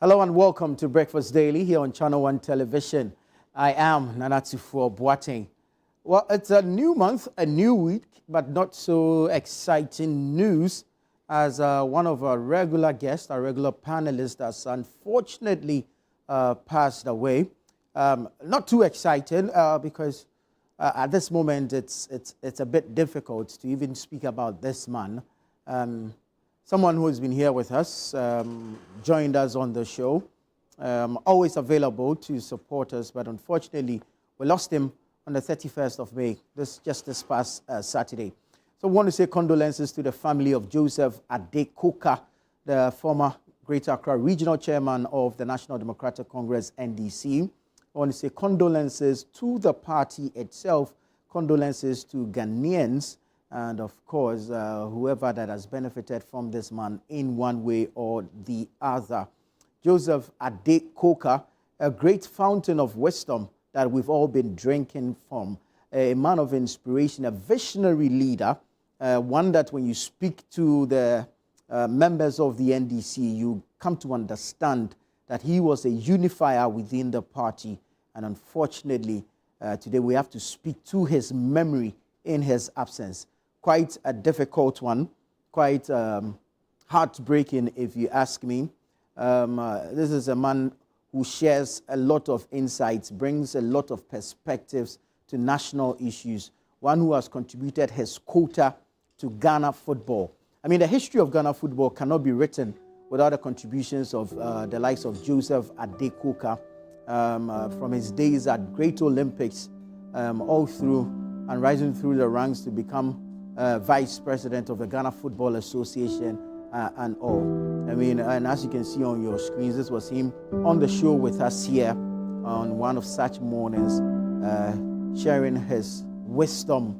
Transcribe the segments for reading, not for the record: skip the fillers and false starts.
Hello and welcome to Breakfast Daily here on Channel 1 Television. I am Nanatufo Boateng. Well, it's a new month, a new week, but not so exciting news as one of our regular guests, our regular panelist, has unfortunately passed away. Not too exciting because at this moment it's a bit difficult to even speak about this man. Someone who has been here with us, joined us on the show, always available to support us, but unfortunately we lost him on the 31st of May, just this past Saturday. So I want to say condolences to the family of Joseph Adeoka, the former Greater Accra Regional Chairman of the National Democratic Congress, NDC. I want to say condolences to the party itself, condolences to Ghanaians, and of course, whoever that has benefited from this man in one way or the other. Joseph Adeoka, a great fountain of wisdom that we've all been drinking from, a man of inspiration, a visionary leader, one that when you speak to the members of the NDC, you come to understand that he was a unifier within the party. And unfortunately, today we have to speak to his memory in his absence. Quite a difficult one, quite heartbreaking if you ask me. This is a man who shares a lot of insights, brings a lot of perspectives to national issues, one who has contributed his quota to Ghana football. I mean, the history of Ghana football cannot be written without the contributions of the likes of Joseph Adeoka, from his days at Great Olympics all through and rising through the ranks to become Vice President of the Ghana Football Association and all. I mean, and as you can see on your screens, this was him on the show with us here on one of such mornings, sharing his wisdom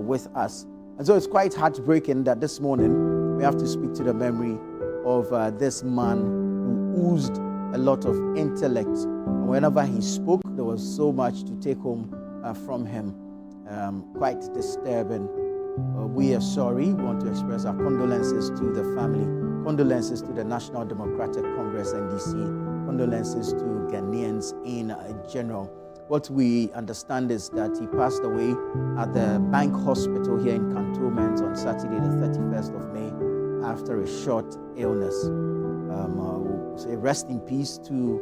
with us. And so it's quite heartbreaking that this morning we have to speak to the memory of this man who oozed a lot of intellect. And whenever he spoke, there was so much to take home from him. Quite disturbing. We are sorry. We want to express our condolences to the family, condolences to the National Democratic Congress, NDC, condolences to Ghanaians in general. What we understand is that he passed away at the Bank Hospital here in Cantonment on Saturday, the 31st of May, after a short illness. Say rest in peace to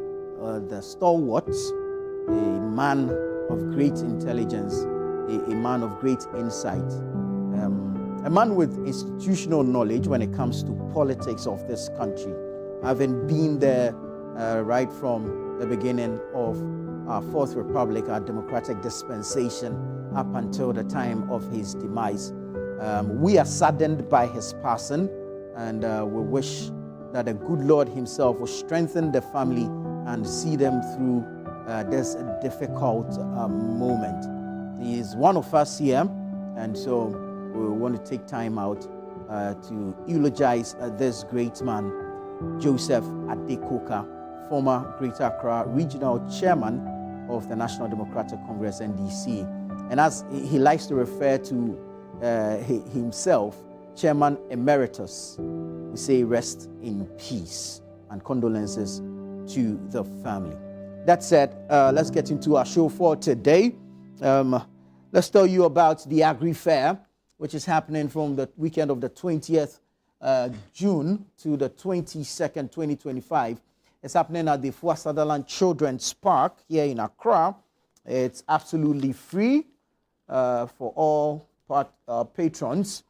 the stalwarts, a man of great intelligence, a man of great insight. A man with institutional knowledge when it comes to politics of this country, having been there right from the beginning of our Fourth Republic, our democratic dispensation, up until the time of his demise. We are saddened by his passing, and we wish that the good Lord himself will strengthen the family and see them through this difficult moment. He is one of us here, and so we want to take time out to eulogize this great man, Joseph Adeoka, former Greater Accra Regional Chairman of the National Democratic Congress, NDC. And as he likes to refer to himself, Chairman Emeritus, we say rest in peace and condolences to the family. That said, let's get into our show for today. Let's tell you about the Agri Fair, which is happening from the weekend of the 20th June to the 22nd, 2025. It's happening at the Fua Sutherland Children's Park here in Accra. It's absolutely free for all patrons.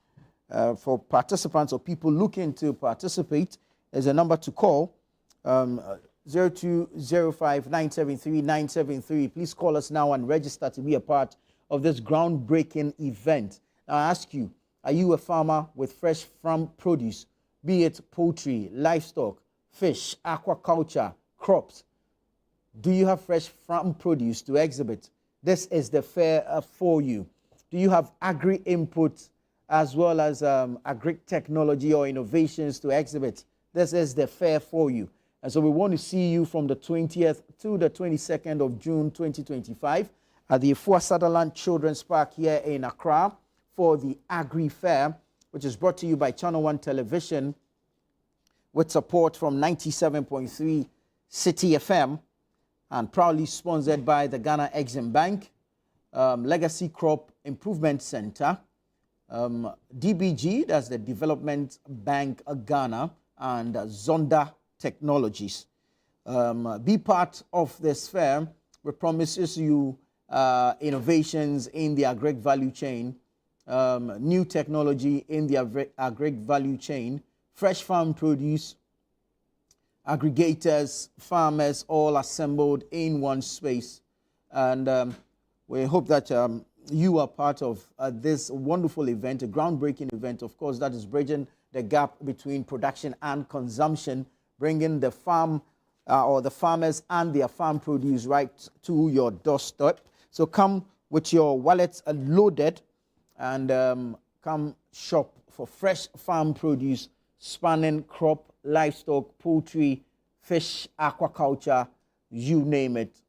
For participants or people looking to participate, there's a number to call, 0205 973 973. Please call us now and register to be a part of this groundbreaking event. Now, I ask you, are you a farmer with fresh farm produce, be it poultry, livestock, fish, aquaculture, crops? Do you have fresh farm produce to exhibit? This is the fair for you. Do you have agri-input as well as agri-technology or innovations to exhibit? This is the fair for you. And so we want to see you from the 20th to the 22nd of June 2025 at the Fua Sutherland Children's Park here in Accra for the Agri Fair, which is brought to you by Channel 1 Television with support from 97.3 Citi FM, and proudly sponsored by the Ghana Exim Bank, Legacy Crop Improvement Center, DBG, that's the Development Bank of Ghana, and Zonda Technologies. Be part of this fair, which promises you innovations in the agri value chain, new technology in the agri value chain, fresh farm produce, aggregators, farmers, all assembled in one space. And we hope that you are part of this wonderful event, a groundbreaking event, of course, that is bridging the gap between production and consumption, bringing the farm or the farmers and their farm produce right to your doorstep. So come with your wallets loaded and come shop for fresh farm produce, spanning crop, livestock, poultry, fish, aquaculture, you name it.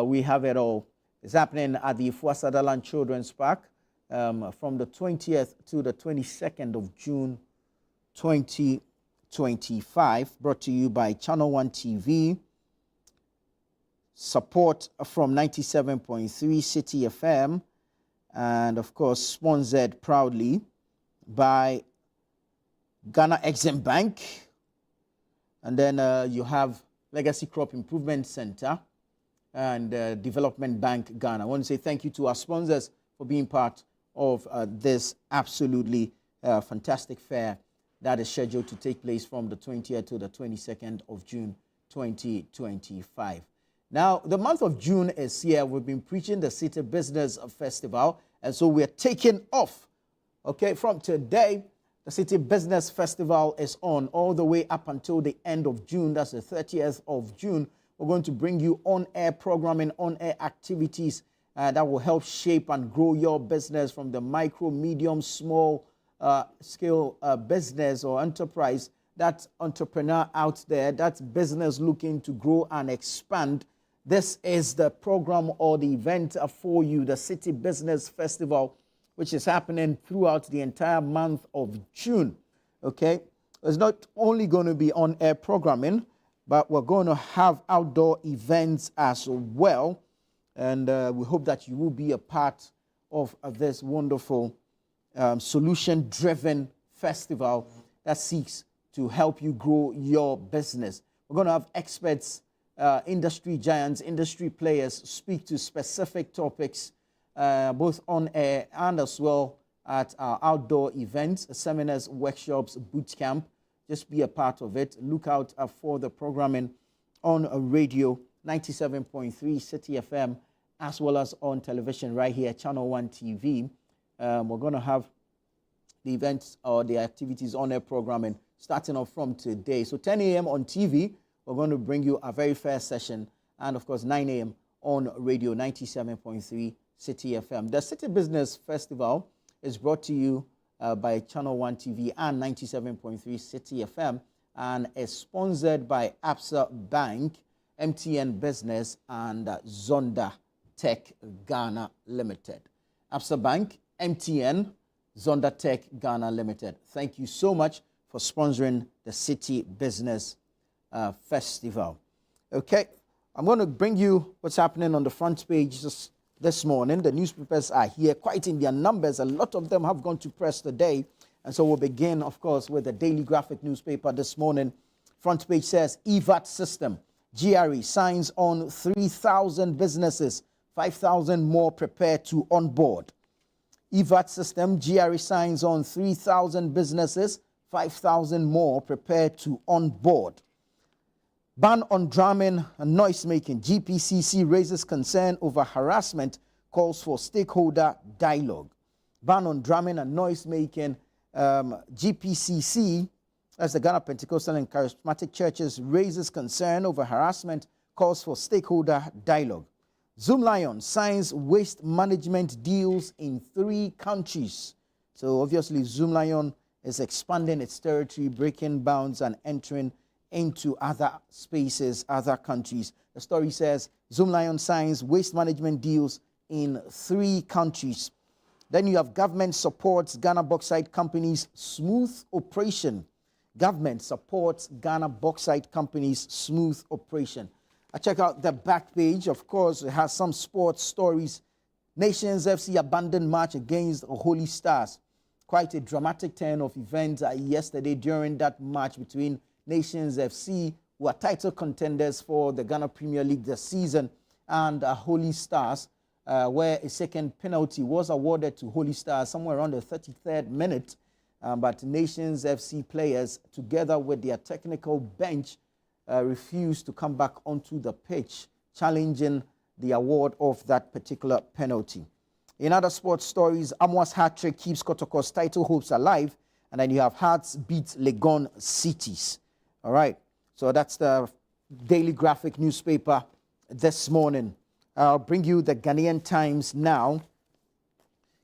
We have it all. It's happening at the Ifua Sutherland Children's Park from the 20th to the 22nd of June 2025. Brought to you by Channel 1 TV. Support from 97.3 Citi FM. And of course, sponsored proudly by Ghana Exim Bank. And then you have Legacy Crop Improvement Center and Development Bank Ghana. I want to say thank you to our sponsors for being part of this absolutely fantastic fair that is scheduled to take place from the 20th to the 22nd of June 2025. Now, the month of June is here. We've been preaching the Citi Business Festival, and so we're taking off. Okay, from today, the Citi Business Festival is on all the way up until the end of June. That's the 30th of June. We're going to bring you on-air programming, on-air activities that will help shape and grow your business from the micro, medium, small scale business or enterprise, that entrepreneur out there, that business looking to grow and expand. This is the program or the event for you, the Citi Business Festival, which is happening throughout the entire month of June. Okay, it's not only going to be on-air programming, but we're going to have outdoor events as well. And we hope that you will be a part of this wonderful solution-driven festival that seeks to help you grow your business. We're going to have experts, industry giants, industry players speak to specific topics, both on air and as well at our outdoor events, seminars, workshops, boot camp. Just be a part of it. Look out for the programming on radio 97.3 Citi FM, as well as on television right here, Channel 1 TV. We're going to have the events or the activities on air programming starting off from today. So 10 a.m. on TV, we're going to bring you a very fair session. And of course, 9 a.m. on radio 97.3 Citi FM. The Citi Business Festival is brought to you by Channel 1 TV and 97.3 Citi FM, and is sponsored by Absa Bank, MTN Business, and Zonda Tech Ghana Limited. Absa Bank, MTN, Zonda Tech Ghana Limited. Thank you so much for sponsoring the Citi Business Festival. Okay, I'm going to bring you what's happening on the front page this morning. The newspapers are here quite in their numbers. A lot of them have gone to press today. And so we'll begin, of course, with the Daily Graphic newspaper this morning. Front page says, EVAT system. GRE signs on 3,000 businesses, 5,000 more prepared to onboard. EVAT system, GRE signs on 3,000 businesses, 5,000 more prepared to onboard. Ban on drumming and noise-making. GPCC raises concern over harassment, calls for stakeholder dialogue. Ban on drumming and noise-making. GPCC, as the Ghana Pentecostal and Charismatic Churches, raises concern over harassment, calls for stakeholder dialogue. Zoom Lion signs waste management deals in 3 countries. So obviously Zoom Lion is expanding its territory, breaking bounds and entering into other spaces, other countries. The story says Zoom Lion signs waste management deals in 3 countries. Then you have government supports Ghana Bauxite Company's smooth operation. Government supports Ghana Bauxite Company's smooth operation. I check out the back page. Of course, it has some sports stories. Nations FC abandoned match against Holy Stars. Quite a dramatic turn of events yesterday during that match between Nations FC, who are title contenders for the Ghana Premier League this season, and Holy Stars, where a second penalty was awarded to Holy Stars somewhere around the 33rd minute. But Nations FC players, together with their technical bench, refused to come back onto the pitch, challenging the award of that particular penalty. In other sports stories, Amwa's hat-trick keeps Kotoko's title hopes alive, and then you have Hearts beat Legon Cities. All right, so that's the Daily Graphic newspaper this morning. I'll bring you the Ghanaian Times now.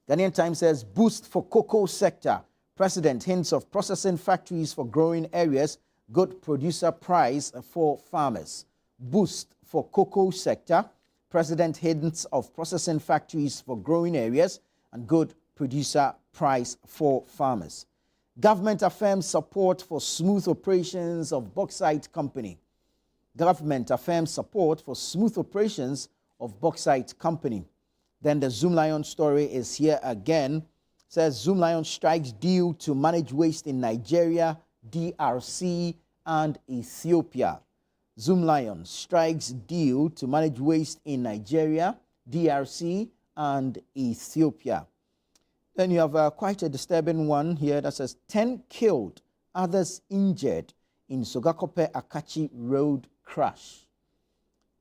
Ghanaian Times says, boost for cocoa sector. President hints of processing factories for growing areas, good producer price for farmers. Boost for cocoa sector. President hints of processing factories for growing areas and good producer price for farmers. Government affirms support for smooth operations of Bauxite Company. Government affirms support for smooth operations of Bauxite Company. Then the Zoom Lion story is here again. It says Zoom Lion strikes deal to manage waste in Nigeria, DRC, and Ethiopia. Zoom Lion strikes deal to manage waste in Nigeria, DRC, and Ethiopia. Then you have quite a disturbing one here that says 10 killed, others injured in Sogakope Akachi road crash.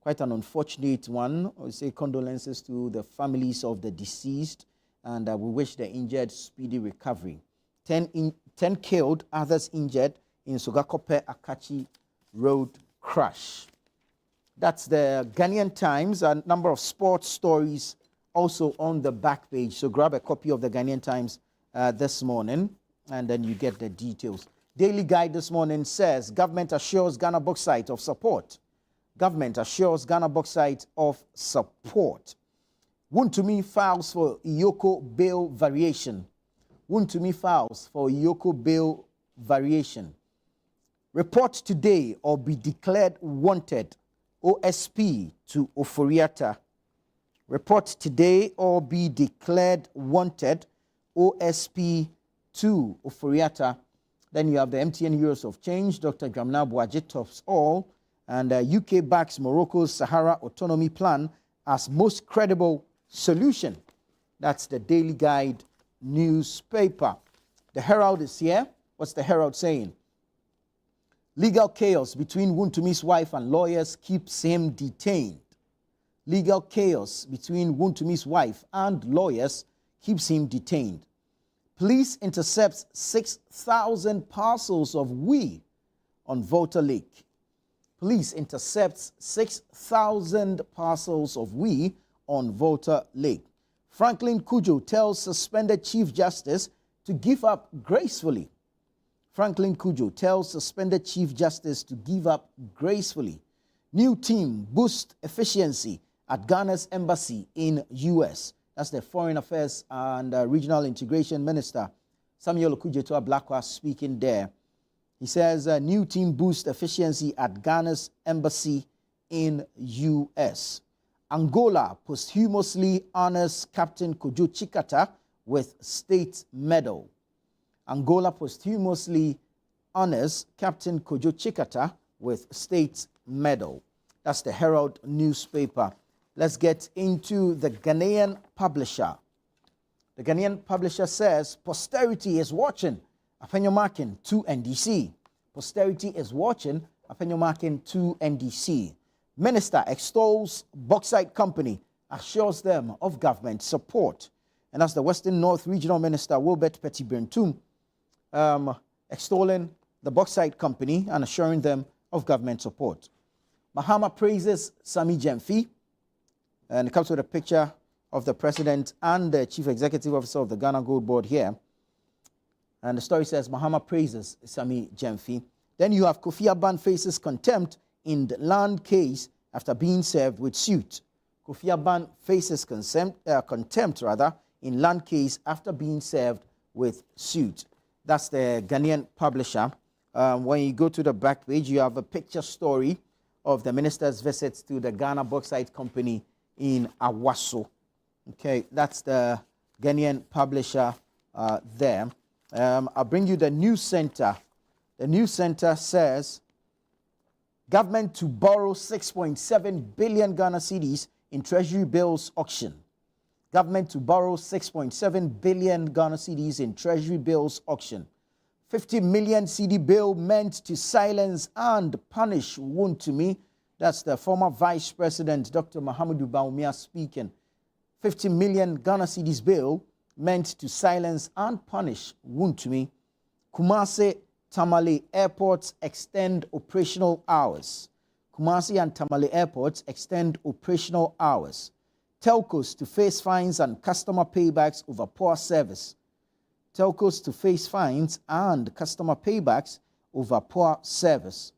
Quite an unfortunate one. I would say condolences to the families of the deceased, and we wish the injured speedy recovery. 10 killed, others injured in Sogakope Akachi road crash. That's the Ghanaian Times. A number of sports stories also on the back page. So grab a copy of the Ghanaian Times this morning, and then you get the details. Daily Guide this morning says, government assures Ghana Bauxite of support. Government assures Ghana Bauxite of support. Wontumi files for Iyoko bail variation. Wontumi files for Iyoko bail variation. Report today or be declared wanted. OSP to Oforiatta. Report today or be declared wanted. OSP to Oforiatta. Then you have the MTN Euros of Change. Dr. Dramna Buaji tops all. And UK backs Morocco's Sahara Autonomy Plan as most credible solution. That's the Daily Guide newspaper. The Herald is here. What's the Herald saying? Legal chaos between Wontumi's wife and lawyers keeps him detained. Legal chaos between Wontumi's wife and lawyers keeps him detained. Police intercepts 6,000 parcels of weed on Volta Lake. Police intercepts 6,000 parcels of weed on Volta Lake. Franklin Kujo tells suspended Chief Justice to give up gracefully. Franklin Kujo tells suspended Chief Justice to give up gracefully. New team boost efficiency at Ghana's embassy in U.S. That's the Foreign Affairs and Regional Integration Minister, Samuel Okudzeto-Ablakwa, speaking there. He says new team boost efficiency at Ghana's embassy in U.S. Angola posthumously honors Captain Kojo Chikata with state medal. Angola posthumously honors Captain Kojo Chikata with state medal. That's the Herald newspaper. Let's get into the Ghanaian publisher. The Ghanaian publisher says, posterity is watching. Afenyomakin to NDC. Posterity is watching. Afenyomakin to NDC. Minister extols Bauxite Company, assures them of government support. And that's the Western North Regional Minister, Wilbert Petit-Brentum, extolling the Bauxite Company and assuring them of government support. Mahama praises Sami Gyamfi, and it comes with a picture of the president and the chief executive officer of the Ghana Gold Board here. And the story says Mahama praises Sami Gyamfi. Then you have Kofi Aban faces contempt in the land case after being served with suit. Kofi Aban faces contempt in land case after being served with suit. That's the Ghanaian publisher. When you go to the back page, you have a picture story of the minister's visits to the Ghana Bauxite Company in Awaso. Okay, that's the Ghanaian publisher there. I'll bring you the News Center. The News Center says, government to borrow 6.7 billion Ghana cedis in treasury bills auction. Government to borrow 6.7 billion Ghana cedis in treasury bills auction. 50 million CD bill meant to silence and punish Wontumi. That's the former Vice President, Dr. Mahamudu Bawumia, speaking. 50 million Ghana cedis bill meant to silence and punish Wontumi. Kumasi Tamale airports extend operational hours. Kumasi and Tamale airports extend operational hours. Telcos to face fines and customer paybacks over poor service. Telcos to face fines and customer paybacks over poor service.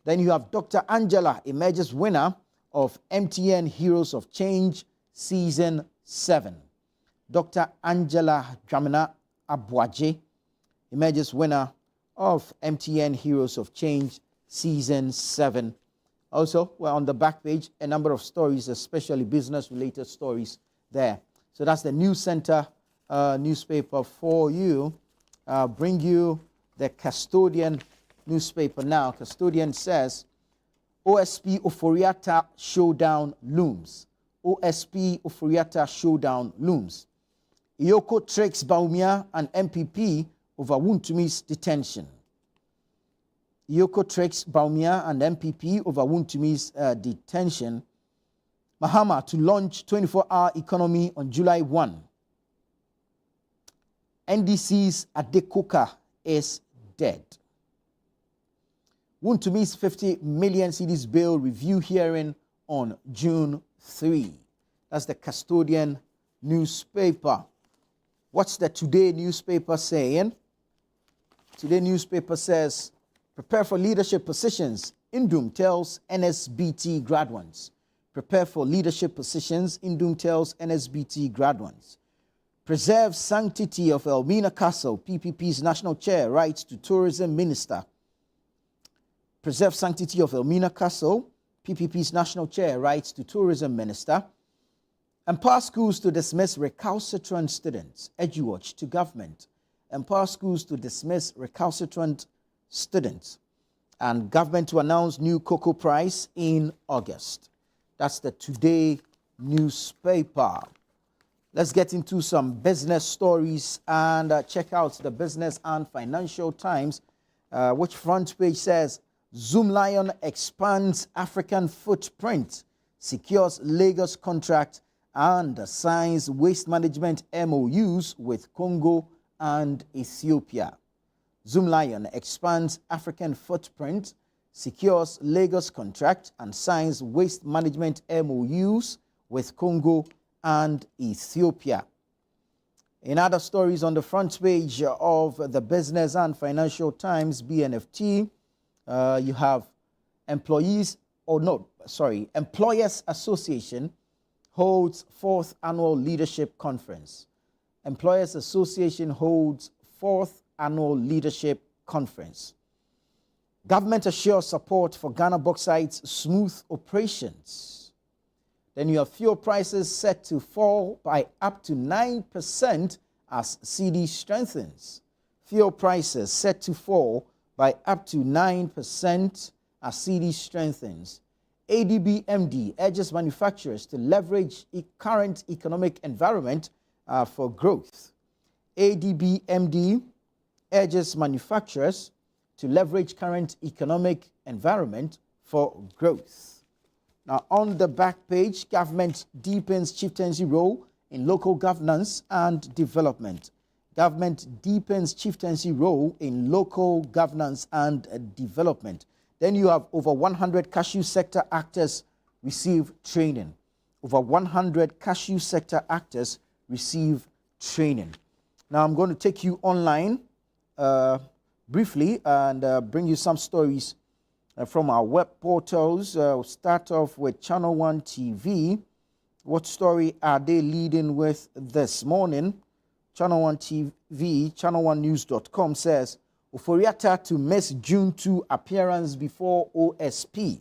Then you have Dr. Angela emerges winner of MTN Heroes of Change Season 7. Dr. Angela Dramina Abuaje emerges winner of MTN Heroes of Change Season 7. Also, we're on the back page, a number of stories, especially business-related stories there. So that's the News Center newspaper for you. Bring you the Custodian newspaper now. Custodian says, OSP Oforiatta showdown looms. OSP Oforiatta showdown looms. Iyoko tricks Bawumia and MPP over Wontumi's detention. Iyoko tricks Bawumia and MPP over Wontumi's detention. Mahama to launch 24-hour economy on July 1. NDC's Adeoka is dead. Wontumi's 50 million cedis bill review hearing on June 3. That's the Custodian newspaper. What's the Today newspaper saying? Today newspaper says, prepare for leadership positions. Indum tells NSBT graduates. Prepare for leadership positions. Indum tells NSBT graduates. Preserve sanctity of Elmina Castle. PPP's national chair writes to tourism minister. Preserve sanctity of Elmina Castle. PPP's national chair writes to tourism minister. Empower schools to dismiss recalcitrant students. EduWatch to government. Empower schools to dismiss recalcitrant students. And government to announce new cocoa price in August. That's the Today newspaper. Let's get into some business stories and check out the Business and Financial Times, which front page says, Zoom Lion expands African footprint, secures Lagos contract, and signs waste management MOUs with Congo and Ethiopia. Zoom Lion expands African footprint, secures Lagos contract, and signs waste management MOUs with Congo and Ethiopia. In other stories on the front page of the Business and Financial Times, BNFT, you have Employers Association holds 4th Annual Leadership Conference. Employers Association holds 4th Annual Leadership Conference. Government assures support for Ghana Bauxite's smooth operations. Then you have fuel prices set to fall by up to 9% as Citi strengthens. Fuel prices set to fall by up to 9% as Citi strengthens. ADB MD urges manufacturers to leverage current economic environment for growth. ADB MD urges manufacturers to leverage current economic environment for growth. Now, on the back page, government deepens chieftaincy role in local governance and development. Government deepens chieftaincy role in local governance and development. Then you have over 100 cashew sector actors receive training. Over 100 cashew sector actors receive training. Now, I'm going to take you online briefly and bring you some stories from our web portals. We'll start off with Channel 1 TV. What story are they leading with this morning? Channel 1 TV, channel1news.com says, Oforiatta to miss June 2 appearance before OSP.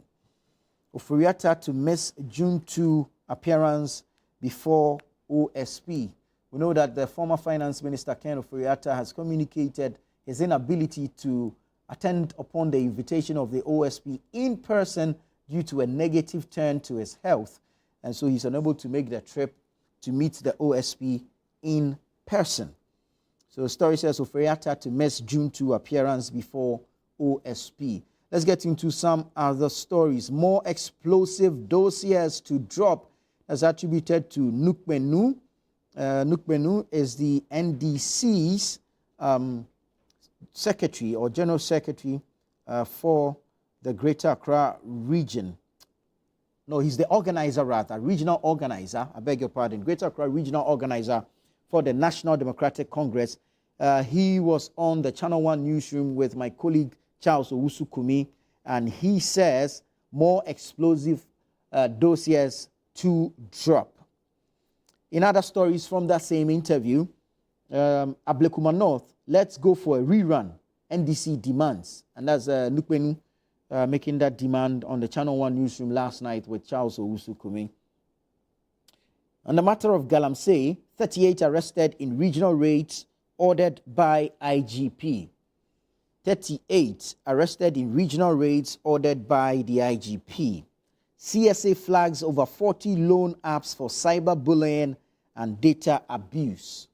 Oforiatta to miss June 2 appearance before OSP. We know that the former Finance Minister Ken Oforiatta has communicated his inability to attend upon the invitation of the OSP in person due to a negative turn to his health. And so he's unable to make the trip to meet the OSP in person. So the story says Oforiatta to miss June 2 appearance before OSP. Let's get into some other stories. More explosive dossiers to drop as attributed to Nukmenu. Nukmenu is the NDC's secretary or general secretary for the Greater Accra region. No, he's the organizer rather, regional organizer, I beg your pardon, Greater Accra regional organizer for the National Democratic Congress. He was on the Channel 1 newsroom with my colleague Charles Owusu-Kumi, and he says more explosive dossiers to drop. In other stories from that same interview, Ablekuma North, let's go for a rerun, NDC demands. And that's Nukmenu making that demand on the Channel 1 newsroom last night with Charles Owusu-Kumi. On the matter of Galamsey, 38 arrested in regional raids ordered by IGP. 38 arrested in regional raids ordered by the IGP. CSA flags over 40 loan apps for cyberbullying and data abuse.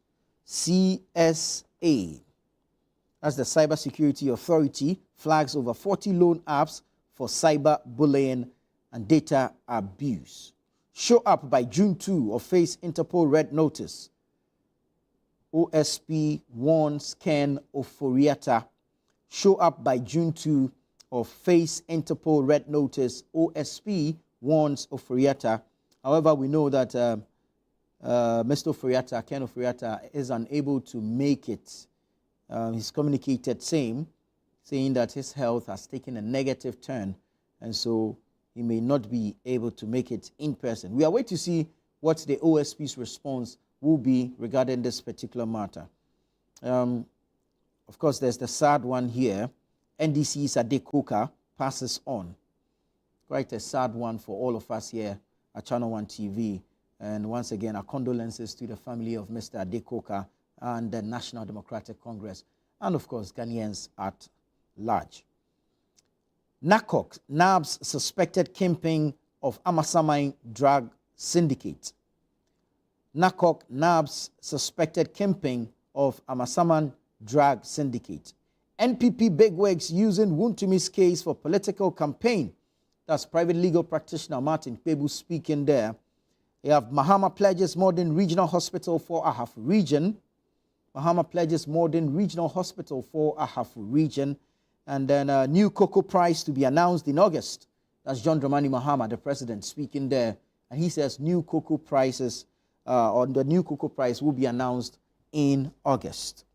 CSA, that's the Cybersecurity Authority, flags over 40 loan apps for cyberbullying and data abuse. Show up by June 2 or face Interpol red notice. OSP warns Ken Oforiatta. Show up by June 2 or face Interpol red notice. OSP warns Oforiatta. However, we know that Mr. Oforiatta, Ken Oforiatta, is unable to make it. He's communicated saying that his health has taken a negative turn, and so he may not be able to make it in person. We are waiting to see what the OSP's response will be regarding this particular matter. Of course, there's the sad one here. NDC's Adeoka passes on. Quite a sad one for all of us here at Channel 1 TV. And once again, our condolences to the family of Mr. Adeoka and the National Democratic Congress, and of course, Ghanaians at large. NACOC nabs suspected kingpin of Amasaman drug syndicate. NACOC nabs suspected kingpin of Amasaman drug syndicate. NPP bigwigs using Wontumi's case for political campaign. That's private legal practitioner Martin Kpebu speaking there. You have Mahama pledges Modern Regional Hospital for Ahafo region. Mahama pledges Modern Regional Hospital for Ahafo region. And then a new cocoa price to be announced in August. That's John Dramani Mahama, the president, speaking there. And he says new cocoa prices, the new cocoa price will be announced in August.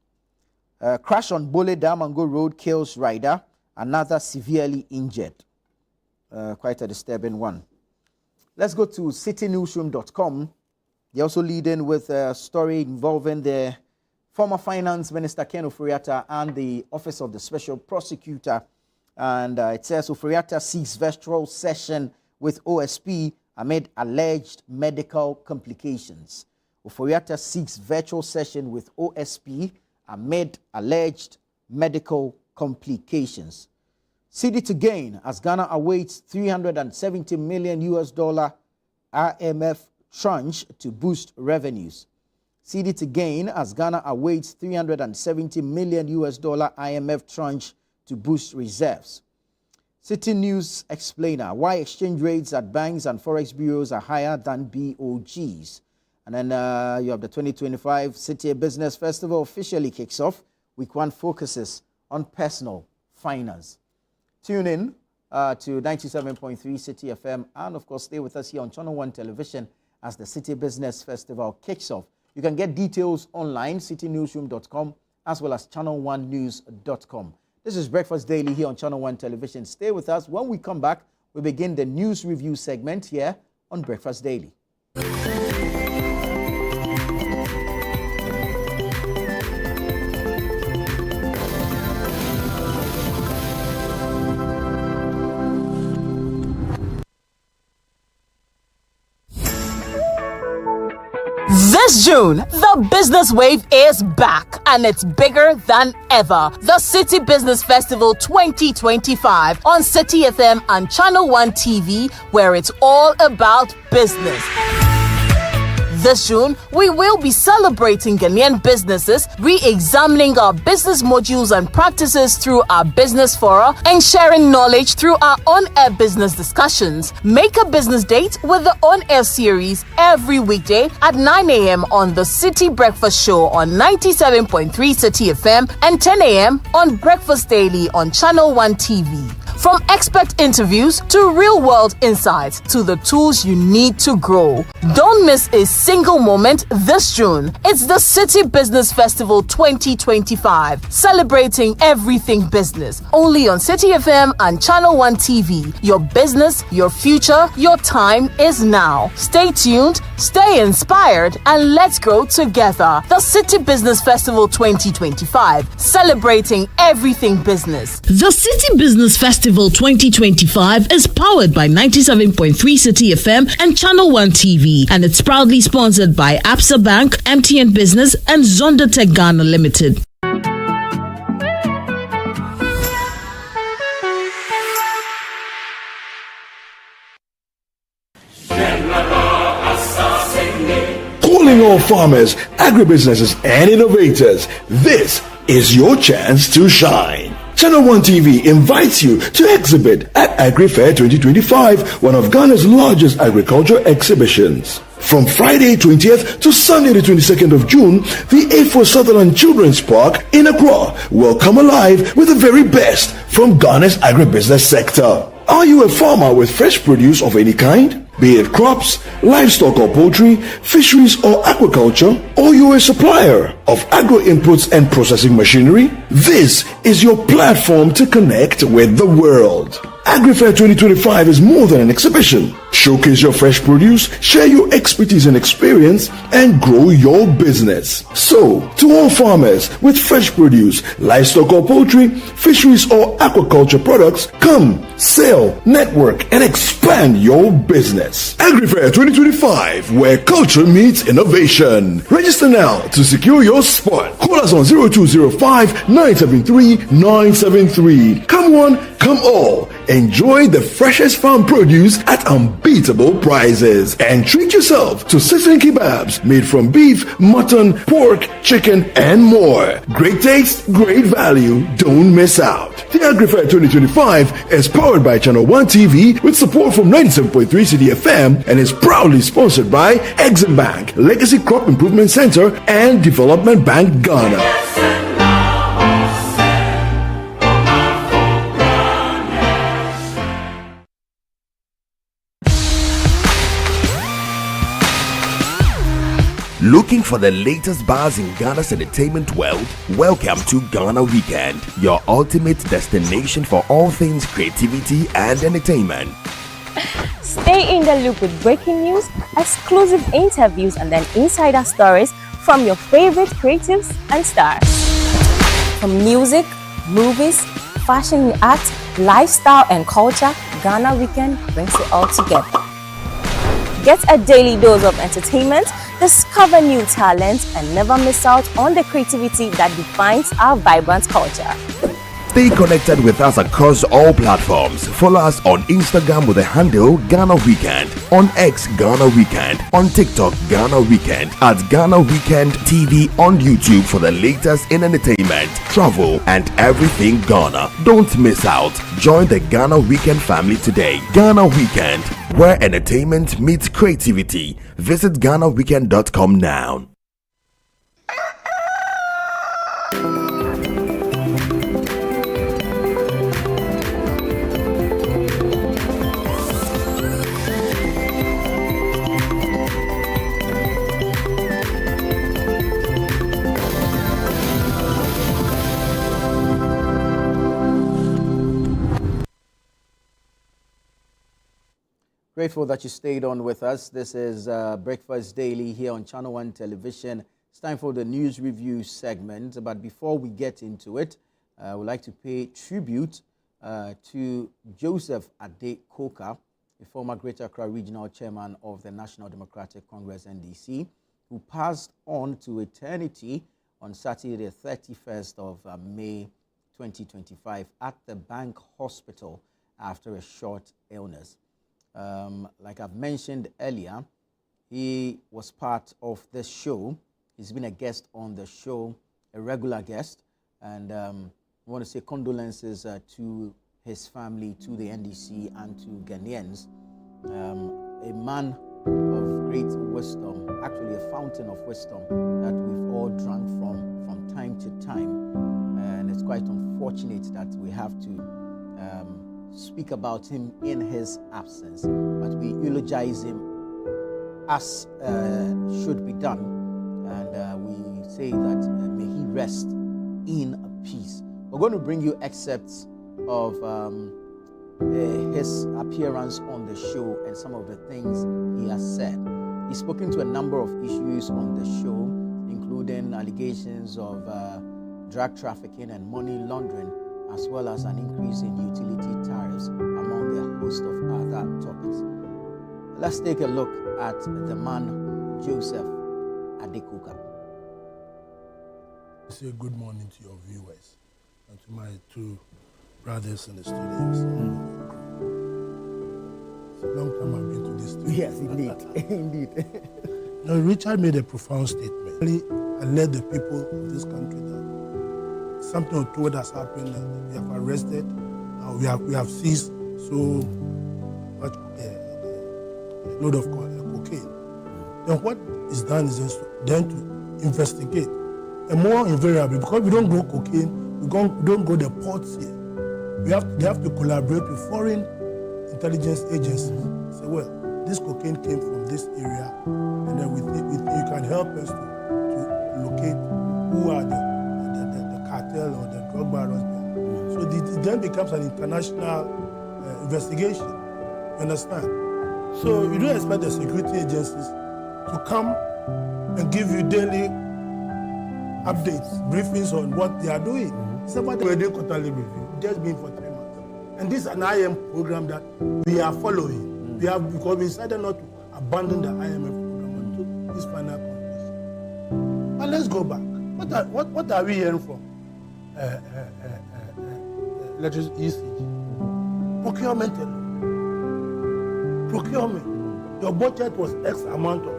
Crash on Bole Damango Road kills rider, another severely injured. Quite a disturbing one. Let's go to citinewsroom.com. They're also leading with a story involving the former Finance Minister Ken Oforiatta and the Office of the Special Prosecutor. And it says Oforiatta seeks virtual session with OSP amid alleged medical complications. Oforiatta seeks virtual session with OSP amid alleged medical complications. Citi to gain as Ghana awaits $370 million IMF tranche to boost revenues. Citi to gain as Ghana awaits $370 million IMF tranche to boost reserves. Citi News explainer why exchange rates at banks and forex bureaus are higher than BOGs. And then you have the 2025 Citi Business Festival officially kicks off. Week 1 focuses on personal finance. Tune in to 97.3 Citi FM, and of course stay with us here on Channel 1 Television as the Citi Business Festival kicks off. You can get details online, citinewsroom.com, as well as channel1news.com. This is Breakfast Daily here on Channel 1 Television. Stay with us. When we come back, we begin the news review segment here on Breakfast Daily. June, the business wave is back and it's bigger than ever. The Citi Business Festival 2025 on Citi FM and Channel One TV, where it's all about business. This June, we will be celebrating Ghanaian businesses, re-examining our business modules and practices through our business fora, and sharing knowledge through our on-air business discussions. Make a business date with the on-air series every weekday at 9 a.m. on the Citi Breakfast Show on 97.3 Citi FM and 10 a.m. on Breakfast Daily on Channel One TV. From expert interviews to real-world insights to the tools you need to grow. Don't miss a single moment this June. It's the Citi Business Festival 2025, celebrating everything business. Only on Citi FM and Channel One TV. Your business, your future, your time is now. Stay tuned, stay inspired, and let's grow together. The Citi Business Festival 2025, celebrating everything business. The Citi Business Festival 2025 is powered by 97.3 Citi FM and Channel One TV, and it's proudly sponsored by Absa Bank, MTN Business, and Zonda Tech Ghana Limited. Calling all farmers, agribusinesses, and innovators, this is your chance to shine. Channel One TV invites you to exhibit at Agri Fair 2025, one of Ghana's largest agriculture exhibitions. From Friday 20th to Sunday the 22nd of June, the A4 Sutherland Children's Park in Accra will come alive with the very best from Ghana's agribusiness sector. Are you a farmer with fresh produce of any kind? Be it crops, livestock or poultry, fisheries or aquaculture, or you're a supplier of agro inputs and processing machinery, this is your platform to connect with the world. Agri Fair 2025 is more than an exhibition. Showcase your fresh produce, share your expertise and experience, and grow your business. So, to all farmers with fresh produce, livestock or poultry, fisheries or aquaculture products, come, sell, network, and expand your business. Agri Fair 2025, where culture meets innovation. Register now to secure your spot. Call us on 0205 973 973. Come one, come all. Enjoy the freshest farm produce at unbeatable prices. And treat yourself to sizzling kebabs made from beef, mutton, pork, chicken, and more. Great taste, great value. Don't miss out. The Agri Fair 2025 is powered by Channel One TV with support from 97.3 Citi FM and is proudly sponsored by Exim Bank, Legacy Crop Improvement Center, and Development Bank Ghana. Looking for the latest buzz in Ghana's entertainment world? Welcome to Ghana Weekend, your ultimate destination for all things creativity and entertainment. Stay in the loop with breaking news, exclusive interviews, and then insider stories from your favorite creatives and stars. From music, movies, fashion and art, lifestyle and culture, Ghana Weekend brings it all together. Get a daily dose of entertainment, discover new talents, and never miss out on the creativity that defines our vibrant culture. Stay connected with us across all platforms. Follow us on Instagram with the handle Ghana Weekend, on X Ghana Weekend, on TikTok Ghana Weekend, at Ghana Weekend TV on YouTube for the latest in entertainment, travel, and everything Ghana. Don't miss out. Join the Ghana Weekend family today. Ghana Weekend, where entertainment meets creativity. Visit GhanaWeekend.com now. Grateful that you stayed on with us. This is Breakfast Daily here on Channel One Television. It's time for the news review segment. But before we get into it, I would like to pay tribute to Joseph Adeoka, a former Greater Accra Regional Chairman of the National Democratic Congress (NDC), who who passed on to eternity on Saturday, the 31st of May 2025 at the Bank Hospital after a short illness. Like I've mentioned earlier, he was part of this show. He's been a guest on the show, a regular guest, and I want to say condolences to his family, to the NDC, and to Ghanaians. A man of great wisdom, actually a fountain of wisdom that we've all drunk from time to time. And it's quite unfortunate that we have to speak about him in his absence, but we eulogize him as should be done. And we say that may he rest in peace. We're going to bring you excerpts of his appearance on the show and some of the things he has said. He's spoken to a number of issues on the show, including allegations of drug trafficking and money laundering, as well as an increase in utility tariffs, among a host of other topics. Let's take a look at the man, Joseph Adeoka. Say good morning to your viewers and to my two brothers in the studios. It's a long time I've been to this studio. Yes, indeed. Indeed. Now, Richard made a profound statement. I led the people of this country that something untoward has happened and we have arrested, we have seized so much load of cocaine. Then what is done is then to investigate. And more invariably, because we don't grow cocaine, we don't go the ports here. They have to collaborate with foreign intelligence agencies. Say, well, this cocaine came from this area, and then we think you can help us to locate who are the cartel or the drug barons there. So it then becomes an international investigation. You understand? So you don't expect the security agencies to come and give you daily updates, briefings on what they are doing. It's about the radio quarterly review, just been for 3 months. And this is an IM program that we are following. Because we decided not to abandon the IMF program until this final conclusion. But let's go back. What are we hearing from ECG? Procurement alone. Procurement. Your budget was X amount of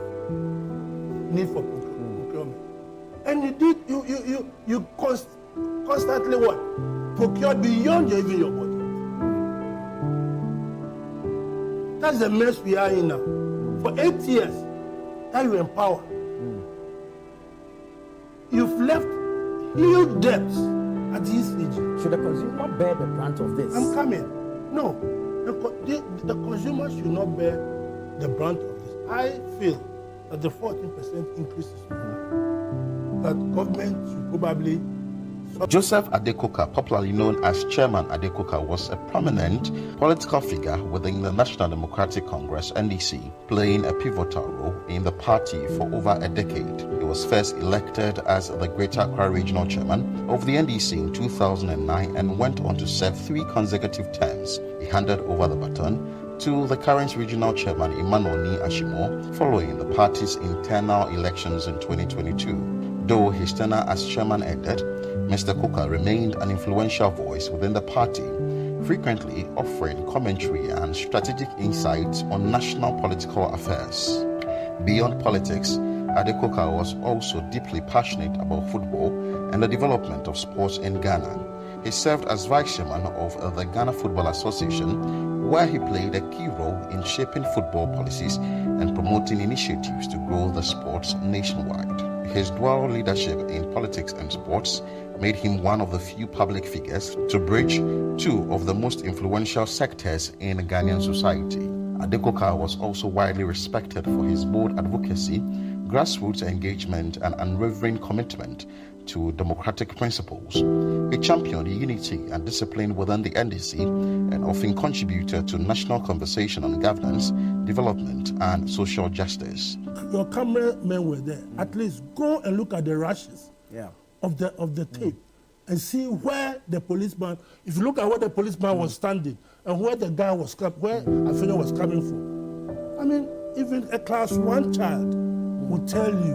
need for procurement. And you constantly what? Procured beyond even your budget. That's the mess we are in now. For 8 years, that you empower. You've left huge debts at ECG. Should the consumer bear the brunt of this? I'm coming. No, the consumer should not bear the brunt of this. I feel that the 14% increase is that government should probably... Joseph Adeoka, popularly known as Chairman Adeoka, was a prominent political figure within the National Democratic Congress, NDC, playing a pivotal role in the party for over a decade. He was first elected as the Greater Accra Regional Chairman of the NDC in 2009 and went on to serve 3 consecutive terms. He handed over the baton to the current regional chairman, Emmanuel Ashimo, following the party's internal elections in 2022. Though his tenure as chairman ended, Mr. Coker remained an influential voice within the party, frequently offering commentary and strategic insights on national political affairs. Beyond politics, Adeoka was also deeply passionate about football and the development of sports in Ghana. He served as vice chairman of the Ghana Football Association, where he played a key role in shaping football policies and promoting initiatives to grow the sports nationwide. His dual leadership in politics and sports made him one of the few public figures to bridge 2 of the most influential sectors in Ghanaian society. Adeoka was also widely respected for his bold advocacy, grassroots engagement, and unwavering commitment to democratic principles. He championed unity and discipline within the NDC and often contributed to national conversation on governance, development, and social justice. Your cameramen were there. At least go and look at the rushes of the tape and see where the policeman, if you look at where the policeman was standing and where the guy was, where Afenia was coming from. I mean, even a class 1 child will tell you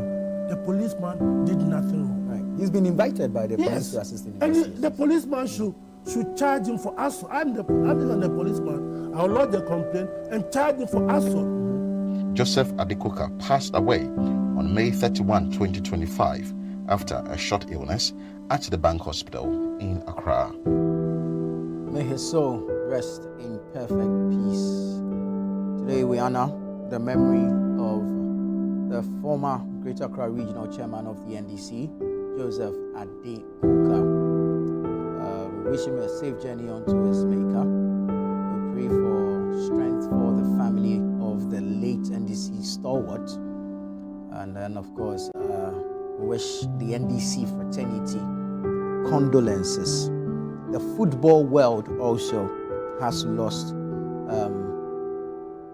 the policeman did nothing wrong. Right. He's been invited by the police Yes. to assist in And investigation. the policeman should charge him for assault. I'm the policeman. I'll lodge the complaint and charge him for assault. Joseph Adeoka passed away on May 31, 2025, after a short illness at the Bank Hospital in Accra. May his soul rest in perfect peace. Today we honor the memory of the former Greater Accra Regional Chairman of the NDC, Joseph Adeoka. We wish him a safe journey unto his maker. We pray for strength for the family of the late NDC stalwart. And then, of course, we wish the NDC fraternity condolences. The football world also has lost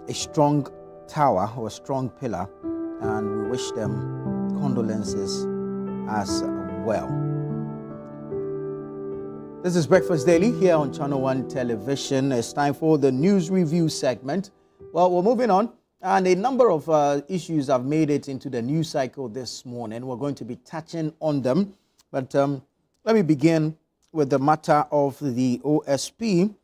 a strong tower or a strong pillar, and we wish them condolences as well. This is Breakfast Daily here on Channel 1 Television. It's time for the news review segment. Well, we're moving on, and a number of issues have made it into the news cycle this morning. We're going to be touching on them, but let me begin with the matter of the OSP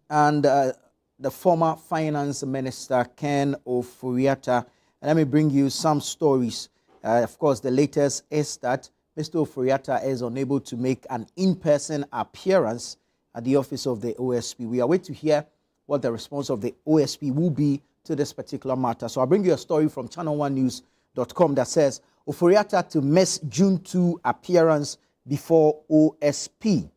and the former finance minister, Ken Ofori-Atta. And let me bring you some stories. Of course, the latest is that Mr. Ofori-Atta is unable to make an in-person appearance at the office of the OSP. We are waiting to hear what the response of the OSP will be to this particular matter. So I'll bring you a story from channel1news.com that says, Ofori-Atta to miss June 2 appearance before OSP.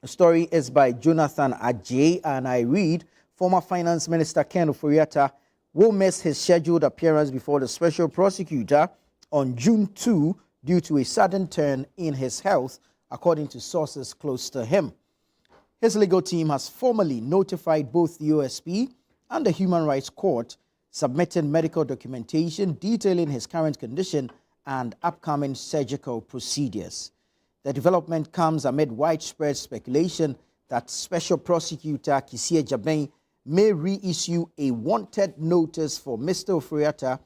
The story is by Jonathan Ajay, and I read, former Finance Minister Ken Ofori-Atta will miss his scheduled appearance before the special prosecutor on June 2 due to a sudden turn in his health, according to sources close to him. His legal team has formally notified both the OSP and the Human Rights Court, submitting medical documentation detailing his current condition and upcoming surgical procedures. The development comes amid widespread speculation that Special Prosecutor Kisie Jabeng may reissue a wanted notice for Mr. Ofori-Atta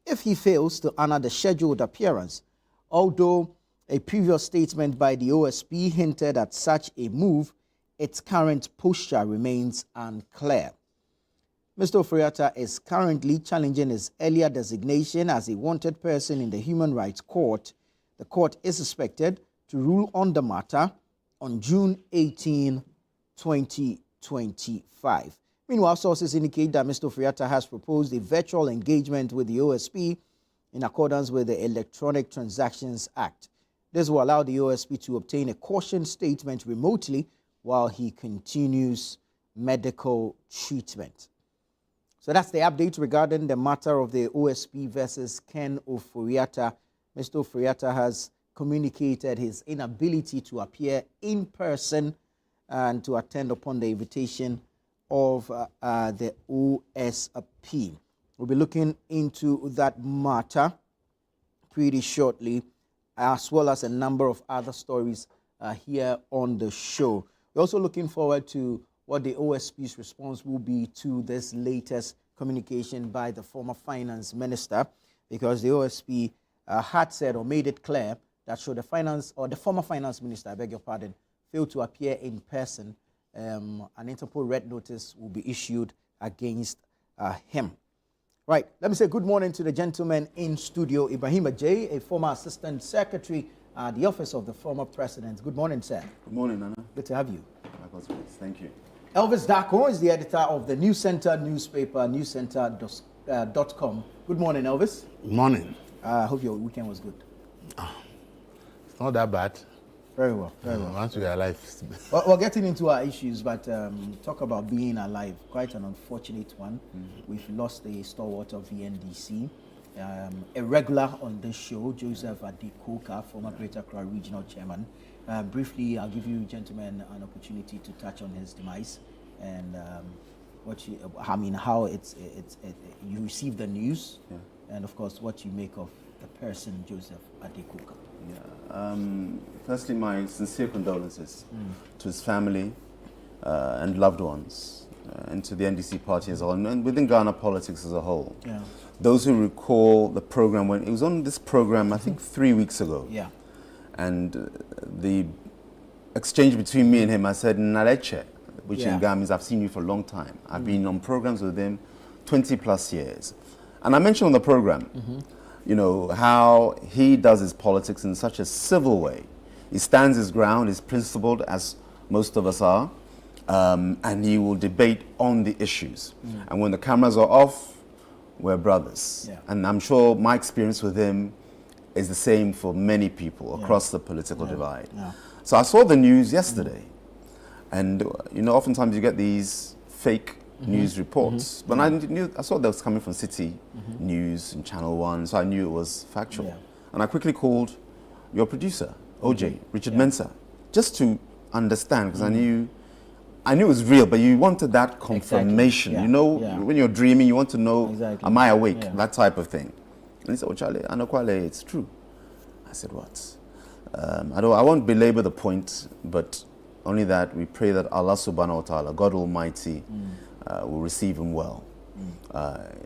if he fails to honor the scheduled appearance, although a previous statement by the OSP hinted at such a move. Its current posture remains unclear. Mr. Ofori-Atta is currently challenging his earlier designation as a wanted person in the Human Rights Court. The court is expected to rule on the matter on June 18, 2025. Meanwhile, sources indicate that Mr. Ofori-Atta has proposed a virtual engagement with the OSP in accordance with the Electronic Transactions Act. This will allow the OSP to obtain a caution statement remotely while he continues medical treatment. So that's the update regarding the matter of the OSP versus Ken Ofori-Atta. Mr. Ofori-Atta has communicated his inability to appear in person and to attend upon the invitation of the OSP. We'll be looking into that matter pretty shortly, as well as a number of other stories here on the show. We're also looking forward to what the OSP's response will be to this latest communication by the former finance minister, because the OSP had said or made it clear that should the former finance minister, I beg your pardon, fail to appear in person, an Interpol red notice will be issued against him. Right, let me say good morning to the gentleman in studio, Ibrahim Ajay, a former assistant secretary at the office of the former president. Good morning, sir. Good morning, Nana. Good to have you. Thank you. Elvis Dako is the editor of the News Center newspaper, newscenter.com. Good morning, Elvis. Good morning. I hope your weekend was good. It's not that bad. Very well, very well. Once we are alive. Well, we're getting into our issues, but talk about being alive. Quite an unfortunate one. We've lost a stalwart of the NDC. A regular on this show, Joseph Adeoka, former Greater Accra Regional Chairman. Briefly, I'll give you gentlemen an opportunity to touch on his demise and how you received the news, and of course what you make of the person Joseph Adeoka. Firstly, my sincere condolences to his family, and loved ones, and to the NDC party as a whole, and within Ghana politics as a whole. Yeah. Those who recall the program, when it was on this program, I think 3 weeks ago. Yeah. And the exchange between me and him, I said, Nareche, which in Ghana means I've seen you for a long time. I've been on programs with him 20 plus years. And I mentioned on the program, you know, how he does his politics in such a civil way. He stands his ground, he's principled, as most of us are, and he will debate on the issues. And when the cameras are off, we're brothers. Yeah. And I'm sure my experience with him is the same for many people across the political divide. Yeah. So I saw the news yesterday, and you know, oftentimes you get these fake news reports, but I saw that was coming from Citi News and Channel 1, so I knew it was factual. Yeah. And I quickly called your producer, OJ, Richard Mensah, just to understand, because I knew it was real, but you wanted that confirmation. Exactly. You know, when you're dreaming, you want to know, am I awake? That type of thing. And he said, oh, Charlie, Anokwale, it's true. I said, what? I won't belabor the point, but only that we pray that Allah subhanahu wa ta'ala, God Almighty, will receive him well.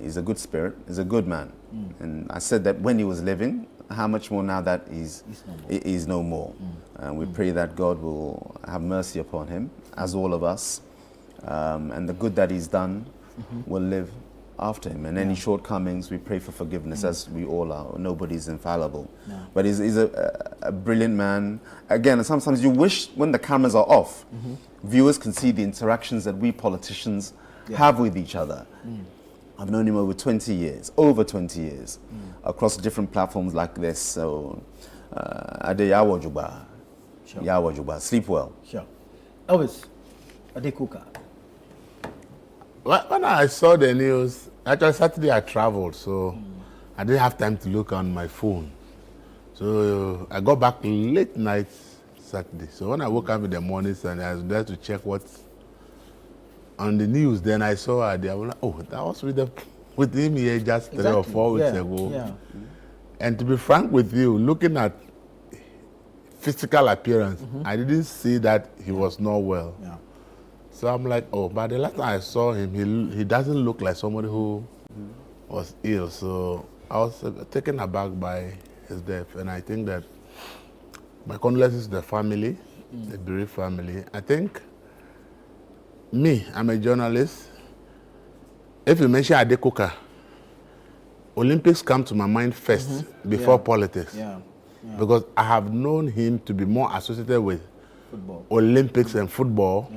He's a good spirit, he's a good man. And I said that when he was living, how much more now that he's no more. And we pray that God will have mercy upon him, as all of us, and the good that he's done will live after him. And any shortcomings, we pray for forgiveness, as we all are. Nobody's infallible. No. But he's a brilliant man. Again, sometimes you wish when the cameras are off, viewers can see the interactions that we politicians have with each other. I've known him over 20 years, across different platforms like this. So, Adeyawa Juba, Yawa Juba, sleep well. Sure. Elvis, Adeoka. When I saw the news, actually Saturday I traveled, so I didn't have time to look on my phone. So I got back late night Saturday. So when I woke up in the morning and I was there to check what's on the news, then I saw her there. I was like, oh, that was with him here just 3 or 4 weeks ago. Yeah. And to be frank with you, looking at physical appearance, I didn't see that he was not well. Yeah. So I'm like, oh, but the last time I saw him, he doesn't look like somebody who was ill. So I was taken aback by his death. And I think that my condolences to the family, the bereaved family. I think I'm a journalist. If you mention Adeoka, Olympics come to my mind first before politics. Yeah. Yeah. Because I have known him to be more associated with football. Olympics and football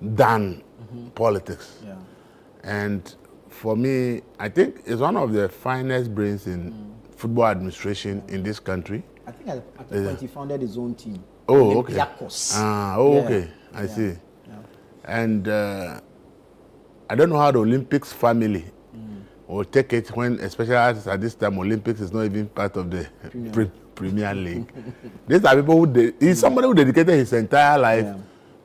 than politics. Yeah. And for me, I think it's one of the finest brains in football administration in this country. I think at the point he founded his own team. Oh, okay. Okay. I see. Yeah. And I don't know how the Olympics family will take it when, especially at this time, Olympics is not even part of the Premier League. These are people he's somebody who dedicated his entire life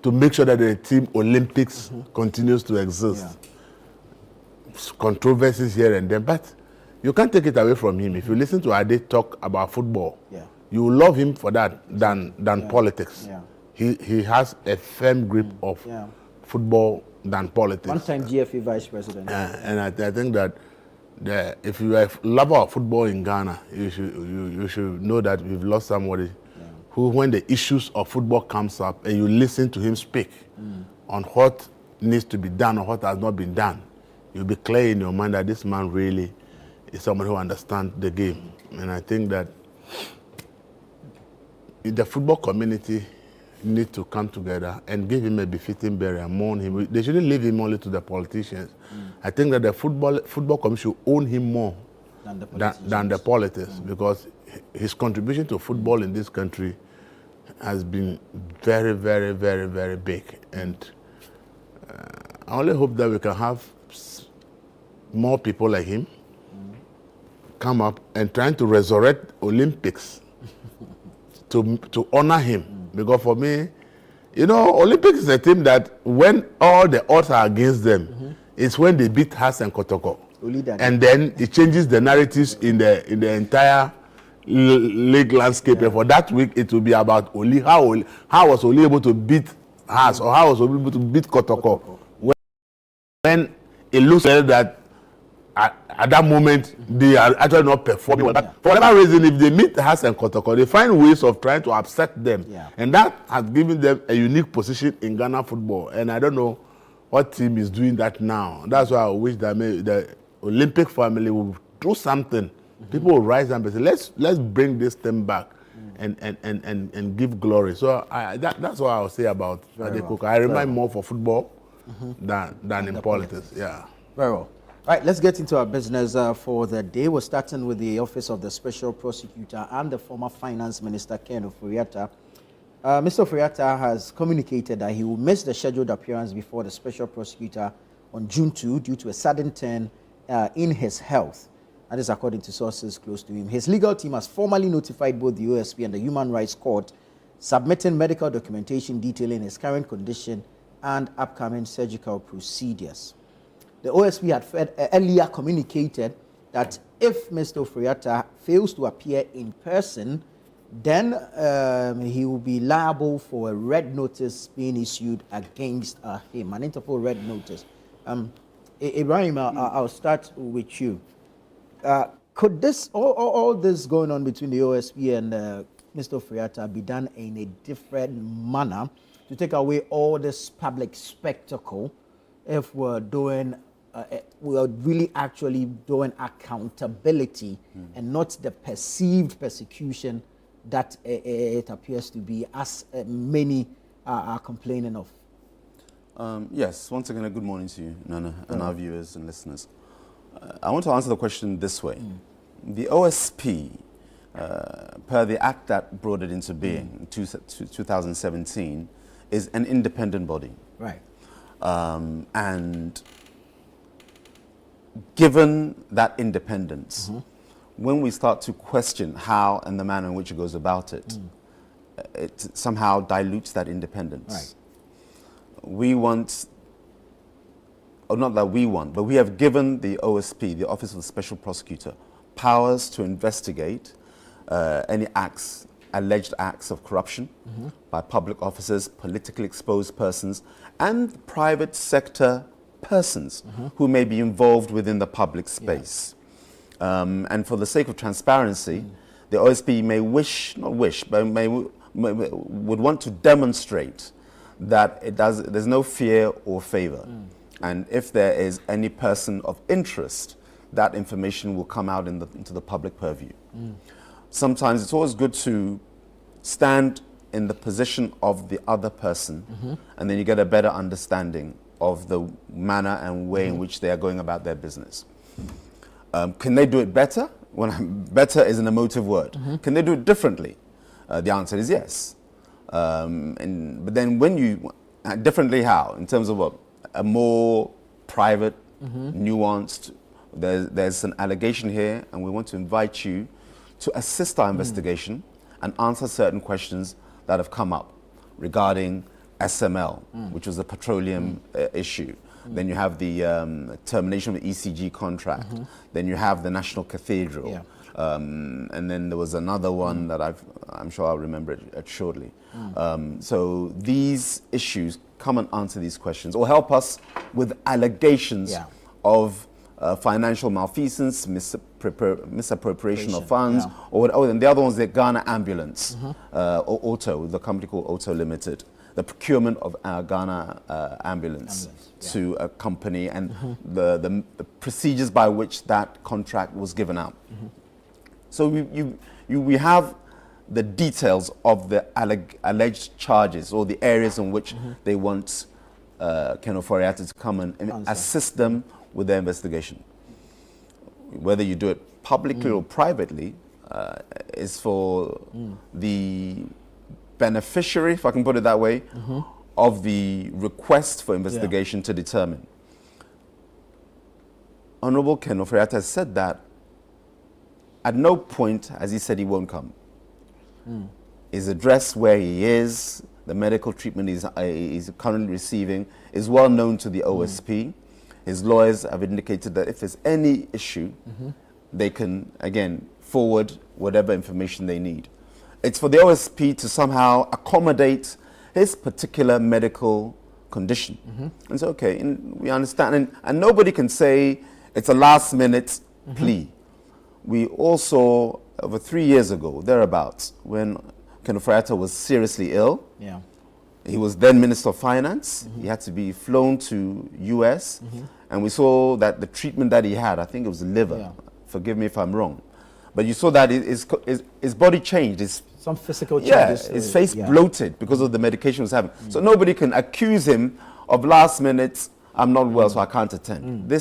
to make sure that the team Olympics continues to exist. Yeah. Controversies here and there, but you can't take it away from him. If you listen to Ade talk about football, you will love him for that than politics. Yeah. He has a firm grip of football than politics. One-time GFA vice president. And I think that if you are a lover of football in Ghana, you should know that we've lost somebody who, when the issues of football comes up and you listen to him speak on what needs to be done or what has not been done, you'll be clear in your mind that this man really is someone who understands the game. And I think that the football community need to come together and give him a befitting burial, mourn him. They shouldn't leave him only to the politicians. I think that the football commission should own him more than the politics, because his contribution to football in this country has been very, very, very, very big. And I only hope that we can have more people like him come up and trying to resurrect Olympics to honor him. Because for me, you know, Olympics is a team that when all the odds are against them, it's when they beat Haas and Kotoko. And then it changes the narratives in the entire league landscape. And for that week, it will be about Oli. How was Oli able to beat has, or how was able to beat Kotoko when it looks like that at that moment they are actually not performing well. But for whatever reason, if they meet Haas and Kotoko, they find ways of trying to upset them. And that has given them a unique position in Ghana football. And I don't know what team is doing that now. That's why I wish that the Olympic family will do something. People will rise up and say, let's bring this thing back and give glory. So that's what I'll say about Adeoka. I remind more for football than in politics. Yeah. Very well. All right, let's get into our business for the day. We're starting with the Office of the Special Prosecutor and the former Finance Minister, Ken Ofori-Atta. Mr. Ofori-Atta has communicated that he will miss the scheduled appearance before the Special Prosecutor on June 2 due to a sudden turn in his health. That is according to sources close to him. His legal team has formally notified both the OSP and the Human Rights Court, submitting medical documentation detailing his current condition and upcoming surgical procedures. The OSP had earlier communicated that if Mr. Ofori-Atta fails to appear in person, then he will be liable for a red notice being issued against him, an Interpol red notice. Ibrahim, I'll start with you. Could this, all this going on between the OSP and Mr. Ofori-Atta be done in a different manner to take away all this public spectacle if we're really actually doing accountability and not the perceived persecution that it appears to be, as many are complaining of? Yes, once again, a good morning to you, Nana, and our viewers and listeners. I want to answer the question this way. The OSP, per the act that brought it into being in 2017, is an independent body. Right. And given that independence, when we start to question how and the manner in which it goes about it, it somehow dilutes that independence. Right. We want, or not that we want, but we have given the OSP, the Office of the Special Prosecutor, powers to investigate any acts, alleged acts of corruption by public officers, politically exposed persons, and private sector persons who may be involved within the public space. And for the sake of transparency, the OSP may would want to demonstrate that there's no fear or favor. And if there is any person of interest, that information will come out into the public purview. Sometimes it's always good to stand in the position of the other person, and then you get a better understanding of the manner and way in which they are going about their business. Can they do it better? Well, better is an emotive word. Can they do it differently? The answer is yes. But then when you, differently how? In terms of what? A more private, nuanced, there's an allegation here, and we want to invite you to assist our investigation and answer certain questions that have come up regarding SML, which was the petroleum issue. Then you have the termination of the ECG contract. Then you have the National Cathedral. And then there was another one that I'm sure I'll remember it shortly. So these issues come and answer these questions, or help us with allegations of financial malfeasance, misappropriation of funds, or and the other one's the Ghana Ambulance, or Auto, the company called Auto Limited, the procurement of Ghana Ambulance to a company, and the procedures by which that contract was given out. So we have the details of the alleged charges, or the areas in which they want Ken Ofori-Atta to come and assist them with their investigation. Whether you do it publicly or privately is for the beneficiary, if I can put it that way, of the request for investigation to determine. Honorable Ken Ofori-Atta has said that at no point has he said he won't come. His address, where he is, the medical treatment he's currently receiving, is well known to the OSP. His lawyers have indicated that if there's any issue, they can, again, forward whatever information they need. It's for the OSP to somehow accommodate his particular medical condition. And so, okay, and we understand. And nobody can say it's a last-minute plea. We also, over 3 years ago, thereabouts, when Ken Ofori-Atta was seriously ill, he was then Minister of Finance. He had to be flown to US. And we saw that the treatment that he had, I think it was liver. Forgive me if I'm wrong. But you saw that his body changed. Some physical changes. His face bloated because of the medication he was having. So nobody can accuse him of last minute, I'm not well, so I can't attend.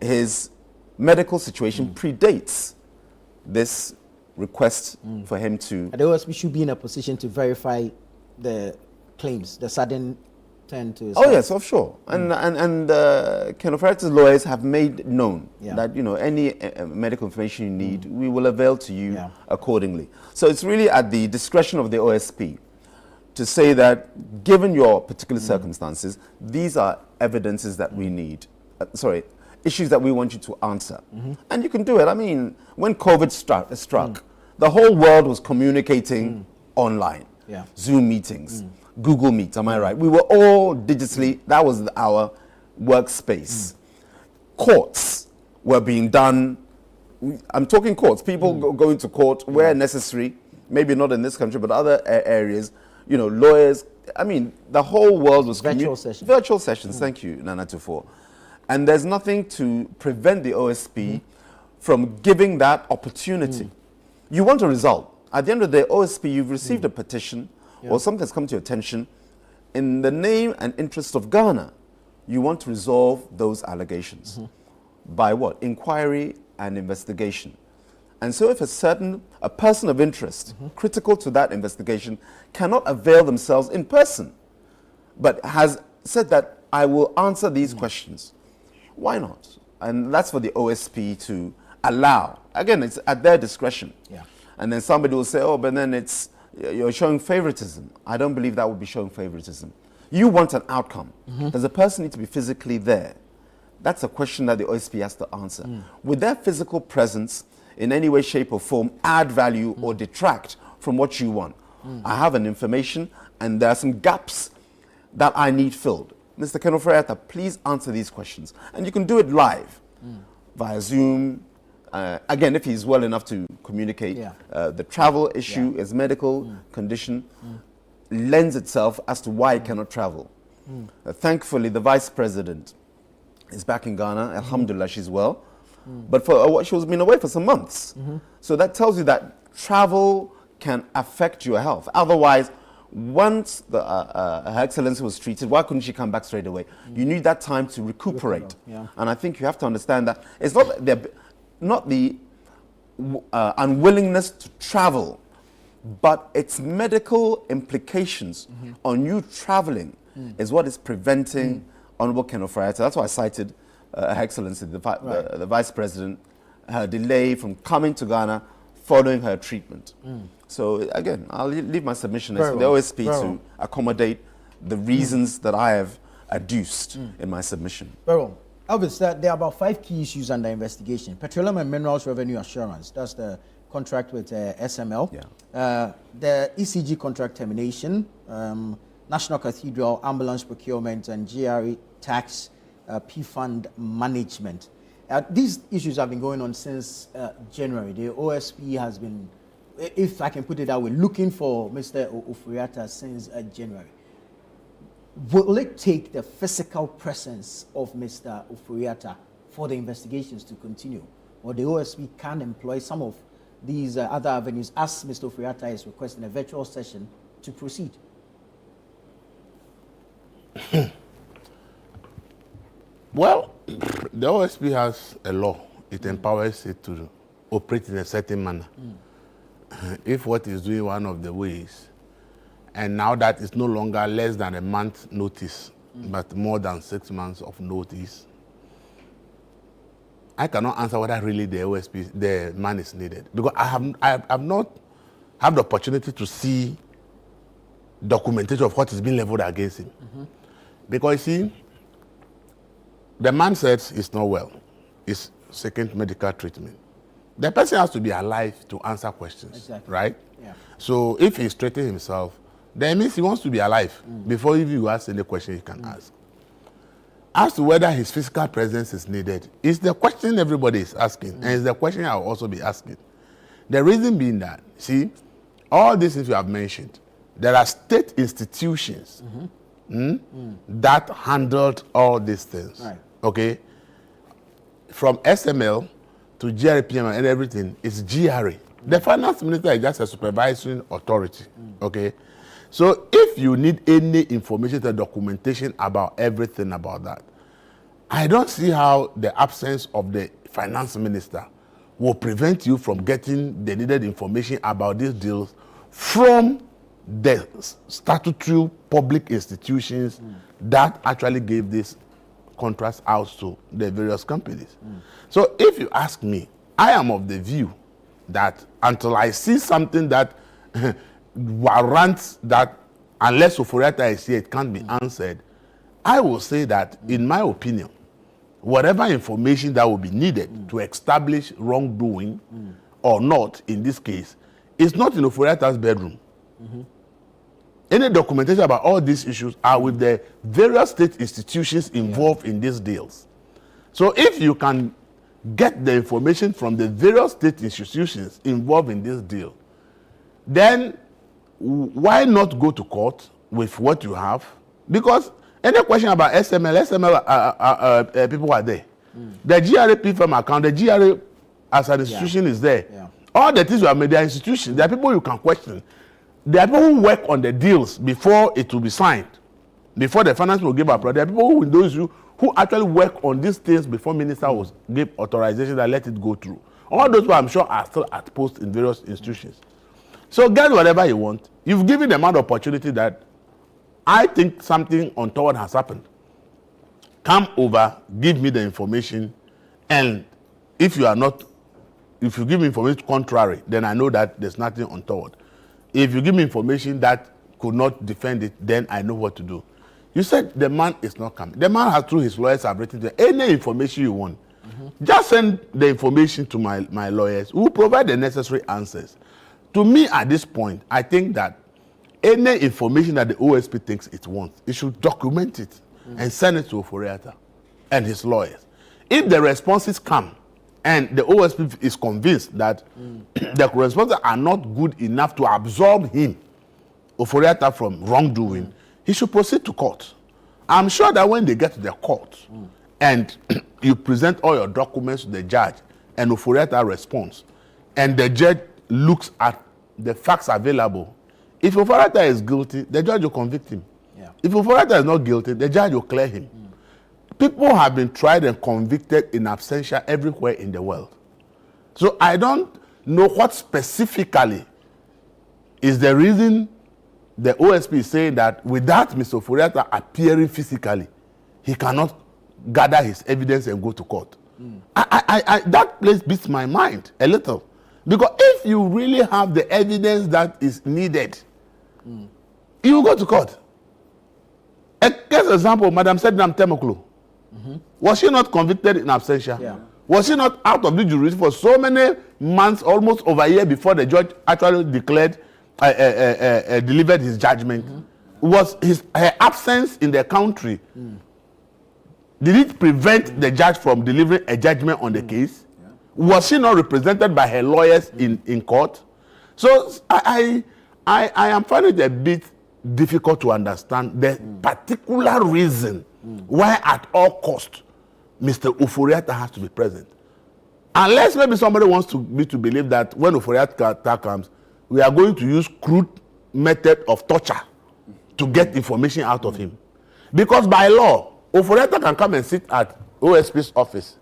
His medical situation predates this request for him to... The OSP should be in a position to verify the claims, the sudden turn to... Oh yes, of sure. And Ken Ofori-Atta's lawyers have made known that, you know, any medical information you need, we will avail to you accordingly. So it's really at the discretion of the OSP to say that, given your particular circumstances, these are evidences that we need. Issues that we want you to answer. And you can do it. I mean, when COVID struck, the whole world was communicating online. Zoom meetings, Google Meet, am I right? We were all digitally, that was our workspace. Courts were being done, I'm talking courts, people going to court where necessary, maybe not in this country, but other areas, you know, lawyers, I mean, the whole world was... Virtual sessions. Virtual sessions, thank you, Nana Tufo. And there's nothing to prevent the OSP from giving that opportunity. You want a result. At the end of the day, OSP, you've received a petition or something has come to your attention. In the name and interest of Ghana, you want to resolve those allegations. By what? Inquiry and investigation. And so if a person of interest, critical to that investigation, cannot avail themselves in person, but has said that I will answer these questions, why not? And that's for the OSP to allow. Again, it's at their discretion. And then somebody will say, oh, but then you're showing favoritism. I don't believe that would be showing favoritism. You want an outcome. Does the person need to be physically there? That's a question that the OSP has to answer. Would their physical presence in any way, shape or form add value or detract from what you want? I have an information and there are some gaps that I need filled. Mr. Ken Ofori-Atta, please answer these questions. And you can do it live via Zoom. Again, if he's well enough to communicate, the travel issue, his medical condition lends itself as to why he cannot travel. Thankfully, the Vice President is back in Ghana. Alhamdulillah, she's well. But she was been away for some months. So that tells you that travel can affect your health. Otherwise, once Her Excellency was treated, why couldn't she come back straight away? You need that time to recuperate. And I think you have to understand that it's not the unwillingness to travel, but its medical implications on you traveling is what is preventing Honorable Ken Ofori-Atta. That's why I cited Her Excellency, the Vice President, her delay from coming to Ghana following her treatment. So again, I'll leave my submission as the OSP to accommodate the reasons that I have adduced in my submission. Very well. Elvis, there are about 5 key issues under investigation. Petroleum and Minerals Revenue Assurance, that's the contract with SML. The ECG contract termination, National Cathedral, ambulance procurement, and GRE tax, P-fund management. These issues have been going on since January. The OSP has been, if I can put it that way, looking for Mr. Ofori-Atta since January. Will it take the physical presence of Mr. Ofori-Atta for the investigations to continue? Or the OSP can employ some of these other avenues, as Mr. Ofori-Atta is requesting a virtual session to proceed? Well, the OSP has a law. It empowers it to operate in a certain manner. If what is doing one of the ways, and now that it's no longer less than a month notice, but more than 6 months of notice, I cannot answer whether really the OSP, the man is needed. Because I have not had the opportunity to see documentation of what is being leveled against him. Because you see, the man says he's not well, he's seeking medical treatment. The person has to be alive to answer questions, right? So if he's treating himself, then it means he wants to be alive before even you ask any question you can ask. As to whether his physical presence is needed, it's the question everybody is asking, and it's the question I'll also be asking. The reason being that, see, all these things you have mentioned, there are state institutions that handled all these things. Right. Okay? From SML to GRPM and everything, it's GRA. The finance minister is just a supervisory authority. Okay? So if you need any information or documentation about everything about that, I don't see how the absence of the finance minister will prevent you from getting the needed information about these deals from the statutory public institutions that actually gave these contracts out to the various companies. So if you ask me, I am of the view that until I see something that warrants that, unless Oforiatta is here, it can't be answered, I will say that, in my opinion, whatever information that will be needed to establish wrongdoing or not, in this case, is not in Oforiatta's bedroom. Any documentation about all these issues are with the various state institutions involved in these deals. So if you can get the information from the various state institutions involved in this deal, then why not go to court with what you have? Because any question about SML people are there. The GRA firm account, the GRA as an institution is there. All the things you have made, their institutions, there are people you can question. There are people who work on the deals before it will be signed, before the finance will give up. There are people who actually work on these things before minister will give authorization and let it go through. All those people, I'm sure, are still at post in various institutions. So get whatever you want. You've given them an opportunity that I think something untoward has happened. Come over, give me the information, and if you give me information contrary, then I know that there's nothing untoward. If you give me information that could not defend it, then I know what to do. You said the man is not coming. The man has, through his lawyers, have written to any information you want. Just send the information to my lawyers who will provide the necessary answers. To me, at this point, I think that any information that the OSP thinks it wants, it should document it and send it to Oforiatta and his lawyers. If the responses come and the OSP is convinced that the responses are not good enough to absolve him, Oforiatta, from wrongdoing, he should proceed to court. I'm sure that when they get to the court and you present all your documents to the judge and Oforiatta responds, and the judge looks at the facts available, if Oforiatta is guilty, the judge will convict him. If Oforiatta is not guilty, the judge will clear him. People have been tried and convicted in absentia everywhere in the world. So I don't know what specifically is the reason the OSP is saying that without Mr. Oforiatta appearing physically, he cannot gather his evidence and go to court. That place beats my mind a little. Because if you really have the evidence that is needed, you will go to court. A case example, Madam Sednam Temoklu. Was she not convicted in absentia? Was she not out of the jury for so many months, almost over a year before the judge actually declared, delivered his judgment? Was her absence in the country, did it prevent the judge from delivering a judgment on the case? Was she not represented by her lawyers in court? So I am finding it a bit difficult to understand the particular reason why at all cost Mr. Oforiatta has to be present. Unless maybe somebody wants me to believe that when Oforiatta comes, we are going to use crude method of torture to get information out of him. Because by law, Oforiatta can come and sit at OSP's office,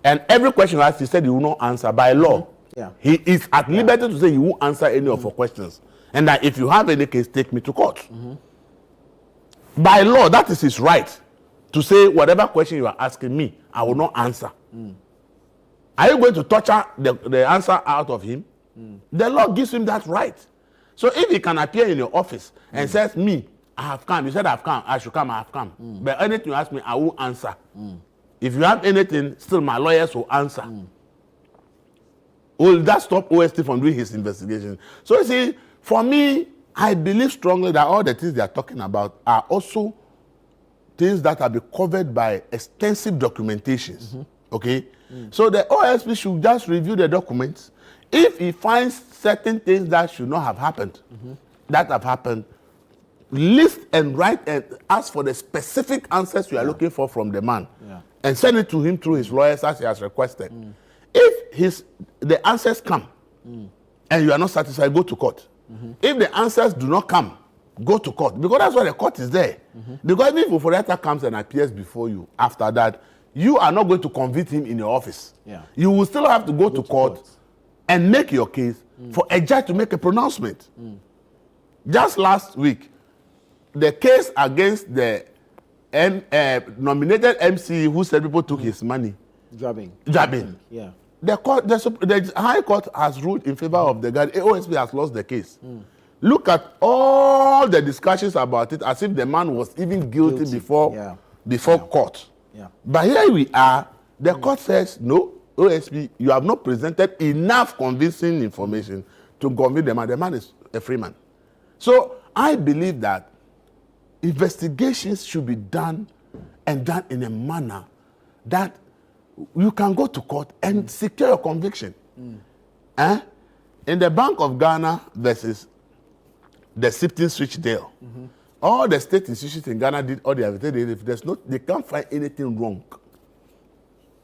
and every question asked, he said he will not answer. By law, he is at liberty to say he won't answer any of your questions. And that if you have any case, take me to court. By law, that is his right to say whatever question you are asking me, I will not answer. Are you going to torture the answer out of him? The law gives him that right. So if he can appear in your office and says, me, I have come. You said I have come. I should come. I have come. But anything you ask me, I will answer. If you have anything, still my lawyers will answer. Will that stop OST from doing his investigation? So you see, for me, I believe strongly that all the things they are talking about are also things that have been covered by extensive documentations. Okay? So the OSP should just review the documents. If he finds certain things that should not have happened, that have happened, list and write and ask for the specific answers you are looking for from the man, and send it to him through his lawyers as he has requested. If the answers come and you are not satisfied, go to court. If the answers do not come, go to court, because that's why the court is there. Because if Oforiatta comes and appears before you after that, you are not going to convict him in your office. You will still have to go to court and make your case for a judge to make a pronouncement. Just last week, the case against the nominated MC who said people took his money. Jabbing. Yeah. The High Court has ruled in favor of the guy. OSP has lost the case. Look at all the discussions about it as if the man was even guilty before court. But here we are. The court says, no, OSP, you have not presented enough convincing information to convince the man. The man is a free man. So I believe that investigations should be done and done in a manner that you can go to court and secure your conviction. In the Bank of Ghana versus the Sifting Switch deal, all the state institutions in Ghana did all the evidence. If there's no, they can't find anything wrong.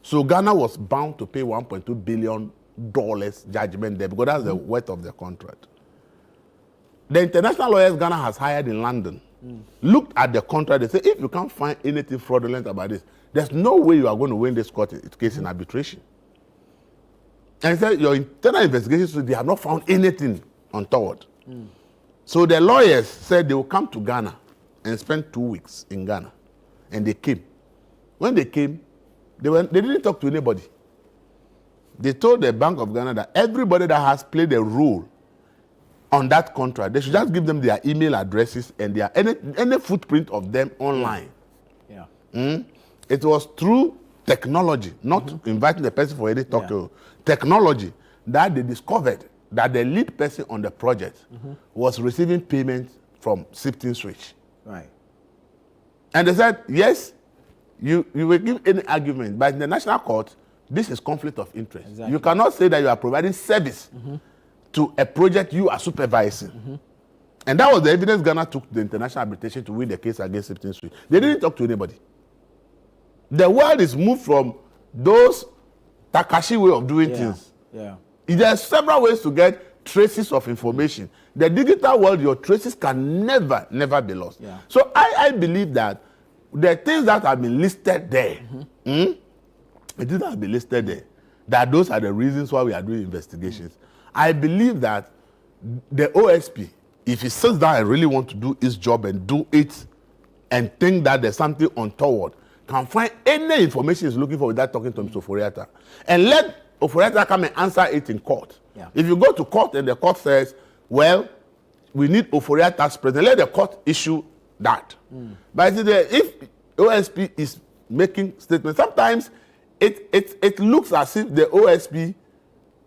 So Ghana was bound to pay $1.2 billion judgment there because that's the worth of the contract. The international lawyers Ghana has hired in London looked at the contract. They say, if you can't find anything fraudulent about this, there's no way you are going to win this case in arbitration. And he said, your internal investigations, they have not found anything untoward. So the lawyers said they will come to Ghana and spend 2 weeks in Ghana. And they came. When they came, they didn't talk to anybody. They told the Bank of Ghana that everybody that has played a role on that contract, they should just give them their email addresses and their any footprint of them online. It was through technology, not inviting the person for any talk to technology, that they discovered that the lead person on the project was receiving payments from Sifting Switch. And they said, yes, you will give any argument, but in the national court, this is conflict of interest. You cannot say that you are providing service to a project you are supervising. And that was the evidence Ghana took to the international arbitration to win the case against Sifting Switch. They didn't talk to anybody. The world is moved from those Takashi way of doing things. There are several ways to get traces of information. The digital world, your traces can never be lost. So I believe that the things that have been listed there, the things that have been listed there, that those are the reasons why we are doing investigations. I believe that the OSP, if he sits down and really want to do his job and do it and think that there's something untoward, can find any information he's looking for without talking to Mr. Oforiatta. And let Oforiatta come and answer it in court. If you go to court and the court says, well, we need Oforiatta's presence, let the court issue that. But if OSP is making statements, sometimes it looks as if the OSP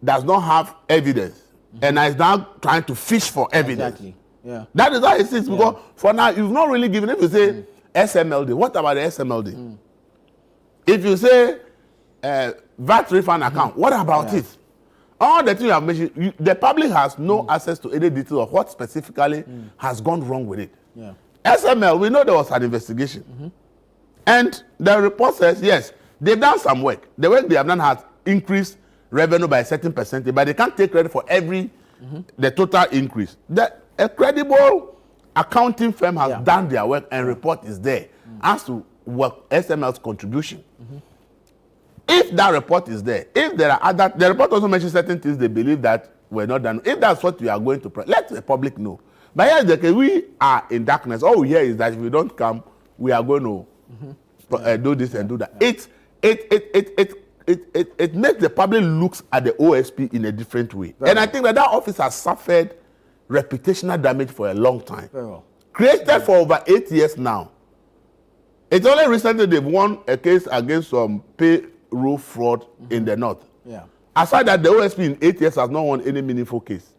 does not have evidence and is now trying to fish for evidence. That is how it is, because for now, you've not really given, if you say SMLD, what about the SMLD? If you say VAT refund account, what about it? All the things you have mentioned, the public has no access to any detail of what specifically has gone wrong with it. SML, we know there was an investigation. And the report says, yes, they've done some work. The work they have done has increased revenue by a certain percentage, but they can't take credit for the total increase. A credible accounting firm has done their work and report is there as to what SML's contribution. If that report is there, if there are other, the report also mentions certain things they believe that were not done. If that's what we are going to, let the public know. But here's the case, we are in darkness. All we hear is that if we don't come, we are going to do this and do that. It makes the public looks at the OSP in a different way. And I think that office has suffered reputational damage for a long time. Created for over 8 years now. It's only recently they've won a case against some payroll fraud in the north. Aside that, the OSP in 8 years has not won any meaningful case.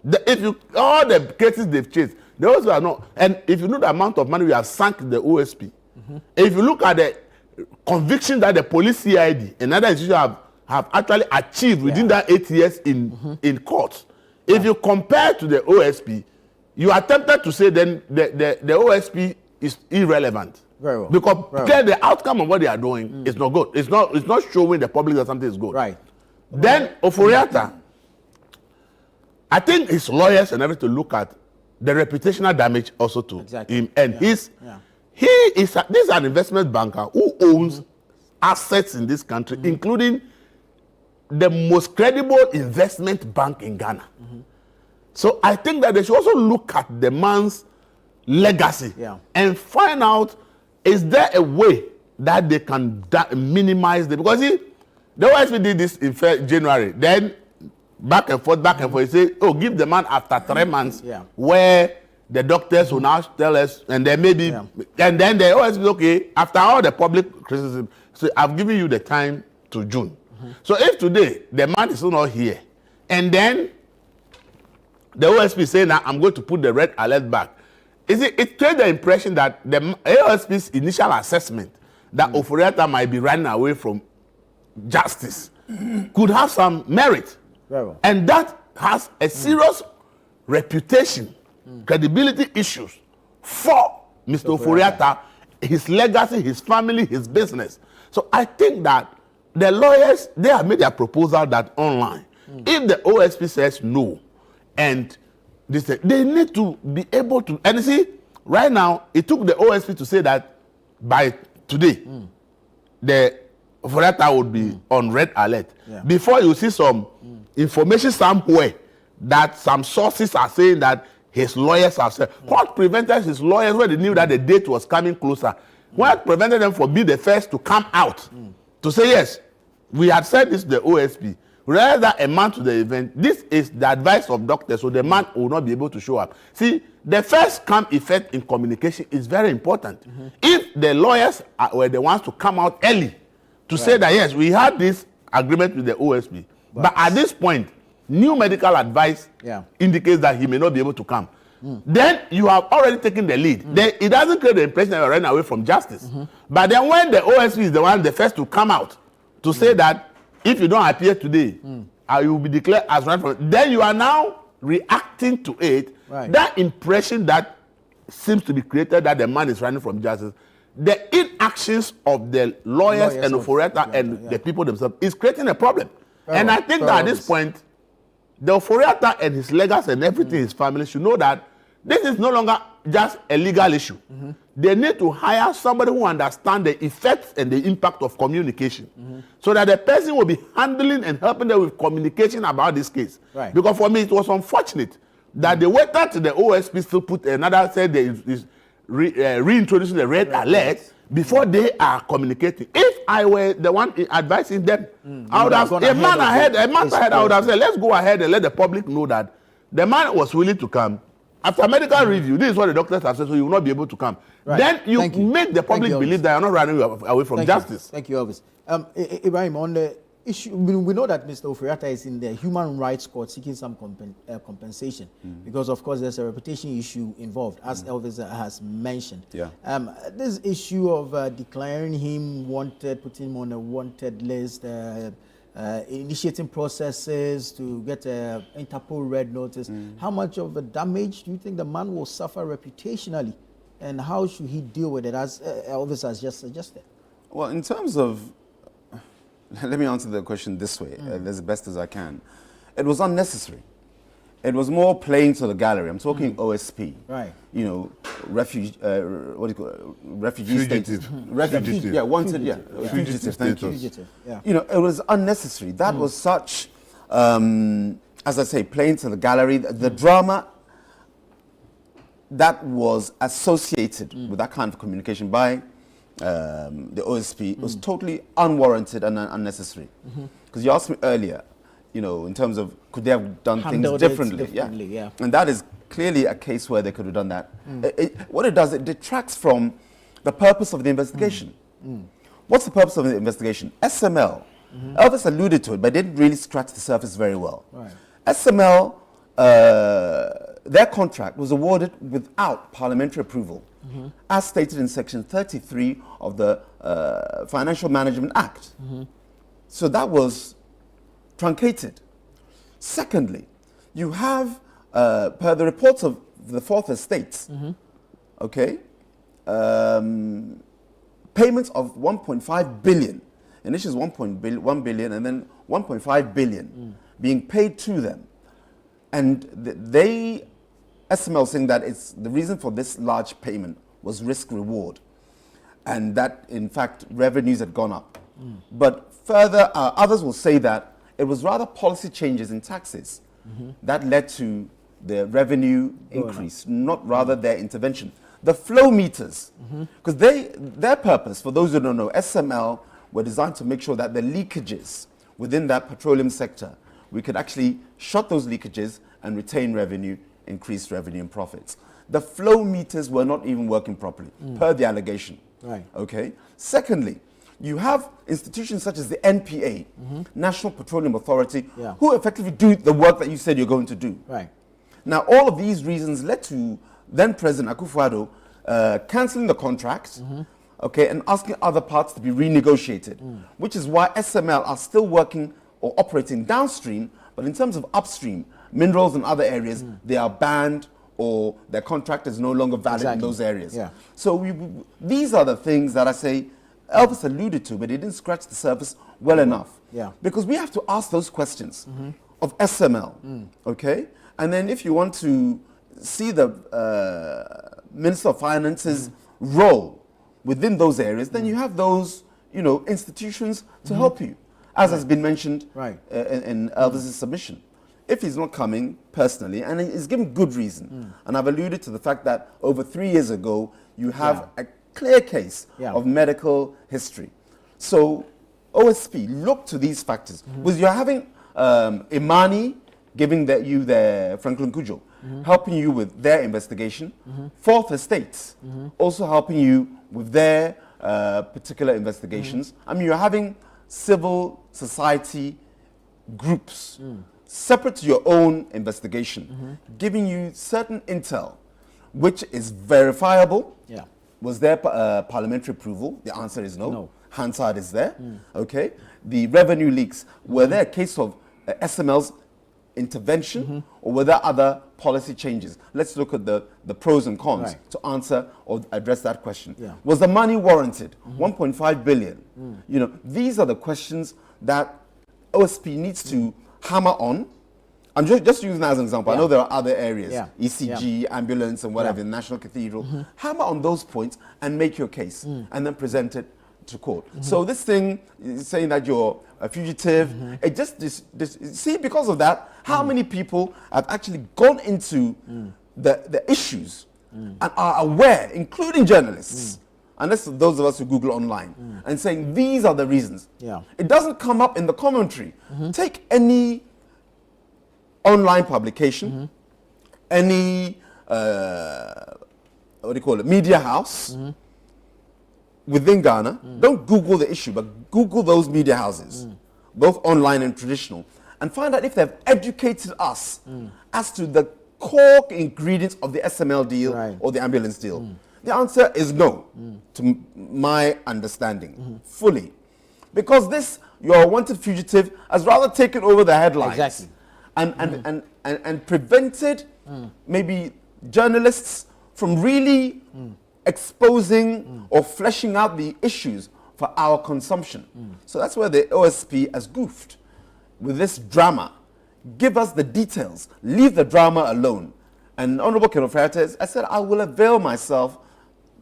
If you all the cases they've chased, they also are not. And if you know the amount of money we have sunk the OSP, if you look at the conviction that the police CID and other institutions have actually achieved within that 8 years in courts, if you compare to the OSP, you are tempted to say then the OSP is irrelevant. Very well. Because the outcome of what they are doing is not good. It's not showing the public that something is good. Right. Then Oforiatta, I think his lawyers and everything look at the reputational damage also to him. And he is this is an investment banker who owns assets in this country, including the most credible investment bank in Ghana. So I think that they should also look at the man's legacy and find out, is there a way that they can minimize the, because the OSP did this in January, then back and forth, he said, oh, give the man after 3 months, where the doctors will now tell us, and then maybe, and then the OSP is okay, after all the public criticism, so I've given you the time to June. So if today the man is still not here, and then the OSP saying that I'm going to put the red alert back, it creates the impression that the OSP's initial assessment that Oforiatta might be running away from justice could have some merit. And that has a serious reputation, credibility issues for Mr. Oforiatta, his legacy, his family, his business. So I think that the lawyers, they have made their proposal that online. If the OSP says no, and they need to be able to, and you see, right now, it took the OSP to say that by today, the Oforiatta would be on red alert. Before you see some information somewhere that some sources are saying that his lawyers have said. What prevented his lawyers when they knew that the date was coming closer? What prevented them from being the first to come out to say, yes, we had said this to the OSP. Rather than a man to the event, this is the advice of doctors, so the man will not be able to show up. See, the first come effect in communication is very important. If the lawyers were the ones to come out early to say that, yes, we had this agreement with the OSP, but at this point, new medical advice indicates that he may not be able to come. Then you have already taken the lead. Then it doesn't create the impression that you're running away from justice. But then when the OSP is the first to come out to say that if you don't appear today, you will be declared as right from, then you are now reacting to it. That impression that seems to be created that the man is running from justice, the inactions of the lawyers and Oforiatta and the people themselves is creating a problem. And I think that at this point, the Oforiatta and his legacy and everything, his family should know that this is no longer just a legal issue. They need to hire somebody who understands the effects and the impact of communication, so that the person will be handling and helping them with communication about this case. Because for me, it was unfortunate that they waited till the OSP still put another, said they is reintroducing the red alert before they are communicating. If I were the one advising them, I would have, a month ahead, I would have said, let's go ahead and let the public know that the man was willing to come. After medical review, this is what the doctors have said, so you will not be able to come. Then you make the public believe that you're not running away from justice. Thank you, Elvis. Ibrahim, on the issue, we know that Mr. Oforiatta is in the Human Rights Court seeking some compensation because, of course, there's a reputation issue involved, as Elvis has mentioned. This issue of declaring him wanted, putting him on a wanted list, initiating processes to get an Interpol red notice. How much of a damage do you think the man will suffer reputationally, and how should he deal with it, as Elvis has just suggested? Well, in terms of, let me answer the question this way, as best as I can. It was unnecessary. It was more playing to the gallery. I'm talking OSP. You know, refugee status. Fugitive. Yeah, wanted, fugitive, thank you. You know, it was unnecessary. That was such, as I say, playing to the gallery. The drama that was associated with that kind of communication by the OSP was totally unwarranted and unnecessary. Because you asked me earlier, you know, in terms of could they have done things differently? And that is clearly a case where they could have done that. What it does, it detracts from the purpose of the investigation. What's the purpose of the investigation? SML. Elvis alluded to it, but didn't really scratch the surface very well. SML their contract was awarded without parliamentary approval, as stated in Section 33 of the Financial Management Act. So that was truncated. Secondly, you have, per the reports of the Fourth Estate, okay, payments of 1.5 billion, initially 1 billion and then 1.5 billion being paid to them. And they, SML saying that it's the reason for this large payment was risk reward, and that in fact revenues had gone up. But further, others will say that it was rather policy changes in taxes that led to the revenue increase, not rather their intervention. The flow meters, because their purpose, for those who don't know, SML were designed to make sure that the leakages within that petroleum sector, we could actually shut those leakages and retain revenue, increase revenue and profits. The flow meters were not even working properly, per the allegation. Right. Okay. Secondly, you have institutions such as the NPA, National Petroleum Authority, who effectively do the work that you said you're going to do. Right. Now, all of these reasons led to then President Akufo-Addo cancelling the contract, okay, and asking other parts to be renegotiated, which is why SML are still working or operating downstream, but in terms of upstream, minerals and other areas, they are banned or their contract is no longer valid in those areas. So these are the things that I say Elvis alluded to, but he didn't scratch the surface well enough. Because we have to ask those questions of SML, okay? And then if you want to see the Minister of Finance's role within those areas, then you have those, institutions to help you, as has been mentioned in Elvis's submission. If he's not coming personally, and he's given good reason, and I've alluded to the fact that over 3 years ago, you have a clear case of medical history. So OSP, look to these factors. Because you're having Imani giving you the Franklin Kujo, helping you with their investigation. Fourth Estate also helping you with their particular investigations. I mean, you're having civil society groups separate to your own investigation, giving you certain intel, which is verifiable. Was there parliamentary approval? The answer is no. Hansard is there. Okay. The revenue leaks, were there a case of SML's intervention, or were there other policy changes? Let's look at the pros and cons to answer or address that question. Was the money warranted? 1.5 billion. These are the questions that OSP needs to hammer on. I'm just using that as an example. I know there are other areas, ECG, ambulance, and whatever, the National Cathedral. Hammer on those points and make your case, and then present it to court. So this thing saying that you're a fugitive, it just see, because of that, how many people have actually gone into the issues and are aware, including journalists, unless those of us who Google online, and saying these are the reasons. It doesn't come up in the commentary. Take any online publication, any what do you call it, media house within Ghana. Don't Google the issue, but Google those media houses, both online and traditional, and find out if they've educated us as to the core ingredients of the SML deal or the ambulance deal. The answer is no, to my understanding, fully. Because this, you're a wanted fugitive, has rather taken over the headlines and prevented maybe journalists from really exposing or fleshing out the issues for our consumption. So that's where the OSP has goofed with this drama. Give us the details, leave the drama alone. And Honorable Kenofrate, I said I will avail myself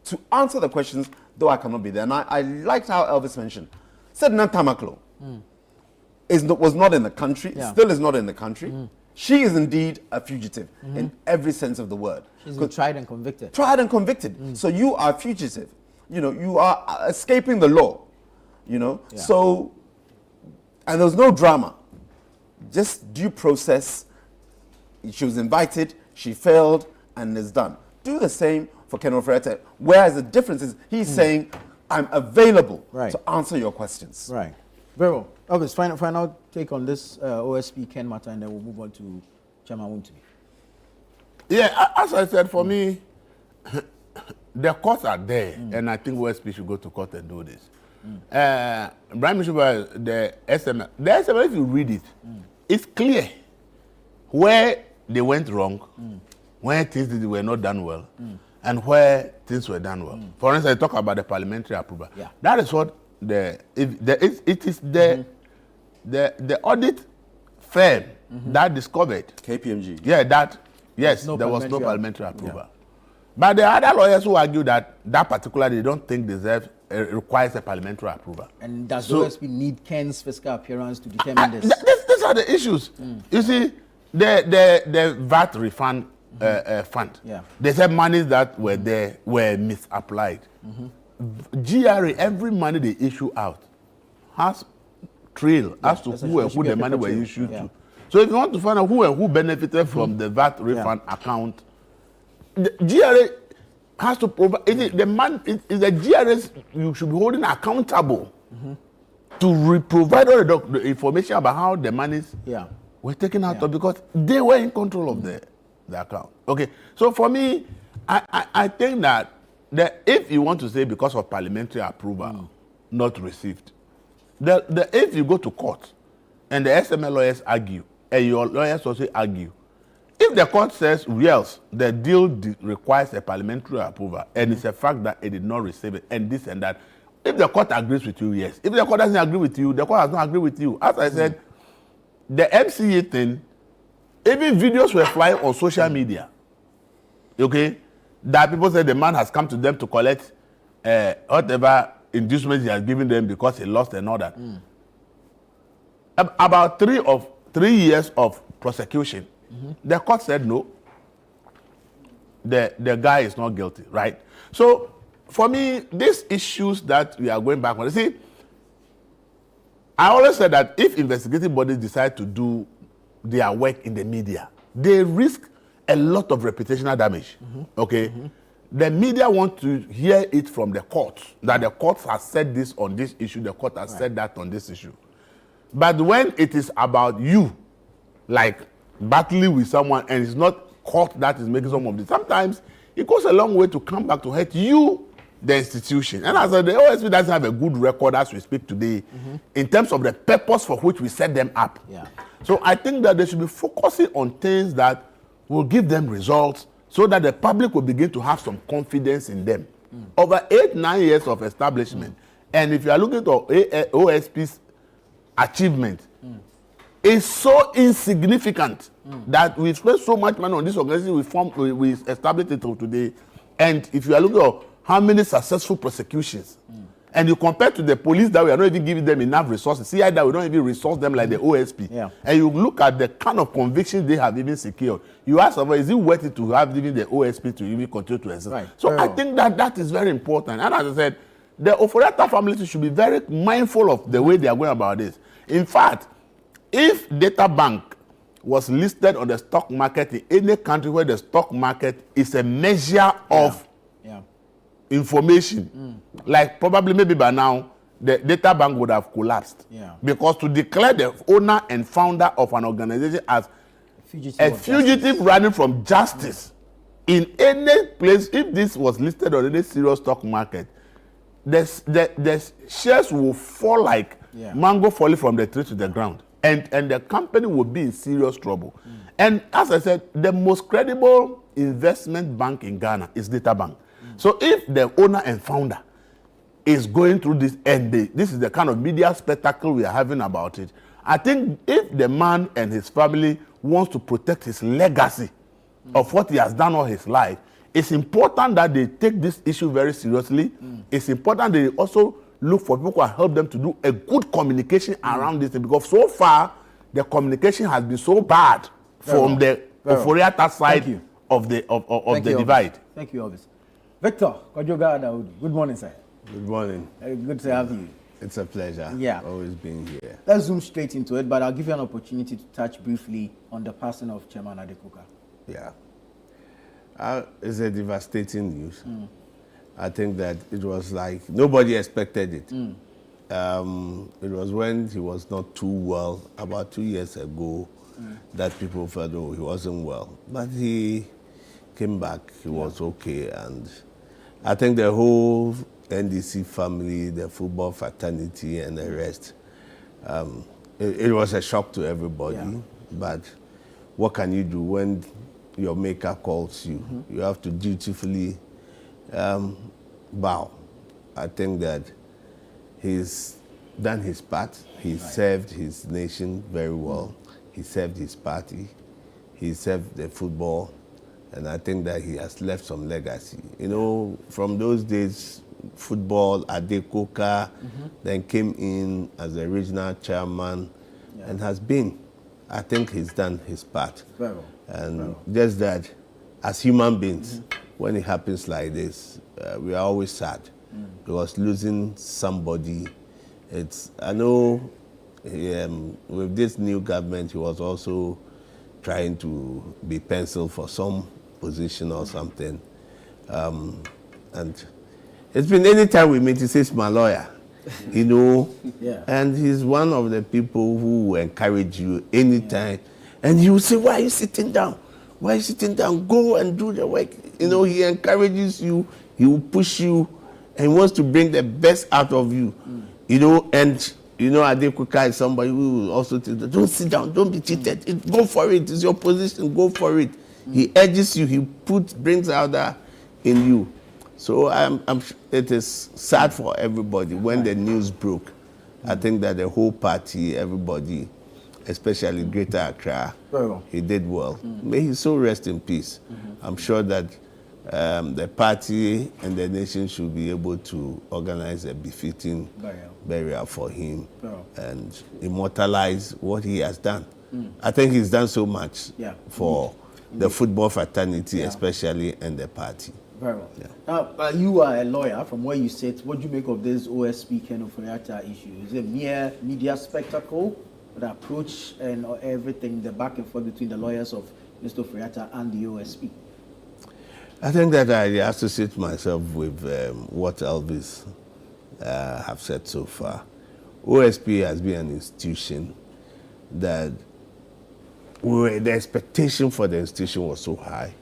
to answer the questions, though I cannot be there. And I liked how Elvis mentioned. Said Nantamaklo was not in the country, still is not in the country. She is indeed a fugitive in every sense of the word. She's been tried and convicted. Tried and convicted. So you are a fugitive. You are escaping the law. So, and there was no drama. Just due process. She was invited, she failed, and it's done. Do the same for Ken Ofrete, whereas the difference is he's saying, I'm available to answer your questions. Right. Very well. Elvis, final take on this OSP Ken matter, and then we'll move on to Chairman Wontumi. Yeah, as I said, for me, the courts are there, and I think OSP should go to court and do this. Brian Mishuba, the SMS, if you read it, it's clear where they went wrong, where things were not done well, and where things were done well. For instance, I talk about the parliamentary approval. Yeah. That is what it is the audit firm that discovered. KPMG. Yeah, there was no parliamentary approval. But there are other lawyers who argue that particular they don't think requires a parliamentary approval. And does the OSP need Ken's fiscal appearance to determine this? These are the issues. You see, the VAT refund fund. Yeah. They said monies that were there were misapplied. GRA, every money they issue out has trail as to who and who the money were issued to. So if you want to find out who and who benefited from the VAT refund account, the GRA has to provide. Is the GRAs you should be holding accountable to provide all the information about how the monies were taken out of, because they were in control of the account. Okay, so for me, I think that if you want to say because of parliamentary approval not received, if you go to court and the SML lawyers argue and your lawyers also argue, if the court says, yes, the deal requires a parliamentary approval, and it's a fact that it did not receive it, and this and that, if the court agrees with you, yes. If the court doesn't agree with you, the court has not agreed with you. As I said, the MCA thing, even videos were flying on social media, okay, that people said the man has come to them to collect whatever inducement he has given them because he lost and all that. About 3 years of prosecution, the court said no, the guy is not guilty, right? So for me, these issues that we are going back on, you see, I always said that if investigative bodies decide to do their work in the media, they risk a lot of reputational damage, okay? The media want to hear it from the courts, that the courts has said this on this issue, the court has said that on this issue. But when it is about you, like battling with someone, and it's not court that is making some of this, sometimes it goes a long way to come back to hurt you, the institution. And as the OSP doesn't have a good record as we speak today, in terms of the purpose for which we set them up. So I think that they should be focusing on things that will give them results, so that the public will begin to have some confidence in them. Over 8-9 years of establishment, and if you are looking at OSP's achievement, is so insignificant that we spent so much money on this organization we established it till today. And if you are looking at how many successful prosecutions, and you compare to the police that we are not even giving them enough resources, see that we don't even resource them like the OSP, and you look at the kind of convictions they have even secured, you ask yourself, is it worth it to have even the OSP to even continue to exist? So I think that is very important. And as I said, the Oforiatta family should be very mindful of the way they are going about this. In fact, if Data Bank was listed on the stock market in any country where the stock market is a measure of information, like probably maybe by now, the Data Bank would have collapsed. Because to declare the owner and founder of an organization as a fugitive running from justice in any place, if this was listed on any serious stock market, the shares will fall like mango falling from the tree to the ground. And the company will be in serious trouble. And as I said, the most credible investment bank in Ghana is Data Bank. So if the owner and founder is going through this, and this is the kind of media spectacle we are having about it, I think if the man and his family wants to protect his legacy of what he has done all his life, it's important that they take this issue very seriously. It's important they also look for people who can help them to do a good communication around this thing, because so far the communication has been so bad from the Oforiatta side of the divide. Thank you, Elvis. Victor Kwajoga Daoud, good morning, sir. Good morning. Good to have you. It's a pleasure. Always being here. Let's zoom straight into it, but I'll give you an opportunity to touch briefly on the passing of Chairman Adeoka. It's a devastating news. I think that it was like nobody expected it. It was when he was not too well, about 2 years ago, that people felt, oh, he wasn't well. But he came back, he was okay. And I think the whole NDC family, the football fraternity and the rest, it was a shock to everybody. But what can you do when your maker calls you? You have to dutifully bow. I think that he's done his part. He served his nation very well. He served his party. He served the football. And I think that he has left some legacy. You know, from those days, football, Adeoka, then came in as the regional chairman and has been. I think he's done his part. And just that, as human beings, when it happens like this, we are always sad. Because losing somebody, I know with this new government, he was also trying to be penciled for some position or something. And it's been any time we meet, he says, my lawyer, you know. And he's one of the people who encourage you anytime. And you say, why are you sitting down? Why are you sitting down? Go and do the work. You know, he encourages you, he will push you, and he wants to bring the best out of you. You know, and you know, Adeoka is somebody who will also tell you, don't sit down, don't be cheated. Go for it. It's your position, go for it. He urges you, he brings out that in you. So it is sad for everybody when the news broke. I think that the whole party, everybody, especially Greater Accra, he did well. May his soul rest in peace. I'm sure that the party and the nation should be able to organize a befitting burial for him and immortalize what he has done. I think he's done so much for the football fraternity, especially, and the party. Very well. Now, you are a lawyer. From where you sit, what do you make of this OSP Ken Oforiatta issue? Is it mere media spectacle, the approach and everything, the back and forth between the lawyers of Mr. Oforiatta and the OSP? I think that I associate myself with what Elvis have said so far. OSP has been an institution that the expectation for the institution was so high.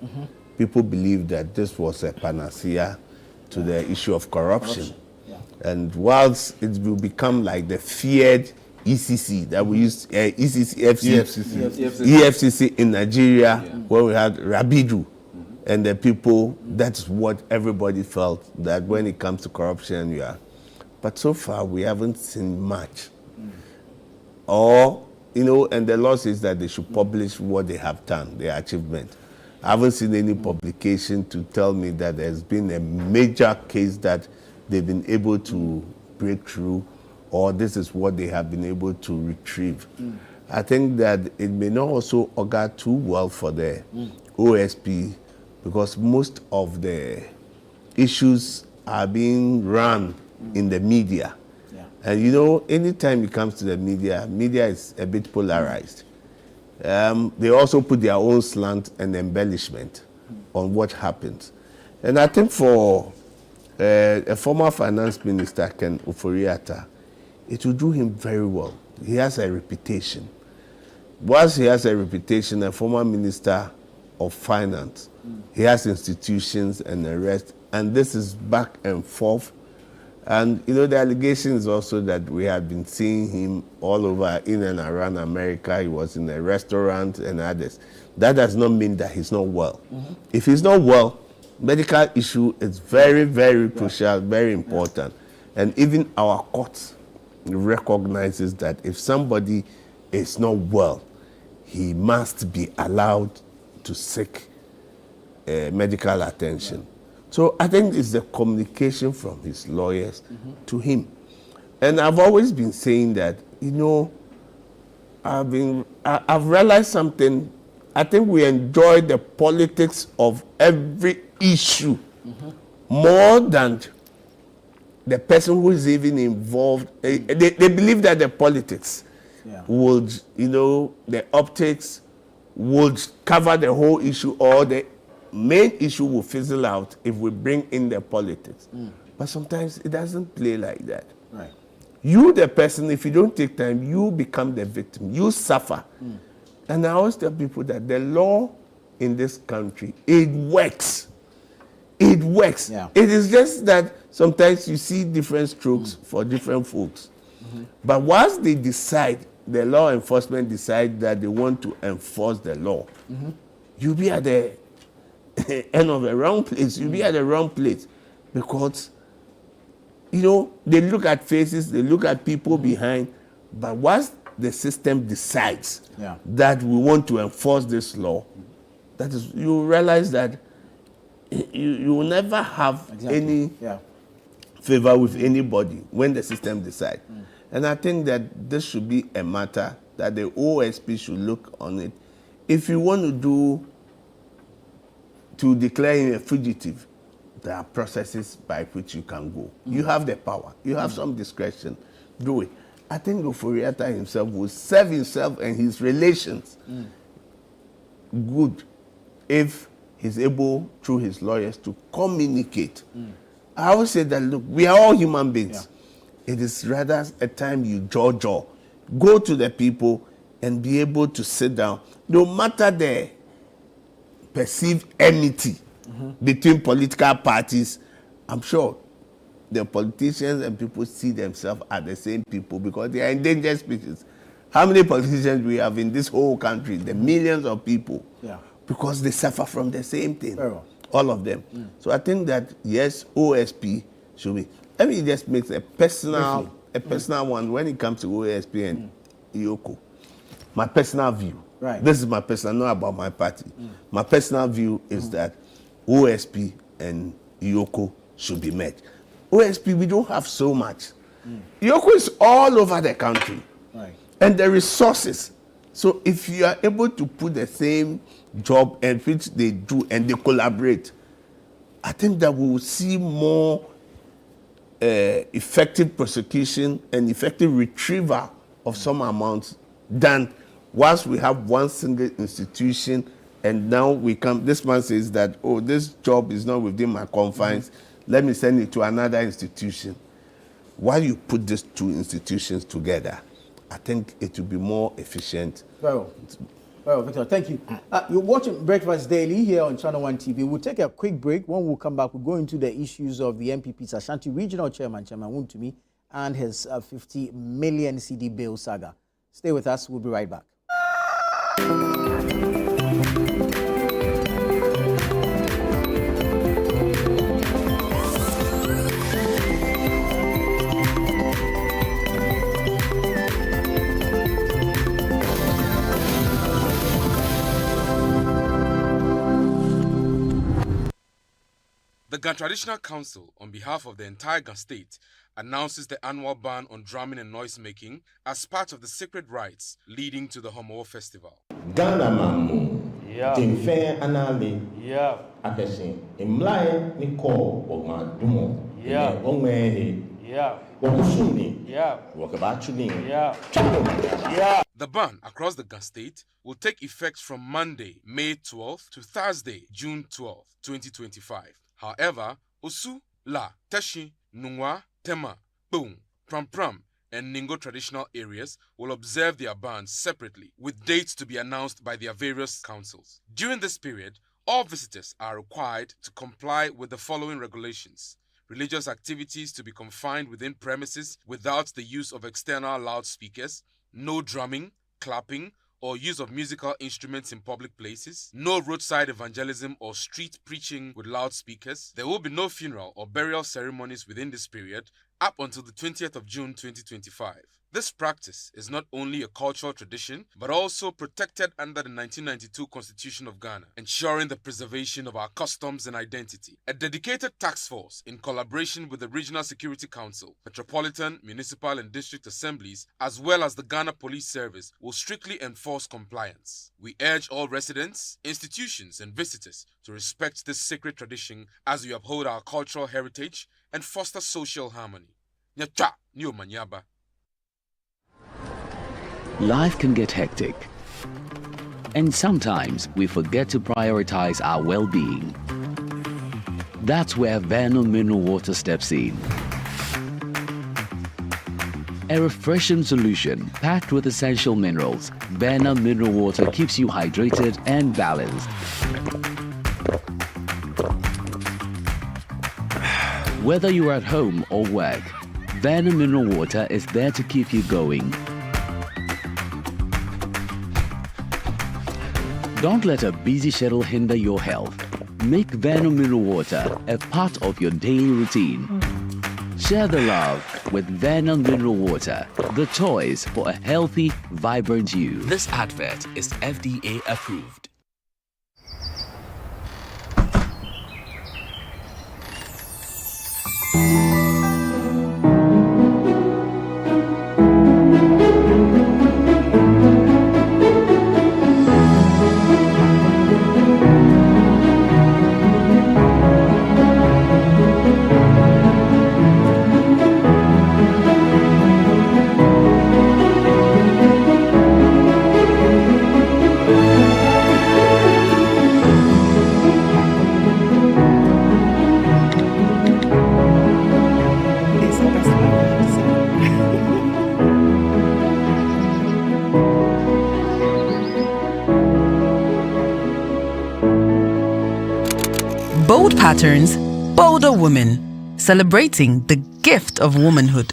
People believed that this was a panacea to the issue of corruption. And whilst it will become like the feared ECC that we used, EFCC in Nigeria, where we had Rabidu, and the people, that's what everybody felt, that when it comes to corruption, but so far we haven't seen much. Or, you know, and the law says that they should publish what they have done, their achievement. I haven't seen any publication to tell me that there's been a major case that they've been able to break through, or this is what they have been able to retrieve. I think that it may not also augur too well for the OSP, because most of the issues are being run in the media. And you know, anytime it comes to the media is a bit polarized. They also put their own slant and embellishment on what happens. And I think for a former finance minister, Ken Oforiatta, it will do him very well. He has a reputation. Once he has a reputation, a former minister of finance, he has institutions and the rest, and this is back and forth. And you know, the allegation is also that we have been seeing him all over in and around America. He was in a restaurant and others. That does not mean that he's not well. If he's not well, medical issue is very, very crucial, very important. And even our courts recognizes that if somebody is not well, he must be allowed to seek medical attention. So I think it's the communication from his lawyers to him. And I've always been saying that, you know, I've realized something. I think we enjoy the politics of every issue more than the person who is even involved. They believe that the politics would, you know, the optics would cover the whole issue, or the main issue will fizzle out if we bring in the politics. But sometimes it doesn't play like that. You, the person, if you don't take time, you become the victim. You suffer. And I always tell people that the law in this country, it works. It works. Yeah. It is just that sometimes you see different strokes for different folks. But once they decide, the law enforcement decide that they want to enforce the law, you'll be at the end of the wrong place. You'll be at the wrong place because, you know, they look at faces, they look at people behind, but once the system decides that we want to enforce this law, that is, you realize that you will never have any favor with anybody when the system decides. And I think that this should be a matter that the OSP should look on it. If you want to declare him a fugitive, there are processes by which you can go. You have the power. You have some discretion. Do it. I think Oforiatta himself will serve himself and his relations good if he's able, through his lawyers, to communicate. I always say that, look, we are all human beings. It is rather a time you jaw. Go to the people and be able to sit down. No matter the perceived enmity between political parties, I'm sure the politicians and people see themselves as the same people because they are endangered species. How many politicians we have in this whole country? The millions of people. Because they suffer from the same thing. All of them. So I think that, yes, OSP should be. Let me just make a personal one when it comes to OSP and Ioko. My personal view. This is my personal, not about my party. My personal view is that OSP and Ioko should be met. OSP, we don't have so much. Ioko is all over the country. And the resources. So if you are able to put the same job and which they do and they collaborate, I think that we will see more effective prosecution and effective retrieval of some amounts than once we have one single institution and now we come, this man says that, oh, this job is not within my confines, let me send it to another institution. While you put these two institutions together, I think it will be more efficient. Well, Victor, thank you. You're watching Breakfast Daily here on Channel 1 TV. We'll take a quick break. When we come back, we'll go into the issues of the MPP's Ashanti Regional Chairman, Chairman Wontumi, and his 50 million CD bill saga. Stay with us. We'll be right back. The Ghana Traditional Council, on behalf of the entire Ghana state, announces the annual ban on drumming and noise making as part of the sacred rites leading to the Homo Festival. Ghana mamu, timfe anali, akeshin, imlae niko wogma dumo, wongmehe, wokusuni, wokabachuni, The ban across the Ghana state will take effect from Monday, May 12th to Thursday, June 12th, 2025. However, Osu, La, Teshi, Nungwa, Tema, Boom, Pram, and Ningo traditional areas will observe their bans separately, with dates to be announced by their various councils. During this period, all visitors are required to comply with the following regulations. Religious activities to be confined within premises without the use of external loudspeakers, no drumming, clapping, or use of musical instruments in public places, no roadside evangelism or street preaching with loudspeakers. There will be no funeral or burial ceremonies within this period up until the 20th of June 2025. This practice is not only a cultural tradition, but also protected under the 1992 Constitution of Ghana, ensuring the preservation of our customs and identity. A dedicated task force, in collaboration with the Regional Security Council, Metropolitan, Municipal and District Assemblies, as well as the Ghana Police Service, will strictly enforce compliance. We urge all residents, institutions and visitors to respect this sacred tradition as we uphold our cultural heritage and foster social harmony. Nyacha, New Manyaba. Life can get hectic, and sometimes we forget to prioritize our well-being. That's where Verno Mineral Water steps in. A refreshing solution packed with essential minerals, Verna Mineral Water keeps you hydrated and balanced. Whether you're at home or work, Verna Mineral Water is there to keep you going. Don't let a busy schedule hinder your health. Make Verna Mineral Water a part of your daily routine. Share the love with Verna Mineral Water, the choice for a healthy, vibrant you. This advert is FDA approved. Bold patterns, bolder women, celebrating the gift of womanhood.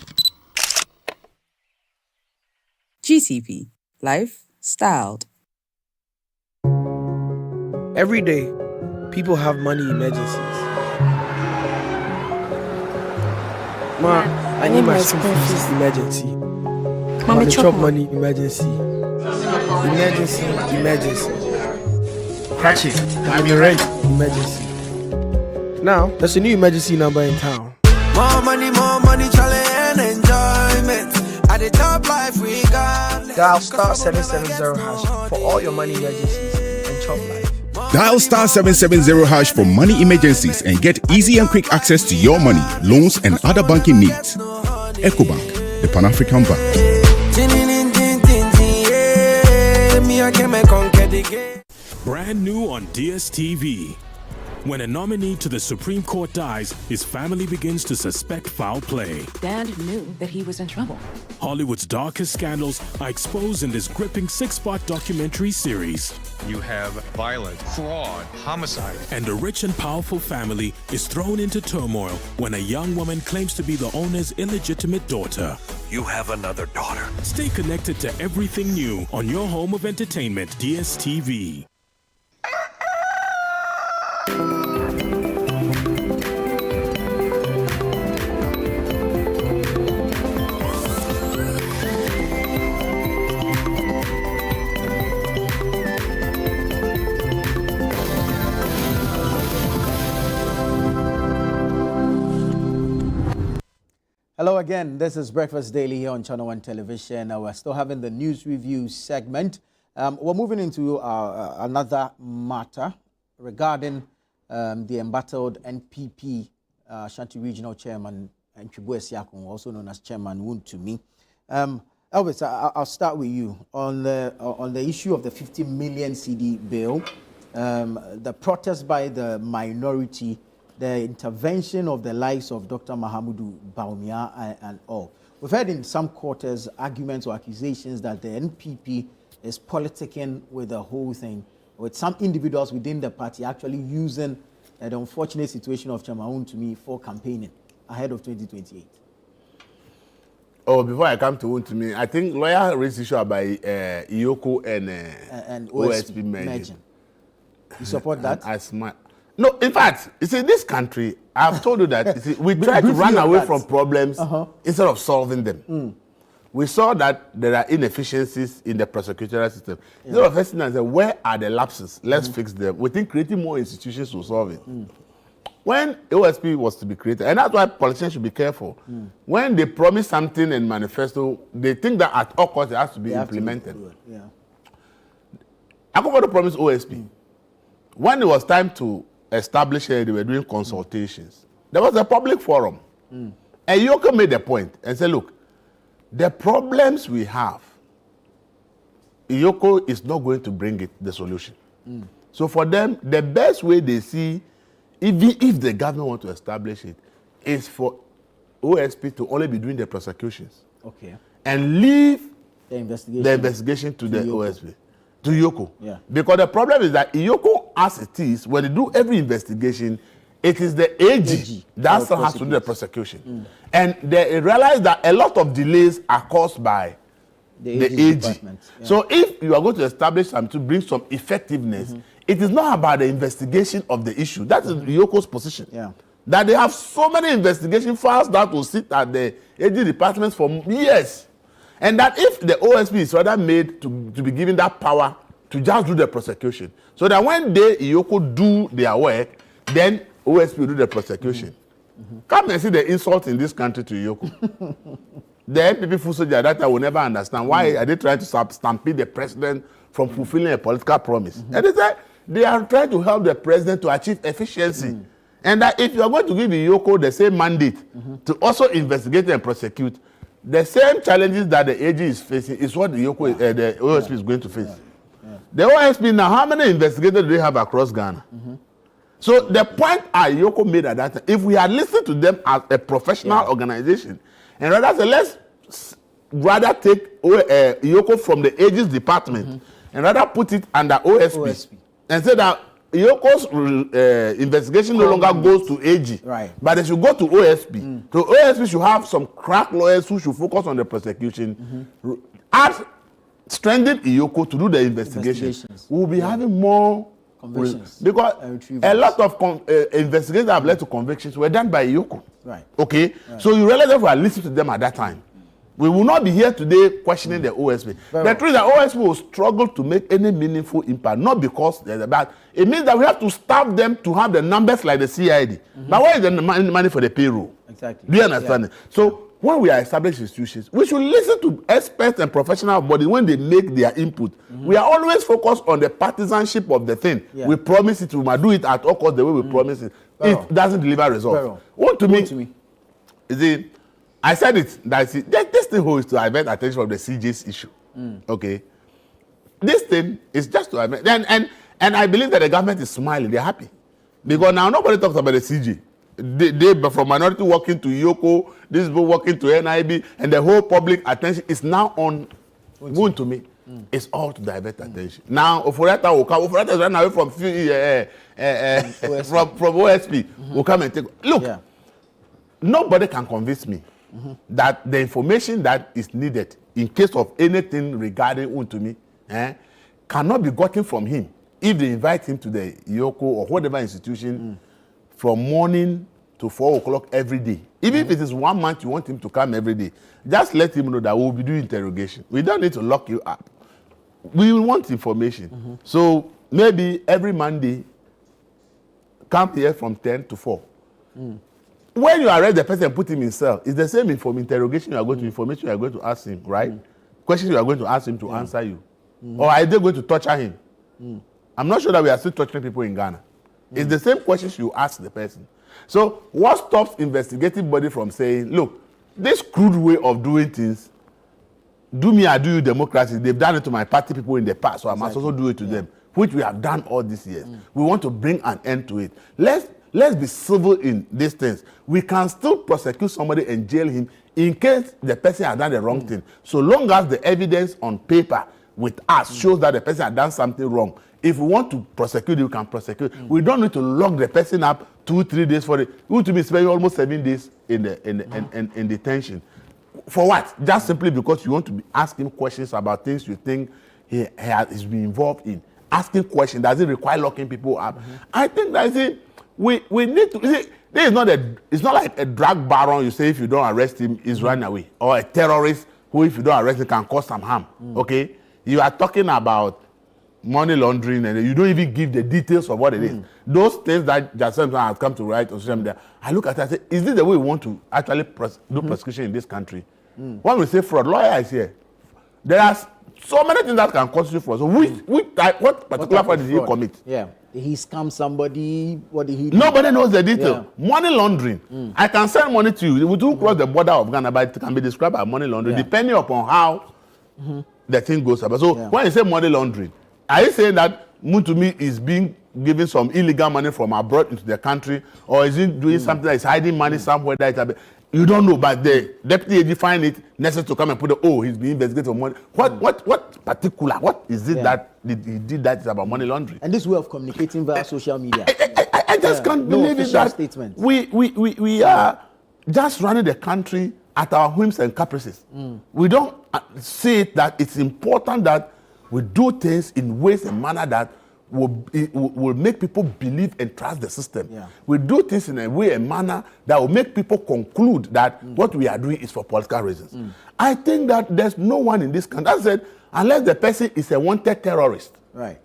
GTV, life styled. Every day, people have money emergencies. Ma, I need my school fees emergency. Mommy, chop money emergency. Emergency. Catch it. I'm in rent emergency. Now, there's a new emergency number in town. More money, challenge and enjoyment. At the top life we got. Dial star 770 hash for all your money emergencies and chop life. Dial star 770 hash for money emergencies and get easy and quick access to your money, loans, and other banking needs. EcoBank, the Pan-African Bank. Brand new on DSTV. When a nominee to the Supreme Court dies, his family begins to suspect foul play. Dad knew that he was in trouble. Hollywood's darkest scandals are exposed in this gripping 6-part documentary series. You have violence, fraud, homicide. And a rich and powerful family is thrown into turmoil when a young woman claims to be the owner's illegitimate daughter. You have another daughter. Stay connected to everything new on your home of entertainment, DSTV. Hello again, this is Breakfast Daily here on Channel 1 Television. We're still having the news review segment. We're moving into another matter regarding the embattled NPP Ashanti Regional Chairman Ntwibu Esiakon, also known as Chairman Wontumi. Elvis, I'll start with you on the issue of the 50 million CD bill, the protest by the minority, the intervention of the likes of Dr. Mahamudu Bawumia and all. We've heard in some quarters arguments or accusations that the NPP is politicking with the whole thing, with some individuals within the party actually using the unfortunate situation of Chairman Wontumi for campaigning ahead of 2028. Oh, before I come to Wontumi, I think lawyer raised issue about Ioko and OSP merging. You support that? No, in fact, you see, this country, I've told you that you see, we try to run away from problems instead of solving them. We saw that there are inefficiencies in the prosecutorial system. Instead of first thing I said, where are the lapses? Let's fix them. We think creating more institutions will solve it. When OSP was to be created, and that's why politicians should be careful. When they promise something in manifesto, they think that at all costs it has to be implemented. Akufo-Addo promised OSP. When it was time to establish it, they were doing consultations. There was a public forum. And Ioko made a point and said, look, the problems we have, Ioko is not going to bring the solution. So for them, the best way they see, even if the government want to establish it, is for OSP to only be doing the prosecutions. Okay. And leave the investigation to the OSP, to Iyoko. Yeah. Because the problem is that Iyoko, as it is, when they do every investigation, it is the AG that still has to do the prosecution. And they realize that a lot of delays are caused by the AG. Yeah. So if you are going to establish something to bring some effectiveness, it is not about the investigation of the issue. That is Iyoko's position. Yeah. That they have so many investigation files that will sit at the AG departments for years. And that if the OSP is rather made to be given that power to just do the prosecution, so that when they, Iyoko, do their work, then OSP will do the prosecution. Come and see the insult in this country to Iyoko. The NPP full soldier that I will never understand. Why are they trying to stampede the president from fulfilling a political promise? And they say they are trying to help the president to achieve efficiency. And that if you are going to give Iyoko the same mandate to also investigate and prosecute, the same challenges that the AG is facing is what the OSP is going to face. The OSP now, how many investigators do they have across Ghana? So the point Iyoko made at that time, if we had listened to them as a professional organization, and rather say, let's rather take Iyoko from the AG's department and rather put it under OSP. And say that Iyoko's investigation no longer goes to AG, but they should go to OSP. So OSP should have some crack lawyers who should focus on the prosecution. Add strengthen Iyoko to do the investigations. We'll be having more convictions. Because a lot of investigations that have led to convictions were done by Iyoko. Okay? So you realize that we are listening to them at that time. We will not be here today questioning the OSP. The truth is that OSP will struggle to make any meaningful impact, not because there's a bad. It means that we have to staff them to have the numbers like the CID. But where is the money for the payroll? Exactly. Do you understand it? So when we are established institutions, we should listen to experts and professional bodies when they make their input. We are always focused on the partisanship of the thing. We promise it, we must do it at all costs the way we promise it. It doesn't deliver results. Wontumi, I said it, that this thing is to divert attention from the CJ's issue. Okay? This thing is just to divert. And I believe that the government is smiling, they're happy. Because now nobody talks about the CJ. They from minority working to Iyoko, this people working to NIB, and the whole public attention is now on Wontumi. It's all to divert attention. Now, Oforeta will come. Oforeta is running away from OSP. Will come and take. Look, nobody can convince me that the information that is needed in case of anything regarding Wontumi cannot be gotten from him if they invite him to the Iyoko or whatever institution from morning to 4 o'clock every day. Even if it is 1 month you want him to come every day, just let him know that we'll be doing interrogation. We don't need to lock you up. We want information. So maybe every Monday, come here from 10 to 4. When you arrest the person and put him in cell, it's the same interrogation you are going to, information you are going to ask him, right? Questions you are going to ask him to answer you. Or are they going to torture him? I'm not sure that we are still torturing people in Ghana. It's the same questions you ask the person. So what stops investigative body from saying, look, this crude way of doing things, do me, I do you democracy, they've done it to my party people in the past, so I must also do it to them, which we have done all these years. We want to bring an end to it. Let's be civil in these things. We can still prosecute somebody and jail him in case the person has done the wrong thing. So long as the evidence on paper with us shows that the person has done something wrong. If we want to prosecute, we can prosecute. We don't need to lock the person up 2-3 days for it. We want to be spending almost 7 days in detention. For what? Just simply because you want to be asking questions about things you think he has been involved in. Asking questions, does it require locking people up? I think that we need to. This is not it's not like a drug baron. You say if you don't arrest him, he's running away, or a terrorist who, if you don't arrest him, can cause some harm. Okay, you are talking about money laundering, and you don't even give the details of what it is. Those things that Jason has come to write on social media, I look at it and say, is this the way we want to actually do prosecution in this country? When we say fraud, lawyer is here. There are so many things that can constitute fraud. So what particular fraud did he commit? Yeah. Did he scam somebody? What did he do? Nobody knows the detail. Money laundering. I can send money to you. We do cross the border of Ghana, but it can be described as money laundering, depending upon how the thing goes about. So when you say money laundering, are you saying that Wontumi is being given some illegal money from abroad into the country, or is he doing something that is hiding money somewhere? You don't know, but the deputy AG find it necessary to come and put he's being investigated for money. What particular? What is it that he did that is about money laundering? And this way of communicating via social media. I just can't believe it that statement. We are just running the country at our whims and caprices. We don't see it that it's important that we do things in ways and manner that will make people believe and trust the system. We do things in a way and manner that will make people conclude that what we are doing is for political reasons. I think that there's no one in this country. I said, unless the person is a wanted terrorist,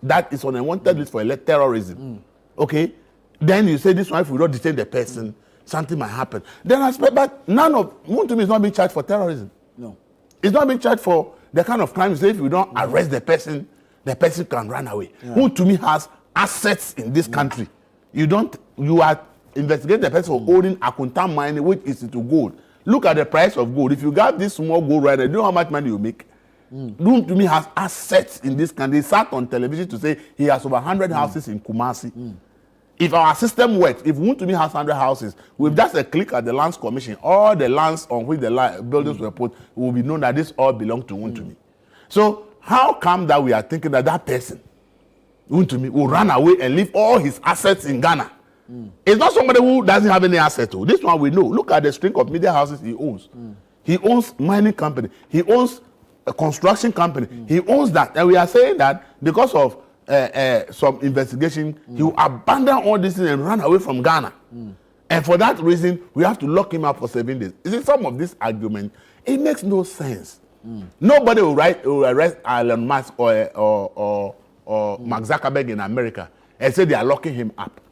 that is on a wanted list for terrorism, okay, then you say this one, if we don't detain the person, something might happen. Then I expect, but none of Wontumi is not being charged for terrorism. No. It's not being charged for the kind of crime. Say if we don't arrest the person can run away. Wontumi has assets in this country. You are investigating the person for owning Akuntan mine, which is into gold. Look at the price of gold. If you got this small gold right now, do you know how much money you make? Wontumi has assets in this country. He sat on television to say he has over 100 houses in Kumasi. If our system works, if Wontumi has 100 houses, with just a click at the lands commission, all the lands on which the buildings were put will be known that this all belongs to Wontumi. So how come that we are thinking that that person, Wontumi, will run away and leave all his assets in Ghana? It's not somebody who doesn't have any assets. This one we know. Look at the string of media houses he owns. He owns mining company. He owns a construction company. He owns that. And we are saying that because of some investigation, he will abandon all this thing and run away from Ghana. And for that reason, we have to lock him up for 7 days. You see, some of this argument, it makes no sense. Nobody will arrest Elon Musk or Mark Zuckerberg in America and say they are locking him up.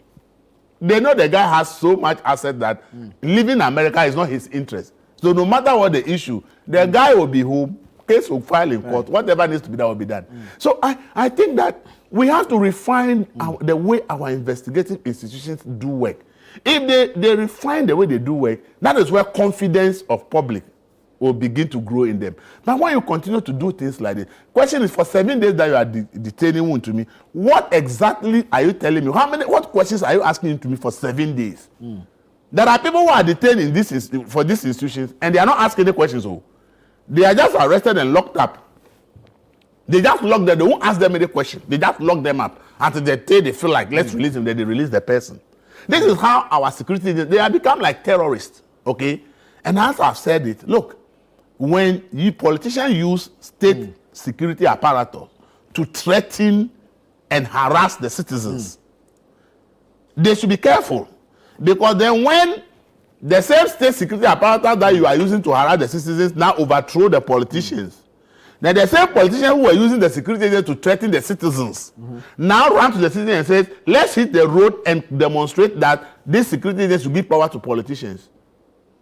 They know the guy has so much asset that leaving America is not his interest. So no matter what the issue, the guy will be home, case will file in court, whatever needs to be done will be done. So I think that we have to refine the way our investigative institutions do work. If they refine the way they do work, that is where confidence of public will begin to grow in them. But when you continue to do things like this, question is, for 7 days that you are detaining Wontumi, what exactly are you telling me? What questions are you asking to me for 7 days? There are people who are detained for these institutions and they are not asking any questions. They are just arrested and locked up. They just lock them. They won't ask them any question. They just lock them up until they feel like, let's release him. Then they release the person. This is how our security, they have become like terrorists, okay? And as I've said it, look, when politicians use state security apparatus to threaten and harass the citizens, they should be careful. Because then when the same state security apparatus that you are using to harass the citizens now overthrow the politicians, then the same politicians who were using the security agents to threaten the citizens now run to the citizens and say, let's hit the road and demonstrate that these security agents should give power to politicians.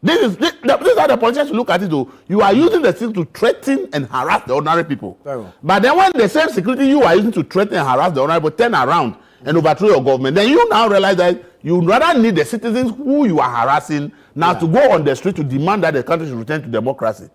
This is how the politicians look at it though. You are using the system to threaten and harass the ordinary people. But then when the same security you are using to threaten and harass the ordinary people turn around and overthrow your government, then you now realize that you rather need the citizens who you are harassing now to go on the street to demand that the country should return to democracy.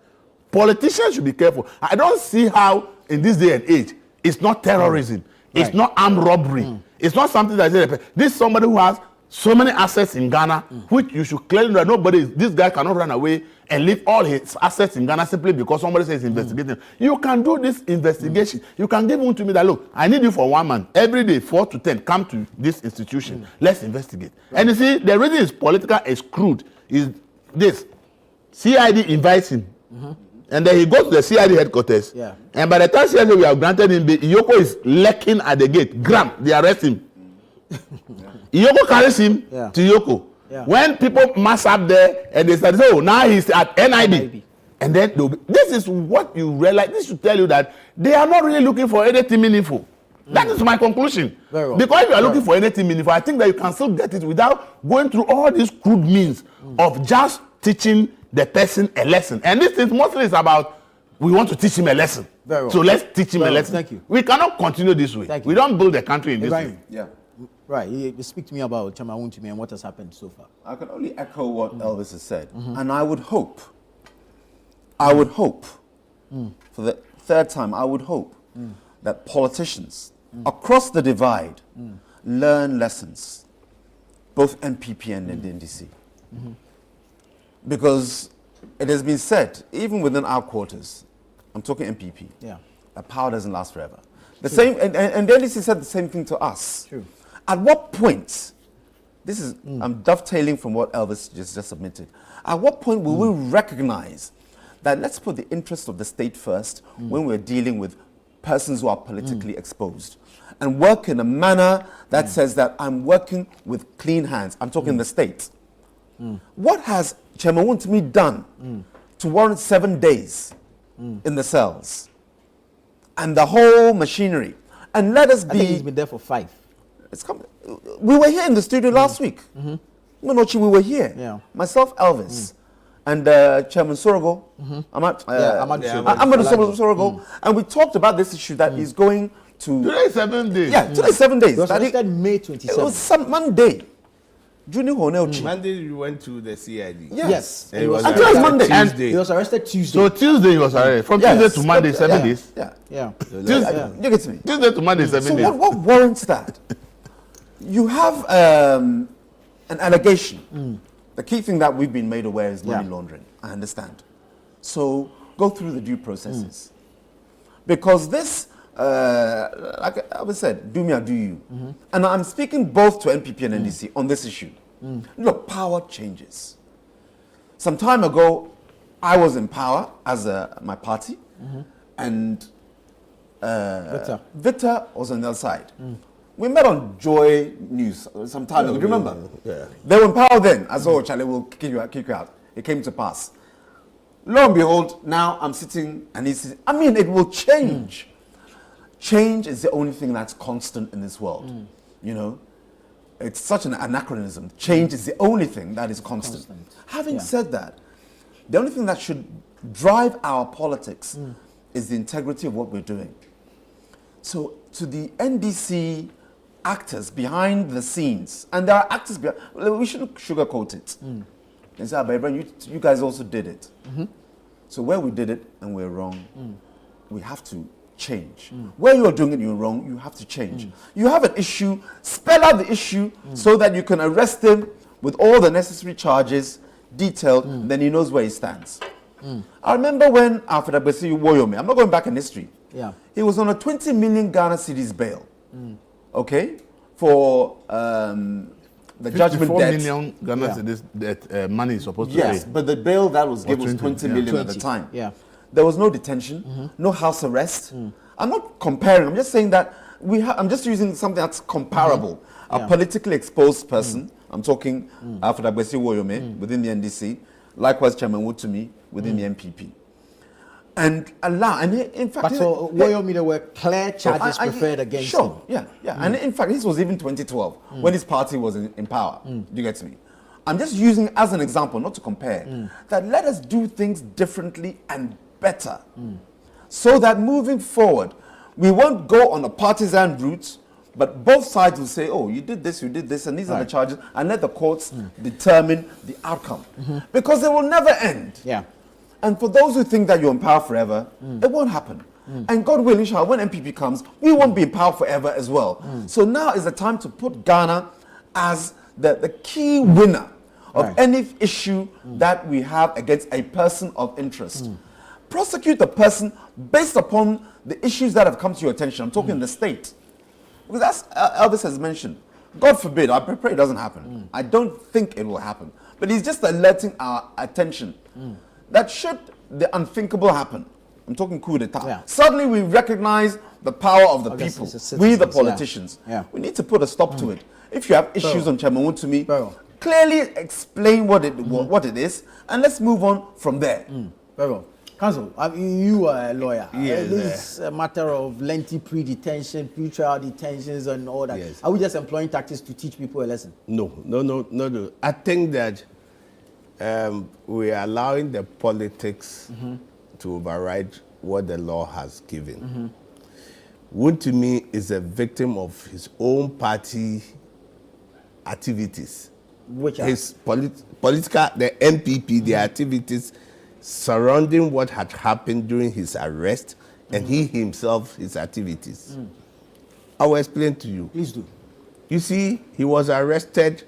Politicians should be careful. I don't see how in this day and age it's not terrorism, it's not armed robbery, it's not something that this is somebody who has so many assets in Ghana, which you should clearly know that this guy cannot run away and leave all his assets in Ghana simply because somebody says investigating. You can do this investigation. You can give one to me that, look, I need you for 1 month. Every day, 4 to 10, come to this institution. Let's investigate. And you see, the reason it's political is crude is this. CID invites him. And then he goes to the CID headquarters. And by the time CID we have granted him, Iyoko is lurking at the gate. Gram, they arrest him. Iyoko carries him to Iyoko. When people mass up there and they say, oh, now he's at NIB. And then this is what you realize. This should tell you that they are not really looking for anything meaningful. That is my conclusion. Because if you are looking for anything meaningful, I think that you can still get it without going through all these crude means of just teaching the person a lesson. And this is mostly about, we want to teach him a lesson. So let's teach him a lesson. Thank you. We cannot continue this way. We don't build the country in this way. Right. You speak to me about Chairman Wontumi and what has happened so far. I can only echo what Elvis has said. And I would hope, for the third time, I would hope that politicians across the divide learn lessons, both NPP and NDC. Because it has been said, even within our quarters, I'm talking MPP, that power doesn't last forever. The same, and the NDC said the same thing to us. True. At what point, this is, I'm dovetailing from what Elvis just submitted. At what point will we recognize that let's put the interest of the state first when we're dealing with persons who are politically exposed, and work in a manner that says that I'm working with clean hands. I'm talking the state. What has Chairman Wontumi done to warrant 7 days in the cells and the whole machinery? And let us be. I think he's been there for 5. It's coming. We were here in the studio last week. Manochi, we were here. Yeah. Myself, Elvis, and Chairman Sorogo, Amadou Sorogo, and we talked about this issue that is going to. Today 7 days. Yeah, today 7 days. It was arrested May 27th. It was some Monday. Monday you went to the CID. Yes. And it was Until arrested Monday. Tuesday. He was arrested Tuesday. So Tuesday he was arrested. From Tuesday to Monday, 7 days. Yeah. Tuesday, you get me? Tuesday to Monday, 7 So days. what warrants that? You have an allegation. The key thing that we've been made aware is money laundering. I understand. So go through the due processes. Because this, like I was said, do me or do you. And I'm speaking both to NPP and NDC on this issue. Look, power changes. Some time ago, I was in power as my party, and Victor was on the other side. We met on Joy News some time ago. Do you remember? Yeah. They were in power then. I said, Charlie will kick you out. It came to pass. Lo and behold, now I'm sitting and he's sitting. I mean, it will change. Change is the only thing that's constant in this world. You know, it's such an anachronism. Change is the only thing that is constant. Having said that, the only thing that should drive our politics is the integrity of what we're doing. So to the NDC actors behind the scenes, and there are actors behind, we shouldn't sugarcoat it. They say, baby, you guys also did it. So where we did it and we're wrong, we have to change. Where you're doing it, you're wrong, you have to change. You have an issue, spell out the issue so that you can arrest him with all the necessary charges detailed, then he knows where he stands. I remember when after Advocacy Wontumi, I'm not going back in history, he was on a 20 million Ghana cedis bail, okay, for the judgment debt. 54 million Ghana cedis that money is supposed to pay. Yes, but the bail that was given was 20 million at the time. There was no detention, no house arrest. I'm not comparing, I'm just saying that I'm just using something that's comparable. A politically exposed person, I'm talking after Advocacy Wontumi within the NDC, likewise Chairman Wontumi within the MPP. And in fact, but for Wontumi, there were clear charges preferred against him. And in fact, this was even 2012 when his party was in power. Do you get me? I'm just using as an example, not to compare, that let us do things differently and better, so that moving forward, we won't go on a partisan route, but both sides will say, "Oh, you did this, and these are the charges," and let the courts determine the outcome, because it will never end. And for those who think that you're in power forever, it won't happen. And God willing, inshallah, when MPP comes, we won't be in power forever as well. So now is the time to put Ghana as the key winner of any issue that we have against a person of interest. Prosecute the person based upon the issues that have come to your attention. I'm talking the state. Because as Elvis has mentioned, God forbid, I pray it doesn't happen. I don't think it will happen. But he's just alerting our attention that should the unthinkable happen, I'm talking coup d'etat, suddenly we recognize the power of the people, we the politicians. We need to put a stop to it. If you have issues on Chairman Wontumi, clearly explain what it is, and let's move on from there. Very well. Counsel, you are a lawyer. This is a matter of lengthy pre-detention, pre-trial detentions and all that. Are we just employing tactics to teach people a lesson? No. I think that we are allowing the politics to override what the law has given. Wontumi is a victim of his own party activities. Which are? His political, the MPP, the activities surrounding what had happened during his arrest, and he himself, his activities. I will explain to you. Please do. You see, he was arrested,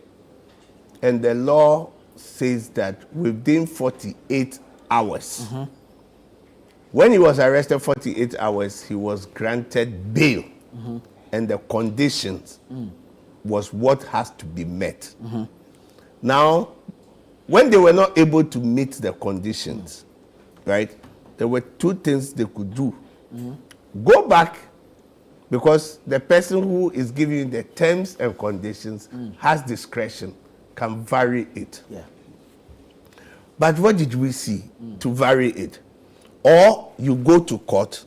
and the law says that within 48 hours, when he was arrested 48 hours, he was granted bail. And the conditions was what has to be met. Now, when they were not able to meet the conditions, right, there were two things they could do. Go back, because the person who is giving you the terms and conditions has discretion, can vary it. But what did we see to vary it? Or you go to court,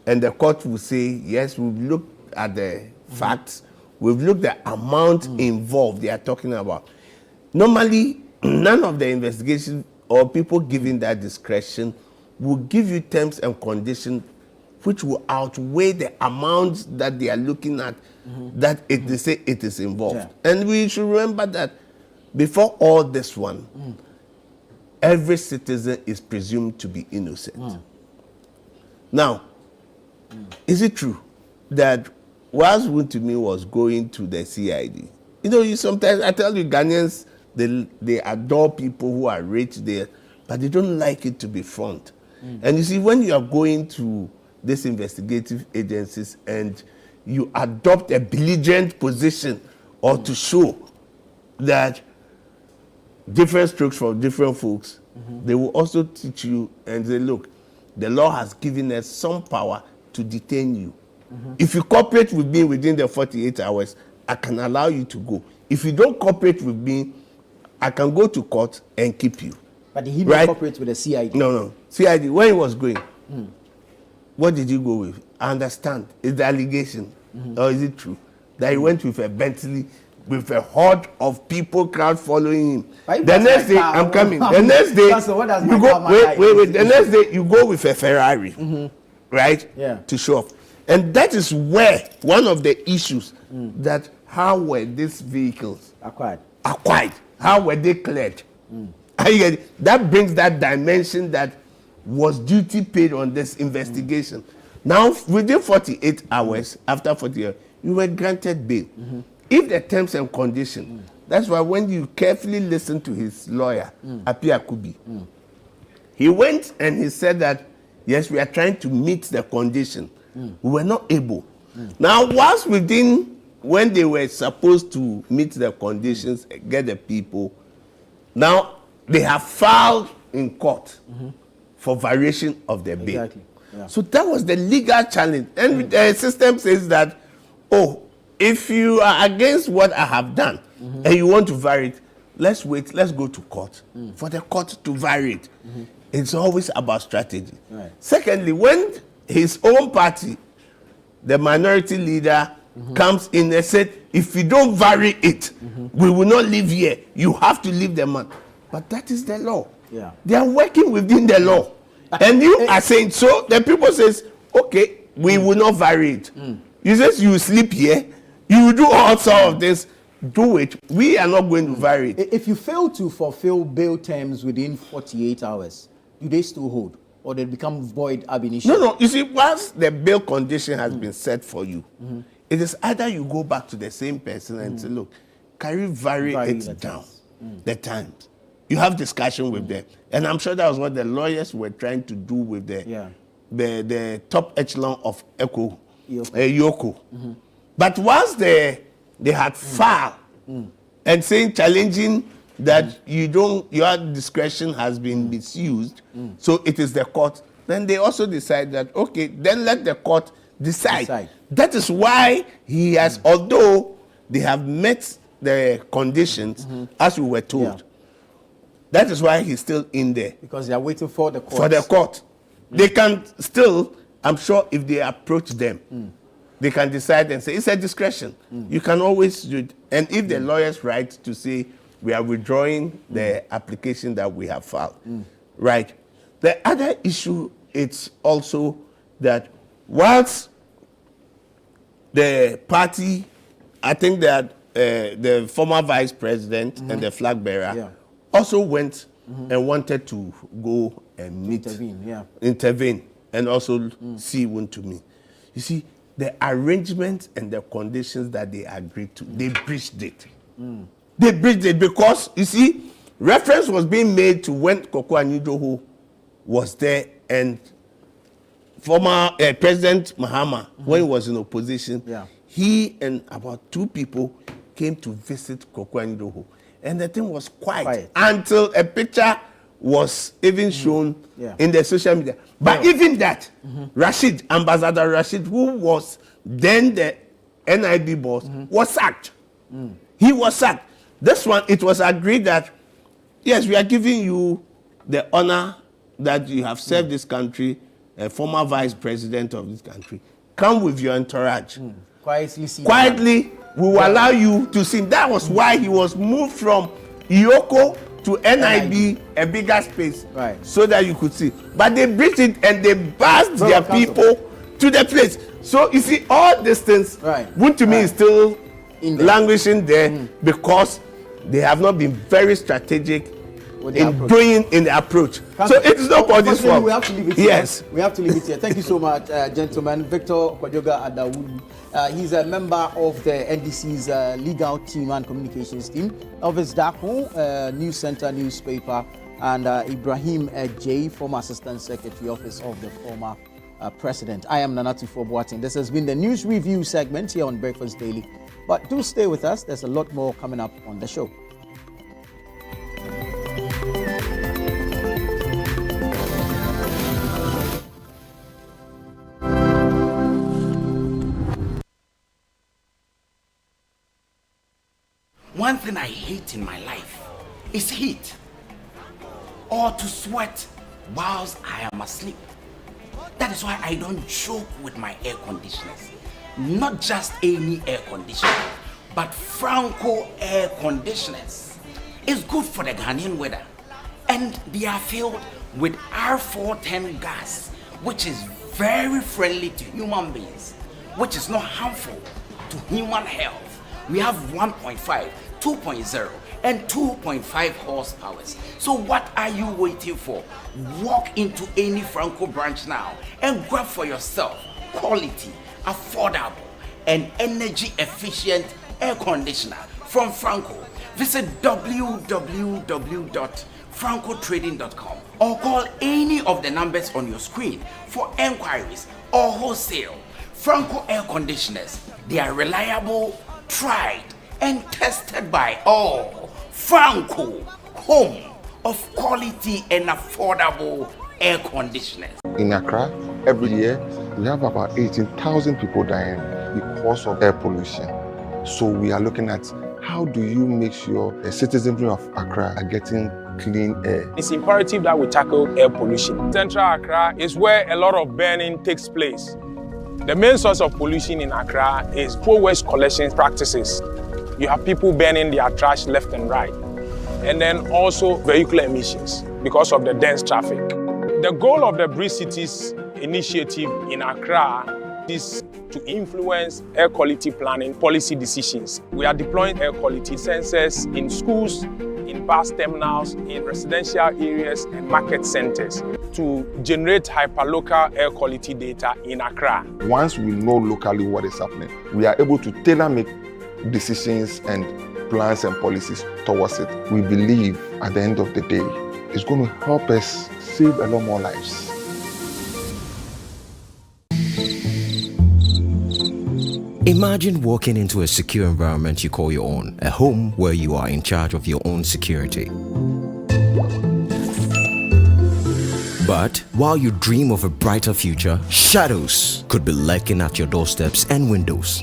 and the court will say, yes, we've looked at the facts, we've looked at the amount involved they are talking about. Normally, none of the investigation or people giving that discretion will give you terms and conditions which will outweigh the amount that they are looking at, that they say it is involved. And we should remember that before all this one, every citizen is presumed to be innocent. Now, is it true that whilst Wontumi was going to the CID, you sometimes, I tell you, Ghanaians, they adore people who are rich there, but they don't like it to be front. And you see, when you are going to these investigative agencies and you adopt a belligerent position or to show that different strokes for different folks, they will also teach you and say, look, the law has given us some power to detain you. If you cooperate with me within the 48 hours, I can allow you to go. If you don't cooperate with me, I can go to court and keep you. But he didn't cooperate with the CID. No. CID, when he was going, what did you go with? I understand. Is the allegation, or is it true, that he went with a Bentley with a horde of people, crowd following him? The next day, I'm coming. The next day, you go. Wait. The next day, you go with a Ferrari, right? Yeah. To show off. And that is where one of the issues that how were these vehicles acquired? How were they cleared? That brings that dimension that was duty paid on this investigation. Now, within 48 hours, after 48 hours, you were granted bail. If the terms and conditions, that's why when you carefully listen to his lawyer, Apia Kubi, he went and he said that, yes, we are trying to meet the condition. We were not able. Now, once when they were supposed to meet the conditions, get the people, now they have filed in court for variation of their bail. Exactly. Yeah. So that was the legal challenge. And the system says that, if you are against what I have done and you want to vary it, let's wait, let's go to court for the court to vary it. It's always about strategy. Right. Secondly, when his own party, the minority leader, comes in and said, if you don't vary it, we will not live here. You have to leave the man. But that is the law. Yeah. They are working within the law. And you are saying, so the people says, okay, we will not vary it. You says you sleep here, you will do all sorts of this, do it. We are not going to vary it. If you fail to fulfill bail terms within 48 hours, do they still hold? Or they become void ab initio? No. You see, once the bail condition has been set for you, it is either you go back to the same person and say, look, can you vary it down, the times? You have discussion with them. And I'm sure that was what the lawyers were trying to do with the top echelon of Yoko. But once they had filed and saying, challenging that your discretion has been misused, so it is the court, then they also decide that, okay, then let the court decide. That is why he has, although they have met the conditions, as we were told, that is why he's still in there. Because they are waiting for the court. For the court. They can still, I'm sure if they approach them, they can decide and say, it's a discretion. You can always do it. And if the lawyers write to say, we are withdrawing the application that we have filed, right? The other issue, it's also that whilst the party, I think that the former vice president and the flag bearer also went and wanted to go and meet, intervene, and also see Wontumi. You see, the arrangements and the conditions that they agreed to, they breached it. They breached it because, you see, reference was being made to when Koko Anyidoho was there and former President Mahama, when he was in opposition, he and about 2 people came to visit Koko Anyidoho. And the thing was quiet until a picture was even shown in the social media. But even that, Ambassador Rashid, who was then the NIB boss, was sacked. He was sacked. This one, it was agreed that, yes, we are giving you the honor that you have served this country, a former vice president of this country. Come with your entourage. Quietly, we will allow you to sing. That was why he was moved from Ioko to NIB, a bigger space, so that you could see. But they breached it and they bussed their people to the place. So you see, all these things, Wontumi is still languishing there because they have not been very strategic in doing in the approach. So it's not for this one. We have to leave it here. We have to leave it here. Thank you so much, gentlemen. Victor Kwajoga Adawulu. He's a member of the NDC's legal team and communications team. Elvis Dako, News Center newspaper, and Ibrahim J, former Assistant Secretary Office of the former President. I am Nanatu Boateng. This has been the News Review segment here on Breakfast Daily. But do stay with us. There's a lot more coming up on the show. One thing I hate in my life is heat, or to sweat whilst I am asleep. That is why I don't joke with my air conditioners. Not just any air conditioner, but Franco air conditioners. It's good for the Ghanaian weather, and they are filled with R410 gas, which is very friendly to human beings, which is not harmful to human health. We have 1.5, 2.0, and 2.5 horsepower. So what are you waiting for? Walk into any Franco branch now and grab for yourself quality, affordable, and energy efficient air conditioner from Franco. Visit www.francotrading.com or call any of the numbers on your screen for enquiries or wholesale. Franco air conditioners, they are reliable, tried and tested by all. Franco, home of quality and affordable air conditioners. In Accra, every year we have about 18,000 people dying because of air pollution. So we are looking at how do you make sure the citizens of Accra are getting clean air. It's imperative that we tackle air pollution. Central Accra is where a lot of burning takes place. The main source of pollution in Accra is poor waste collection practices. You have people burning their trash left and right. And then also vehicular emissions because of the dense traffic. The goal of the Bridge Cities initiative in Accra is to influence air quality planning policy decisions. We are deploying air quality sensors in schools, in bus terminals, in residential areas and market centers to generate hyperlocal air quality data in Accra. Once we know locally what is happening, we are able to tailor-make decisions and plans and policies towards it. We believe at the end of the day, it's going to help us save a lot more lives. Imagine walking into a secure environment you call your own, a home where you are in charge of your own security. But while you dream of a brighter future, shadows could be lurking at your doorsteps and windows.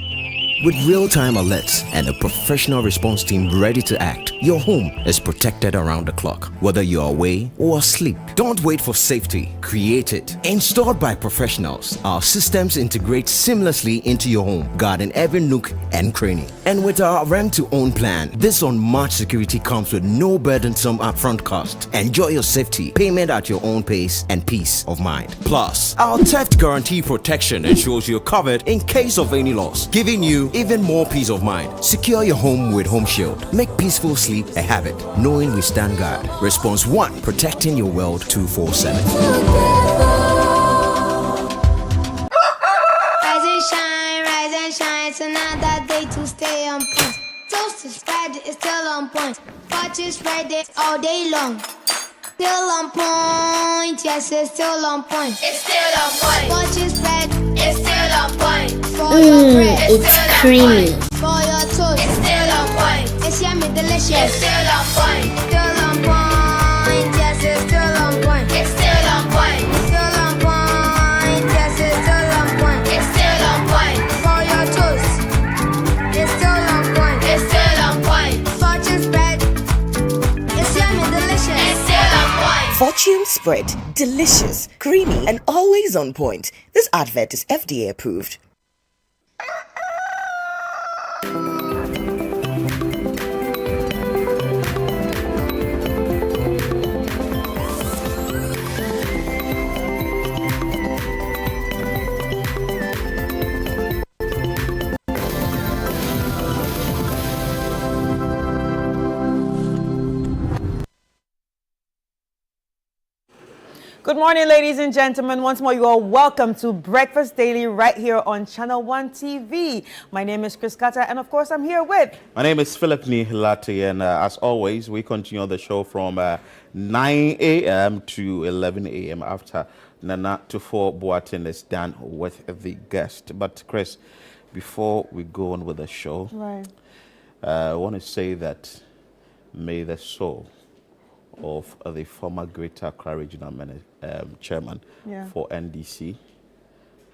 With real-time alerts and a professional response team ready to act, your home is protected around the clock, whether you're away or asleep. Don't wait for safety, create it. Installed by professionals, our systems integrate seamlessly into your home, guarding every nook and cranny. And with our rent-to-own plan, this unmatched security comes with no burdensome upfront cost. Enjoy your safety, payment at your own pace, and peace of mind. Plus, our theft guarantee protection ensures you're covered in case of any loss, giving you even more peace of mind. Secure your home with Home Shield. Make peaceful sleep a habit, knowing we stand guard. Response 1, protecting your world 24/7. Rise and shine, it's another day to stay on point. Toast is Friday, it's still on point. Watch it spread it all day long. Still on point, yes, it's still on point. It's still on point. Watch it spread, it's still on point. For your bread, it's creamy. For your toast, it's still on point. It's yummy, delicious. It's still on point. Still on point, yes, it's still on point. It's still on point. Still on point, yes, it's still on point. It's still on point. For your toast, it's still on point. It's still on point. Fortune spread, it's yummy, delicious. It's still on point. Fortune spread, delicious, creamy, and always on point. This advert is FDA approved. Good morning, ladies and gentlemen. Once more, you are welcome to Breakfast Daily right here on Channel 1 TV. My name is Chris Carter, and of course, I'm here with... My name is Philip Nihilati, and as always, we continue the show from 9 a.m. to 11 a.m. after Nana Tufo Boateng is done with the guest. But Chris, before we go on with the show, Right. I want to say that may the soul of the former Greater Accra Regional Chairman for NDC,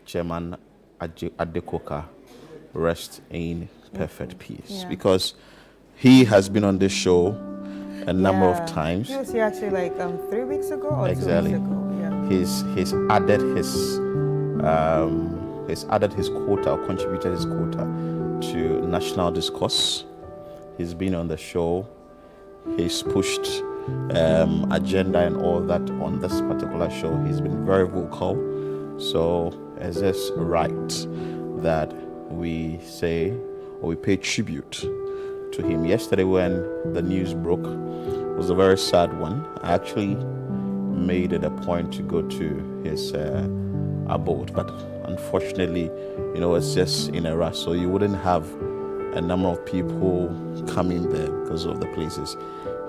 Chairman Adeoka, rest in perfect peace. Because he has been on this show a number of times. He was here actually like 3 weeks ago or 2 weeks ago. Yeah. He's added his quota or contributed his quota to national discourse. He's been on the show. He's pushed agenda and all that on this particular show. He's been very vocal. So is this right that we say or we pay tribute to him? Yesterday when the news broke, it was a very sad one. I actually made it a point to go to his abode, but unfortunately, it's just in a rush, so you wouldn't have a number of people coming there because of the places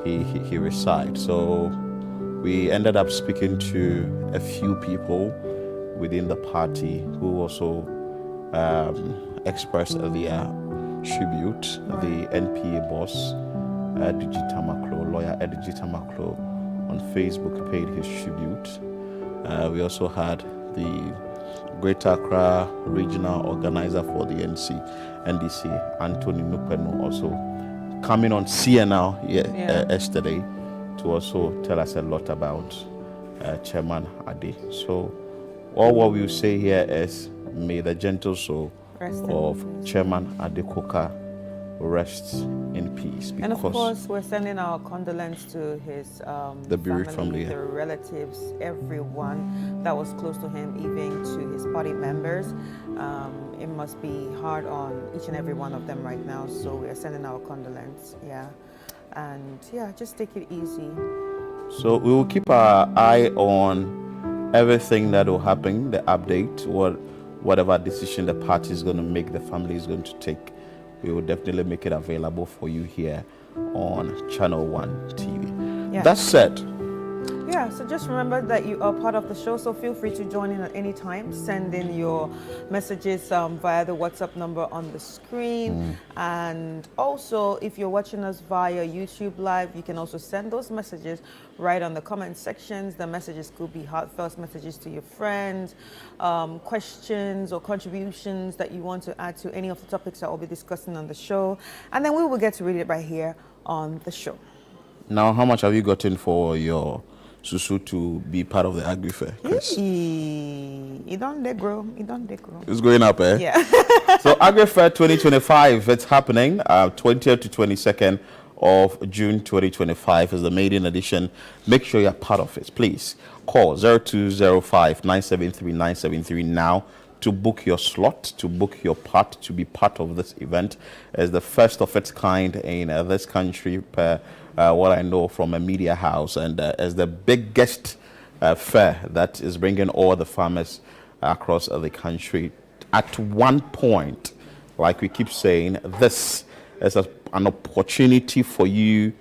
he resides. So we ended up speaking to a few people within the party who also expressed their tribute. The NPA boss, lawyer Edgy Tamaklo, on Facebook paid his tribute. We also had the Greater Accra Regional Organizer for the NDC, Anthony Nupenu, also coming on CNL yesterday to also tell us a lot about Chairman Ade. So all what we will say here is may the gentle soul of Chairman Adeoka rest in peace. And of course, we're sending our condolences to his the bereaved family, the relatives, everyone that was close to him, even to his party members. It must be hard on each and every one of them right now. So we are sending our condolences, and just take it easy. So we will keep our eye on everything that will happen, the update, whatever decision the party is going to make, the family is going to take. We will definitely make it available for you here on Channel 1 TV. Yeah. That said, so just remember that you are part of the show, so feel free to join in at any time. Send in your messages via the WhatsApp number on the screen. And also, if you're watching us via YouTube Live, you can also send those messages right on the comment sections. The messages could be heartfelt messages to your friends, questions or contributions that you want to add to any of the topics that we'll be discussing on the show. And then we will get to read it right here on the show. Now, how much have you gotten for your Susu to be part of the Agri Fair, Chris? It don't grow. It's going up, eh? Yeah. So Agri Fair 2025, it's happening 20th to 22nd of June 2025 is the maiden edition. Make sure you're part of it. Please call 0205-973-973 now to book your slot, to book your part, to be part of this event. As the first of its kind in this country, per what I know from a media house, and as the biggest fair that is bringing all the farmers across the country. At one point, like we keep saying, this is an opportunity for you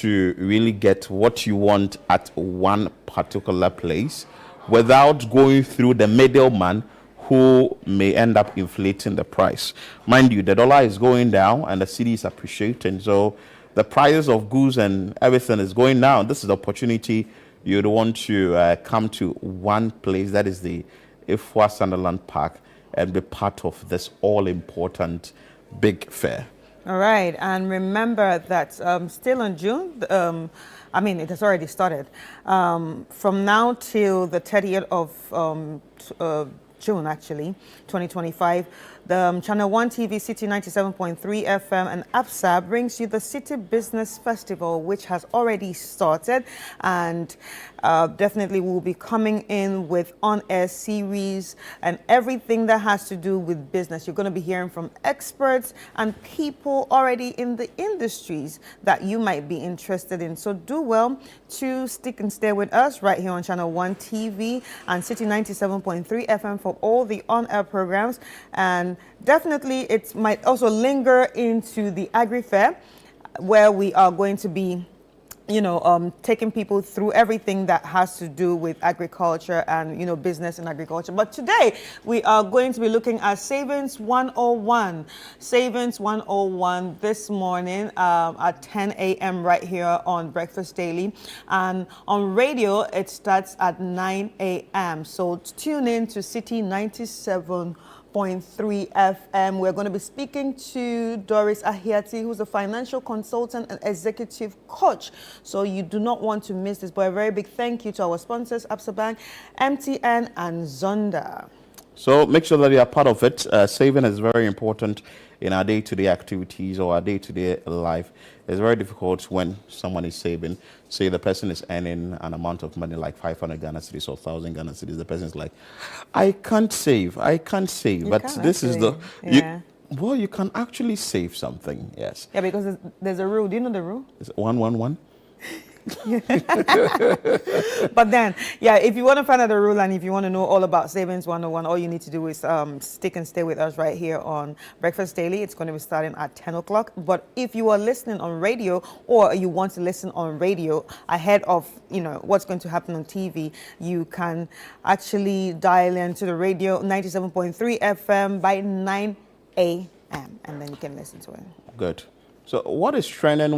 to really get what you want at one particular place without going through the middleman who may end up inflating the price. Mind you, the dollar is going down and the city is appreciating. So the prices of goods and everything is going down. This is the opportunity you'd want to come to one place, that is the Ifwa Sunderland Park, and be part of this all-important big fair. All right, and remember that still in June, I mean, it has already started. From now till the 30th of June, actually, 2025, the Channel 1 TV Citi 97.3 FM and APSA brings you the City Business Festival, which has already started, and definitely will be coming in with on-air series and everything that has to do with business. You're going to be hearing from experts and people already in the industries that you might be interested in. So do well to stick and stay with us right here on Channel 1 TV and Citi 97.3 FM for all the on-air programs. And definitely it might also linger into the Agri Fair, where we are going to be taking people through everything that has to do with agriculture and, business and agriculture. But today we are going to be looking at Savings 101. Savings 101 this morning at 10 a.m. right here on Breakfast Daily. And on radio, it starts at 9 a.m. So tune in to Citi 97.3 FM. We're going to be speaking to Doris Ahiati, who's a financial consultant and executive coach. So you do not want to miss this. But a very big thank you to our sponsors, Absa Bank, MTN, and Zonda. So make sure that you are part of it. Saving is very important in our day-to-day activities or our day-to-day life. It's very difficult when someone is saving. Say the person is earning an amount of money like 500 Ghana cedis or 1,000 Ghana cedis. The person is like, I can't save. But this is the... Yeah. Well, you can actually save something, yes. Yeah, because there's a rule. Do you know the rule? It's 111. But then, yeah, if you want to find out the rule and if you want to know all about Savings 101, all you need to do is stick and stay with us right here on Breakfast Daily. It's going to be starting at 10 o'clock. But if you are listening on radio or you want to listen on radio ahead of, what's going to happen on TV, you can actually dial into the radio 97.3 FM by 9 a.m. and then you can listen to it. Good. So what is trending? A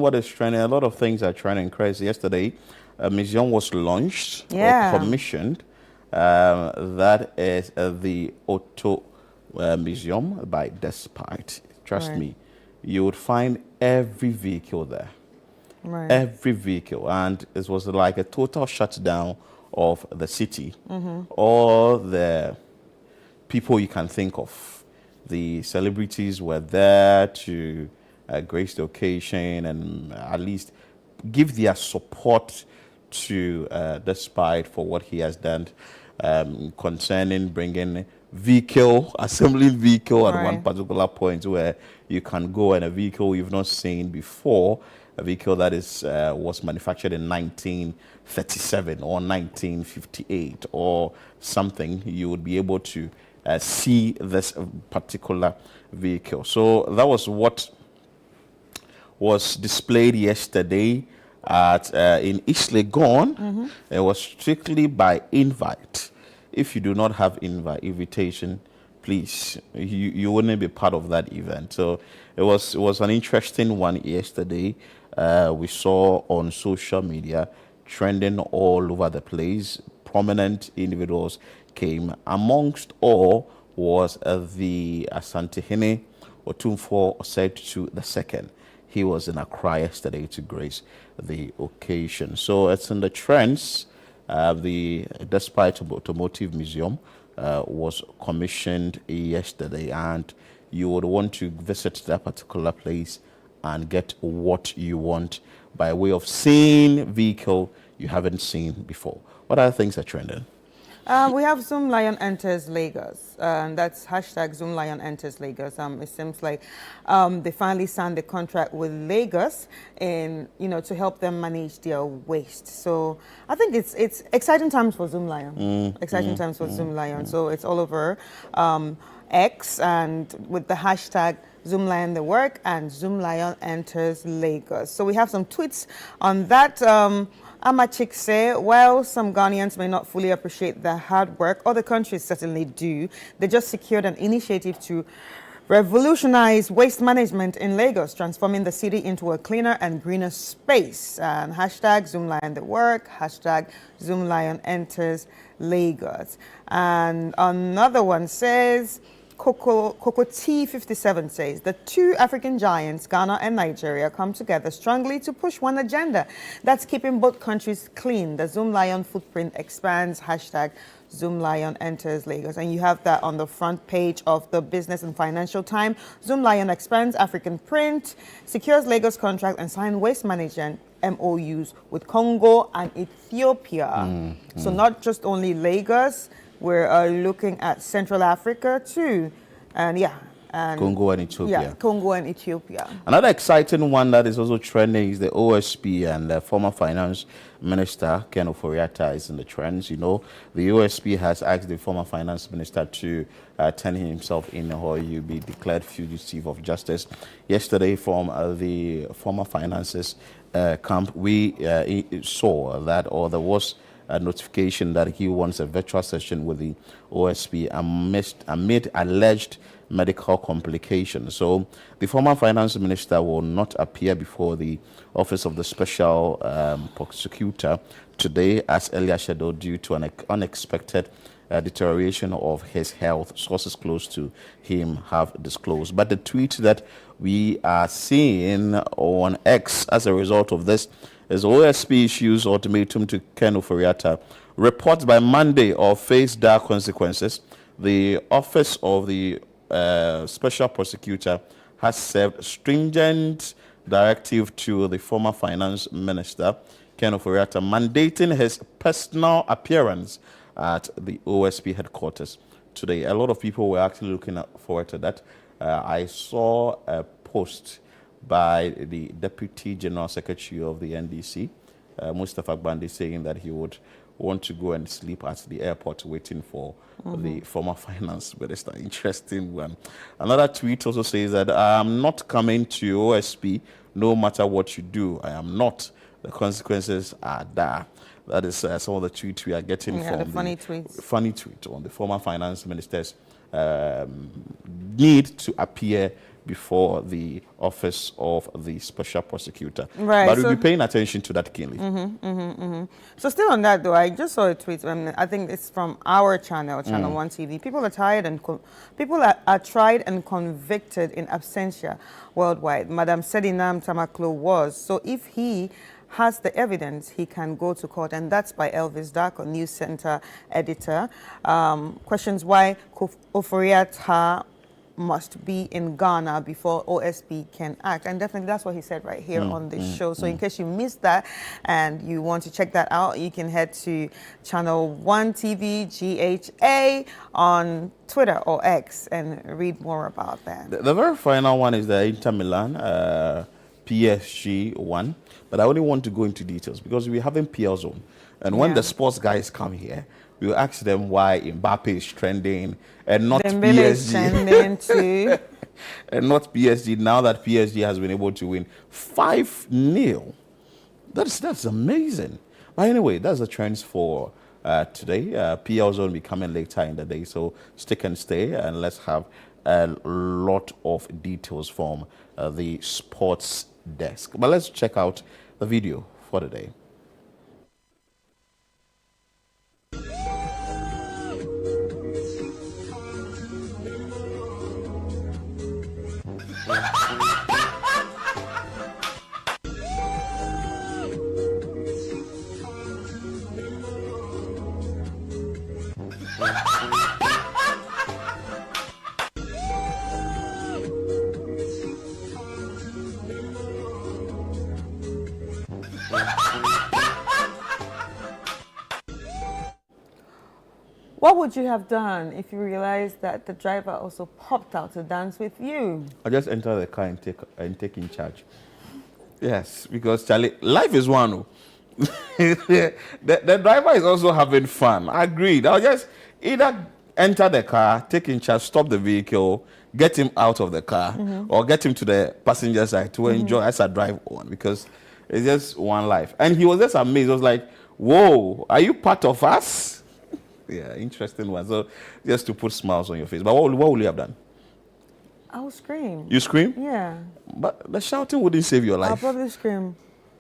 lot of things are trending crazy. Yesterday, a museum was launched or commissioned. That is the Auto Museum by Despite. Trust me, you would find every vehicle there. Right. Every vehicle. And it was like a total shutdown of the city. Mm-hmm. All the people you can think of. The celebrities were there to grace the occasion and at least give their support to Despite for what he has done concerning bringing assembling vehicle at one particular point where you can go and a vehicle you've not seen before, a vehicle that was manufactured in 1937 or 1958 or something, you would be able to see this particular vehicle. So that was what was displayed yesterday in East Legon. Mm-hmm. It was strictly by invite. If you do not have invitation, please, you wouldn't be part of that event. So it was an interesting one yesterday. We saw on social media trending all over the place. Prominent individuals came. Amongst all was the Asantehene Otumfuo Oseitu II. He was in Accra yesterday to grace the occasion. So it's in the trends. The Despite Automotive Museum was commissioned yesterday, and you would want to visit that particular place and get what you want by way of seeing vehicle you haven't seen before. What other things are trending? We have Zoom Lion enters Lagos. That's hashtag Zoom Lion enters Lagos. It seems like they finally signed the contract with Lagos, and to help them manage their waste. So I think it's exciting times for Zoom Lion. Exciting times for Zoom Lion. So it's all over X, and with the hashtag Zoom Lion the work and Zoom Lion enters Lagos. So we have some tweets on that. Amachik say, while some Ghanaians may not fully appreciate the hard work, other countries certainly do. They just secured an initiative to revolutionize waste management in Lagos, transforming the city into a cleaner and greener space. And hashtag Zoom Lion the work, hashtag Zoom Lion enters Lagos. And another one says, Coco T57 says, the two African giants, Ghana and Nigeria, come together strongly to push one agenda that's keeping both countries clean. The Zoom Lion footprint expands, hashtag Zoom Lion enters Lagos. And you have that on the front page of the Business and Financial Times. Zoom Lion expands African print, secures Lagos contract, and sign waste management MOUs with Congo and Ethiopia. So not just only Lagos, we're looking at Central Africa too, and Congo and Ethiopia. Yeah, Congo and Ethiopia. Another exciting one that is also trending is the OSP, and the former finance minister Ken Ofori-Atta is in the trends. The OSP has asked the former finance minister to turn himself in, or he'll be declared fugitive of justice. Yesterday, from the former finances camp, we saw that, or there was a notification that he wants a virtual session with the OSP amid alleged medical complications. So the former finance minister will not appear before the Office of the Special Prosecutor today as earlier scheduled due to an unexpected deterioration of his health, sources close to him have disclosed. But the tweet that we are seeing on X as a result of this is OSP issues ultimatum to Ken Ofori-Atta. Reports by Monday or face dire consequences. The Office of the Special Prosecutor has served stringent directive to the former finance minister, Ken Ofori-Atta, mandating his personal appearance at the OSP headquarters today. A lot of people were actually looking forward to that. I saw a post by the Deputy General Secretary of the NDC, Mustafa Bandi, saying that he would want to go and sleep at the airport waiting for the former finance minister. Interesting one. Another tweet also says that I am not coming to OSP no matter what you do. I am not. The consequences are there. That is some of the tweets we are getting from the funny tweets. Funny tweet on the former finance minister's need to appear before the Office of the Special Prosecutor. Right. But we'll be paying attention to that keenly. So still on that though, I just saw a tweet. I think it's from our channel, Channel 1 TV. People are tired and are tried and convicted in absentia worldwide. Madam Sedinam Tamaklo was. So if he has the evidence, he can go to court, and that's by Elvis Darko, News Center editor. Questions why Ofori-Atta must be in Ghana before OSP can act. And definitely that's what he said right here on this show. So in case you missed that and you want to check that out, you can head to Channel 1 TV GHA on Twitter or X and read more about that. The very final one is the Inter Milan PSG one, but I only want to go into details because we have in PL Zone. And when the sports guys come here, we'll ask them why Mbappe is trending and not PSG. Trending too. And not PSG, now that PSG has been able to win 5-0. That's amazing. But anyway, that's the trends for today. PL Zone will be coming later in the day, so stick and stay, and let's have a lot of details from the sports desk. But let's check out the video for the day. What would you have done if you realized that the driver also popped out to dance with you? I just enter the car and take in charge. Yes, because Charlie, life is one. Oh. the driver is also having fun. Agreed. I'll just either enter the car, take in charge, stop the vehicle, get him out of the car, or get him to the passenger side to enjoy as I drive on, because it's just one life. And he was just amazed. He was like, whoa, are you part of us? Yeah, interesting one. So just to put smiles on your face. But what would you have done? I would scream. You scream? Yeah. But the shouting wouldn't save your life. I'll probably scream.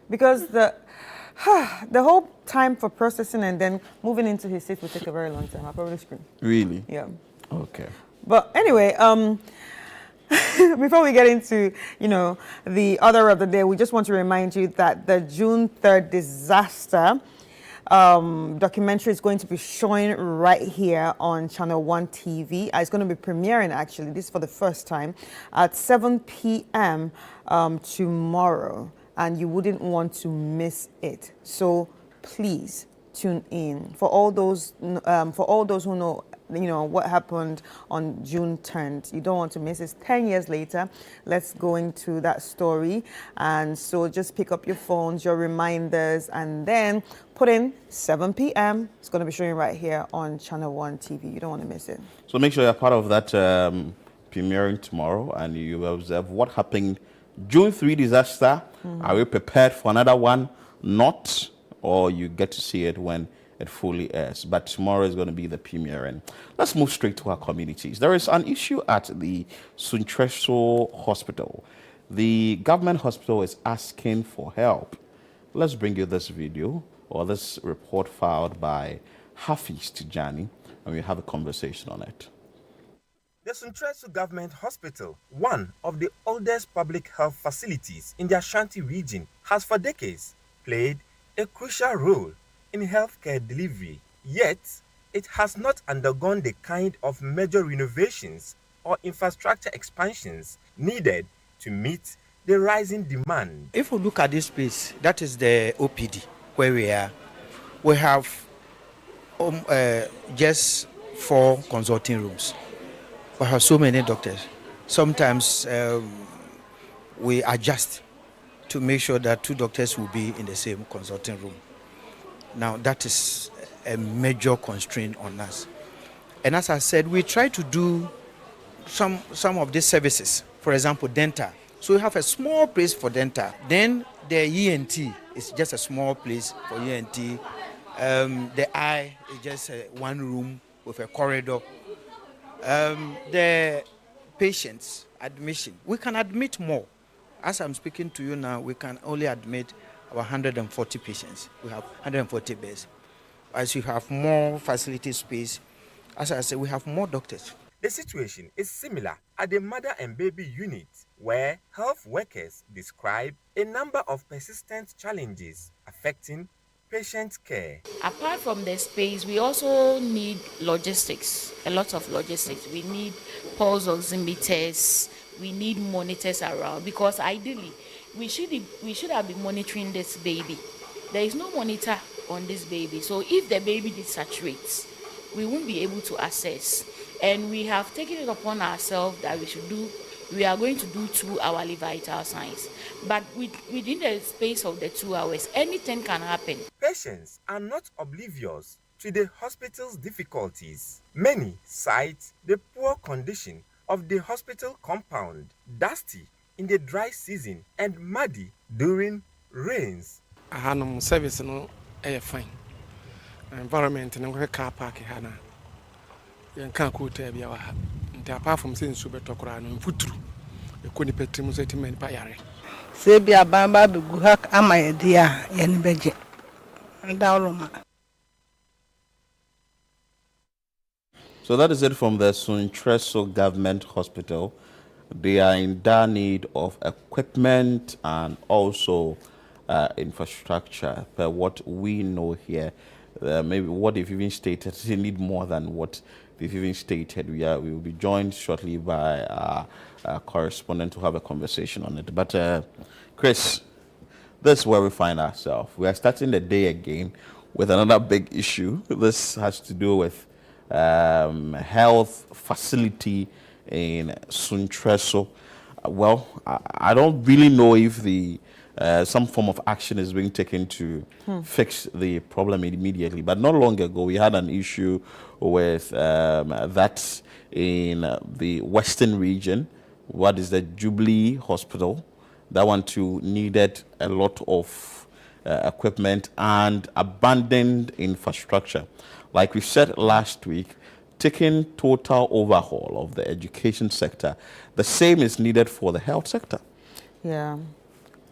Because the whole time for processing and then moving into his seat will take a very long time. I'll probably scream. Really? Yeah. Okay. But anyway, before we get into, the order of the day, we just want to remind you that the June 3rd disaster documentary is going to be showing right here on Channel 1 TV. It's going to be premiering, actually, this is for the first time, at 7 p.m. Tomorrow, and you wouldn't want to miss it. So please tune in. For all those who know what happened on June 10th. You don't want to miss it. 10 years later, let's go into that story. And so just pick up your phones, your reminders, and then put in 7 p.m. It's going to be showing right here on Channel 1 TV. You don't want to miss it. So make sure you're part of that premiering tomorrow, and you observe what happened. June 3 disaster. Are we prepared for another one? Not, or you get to see it when it fully airs. But tomorrow is going to be the premiere. And let's move straight to our communities. There is an issue at the Sunyani Hospital. The government hospital is asking for help. Let's bring you this video or this report filed by Hafiz Tijani, and we have a conversation on it. The Sunyani Government Hospital, one of the oldest public health facilities in the Ashanti region, has for decades played a crucial role in healthcare delivery, yet it has not undergone the kind of major renovations or infrastructure expansions needed to meet the rising demand. If we look at this space, that is the OPD where we are. We have just 4 consulting rooms. We have so many doctors. Sometimes we adjust to make sure that 2 doctors will be in the same consulting room. Now, that is a major constraint on us. And as I said, we try to do some of these services, for example, dental. So we have a small place for dental. Then the ENT is just a small place for ENT. The eye is just one room with a corridor. The patients admission, we can admit more. As I'm speaking to you now, we can only admit 140 patients. We have 140 beds. As you have more facility space, as I said, we have more doctors. The situation is similar at the mother and baby unit, where health workers describe a number of persistent challenges affecting patient care. Apart from the space, we also need logistics, a lot of logistics. We need pulse oximeters, we need monitors around, because ideally, we should have been monitoring this baby. There is no monitor on this baby. So if the baby desaturates, we won't be able to assess. And we have taken it upon ourselves that we are going to do 2-hourly vital signs. But within the space of the 2 hours, anything can happen. Patients are not oblivious to the hospital's difficulties. Many cite the poor condition of the hospital compound, dusty in the dry season and muddy during rains. Service no fine. Environment no car park hana. Yan kan ko ta biya wa. Nta apart from saying super tokura no futuru. E ko ni petimu settlement pa yare. Se bia bamba be gu hak amaye dia yan beje. Ndawloma. So that is it from the Sunyani Government Hospital. They are in dire need of equipment and also infrastructure. But what we know here, maybe what they've even stated, they need more than what they've even stated. We will be joined shortly by our correspondent to have a conversation on it. But Chris, this is where we find ourselves. We are starting the day again with another big issue. This has to do with health facility in Suntreso. Well, I don't really know if the some form of action is being taken to fix the problem immediately. But not long ago, we had an issue with that in the Western region. What is the Jubilee Hospital? That one too needed a lot of equipment and abandoned infrastructure. Like we said last week, taking total overhaul of the education sector. The same is needed for the health sector. Yeah.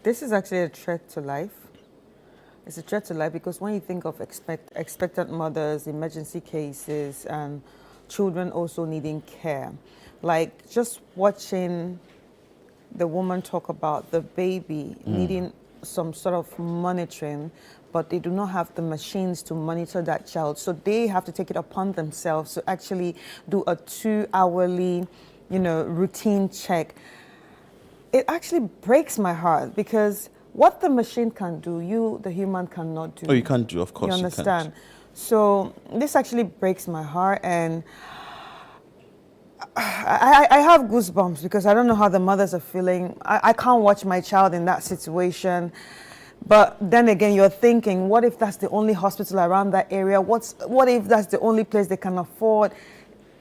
This is actually a threat to life. It's a threat to life because when you think of expectant mothers, emergency cases, and children also needing care, like just watching the woman talk about the baby needing some sort of monitoring, but they do not have the machines to monitor that child. So they have to take it upon themselves to actually do a 2-hourly, routine check. It actually breaks my heart because what the machine can do, the human cannot do. Oh, you can't do, of course. You understand? So this actually breaks my heart, and I have goosebumps because I don't know how the mothers are feeling. I can't watch my child in that situation. But then again, you're thinking, what if that's the only hospital around that area? What if that's the only place they can afford?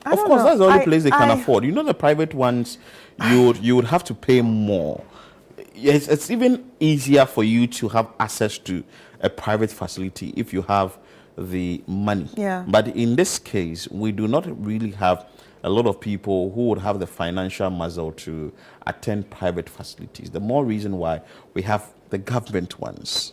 Of course, that's the only place they can afford. The private ones, you would have to pay more. It's even easier for you to have access to a private facility if you have the money. Yeah. But in this case, we do not really have a lot of people who would have the financial muscle to attend private facilities. The more reason why we have the government ones.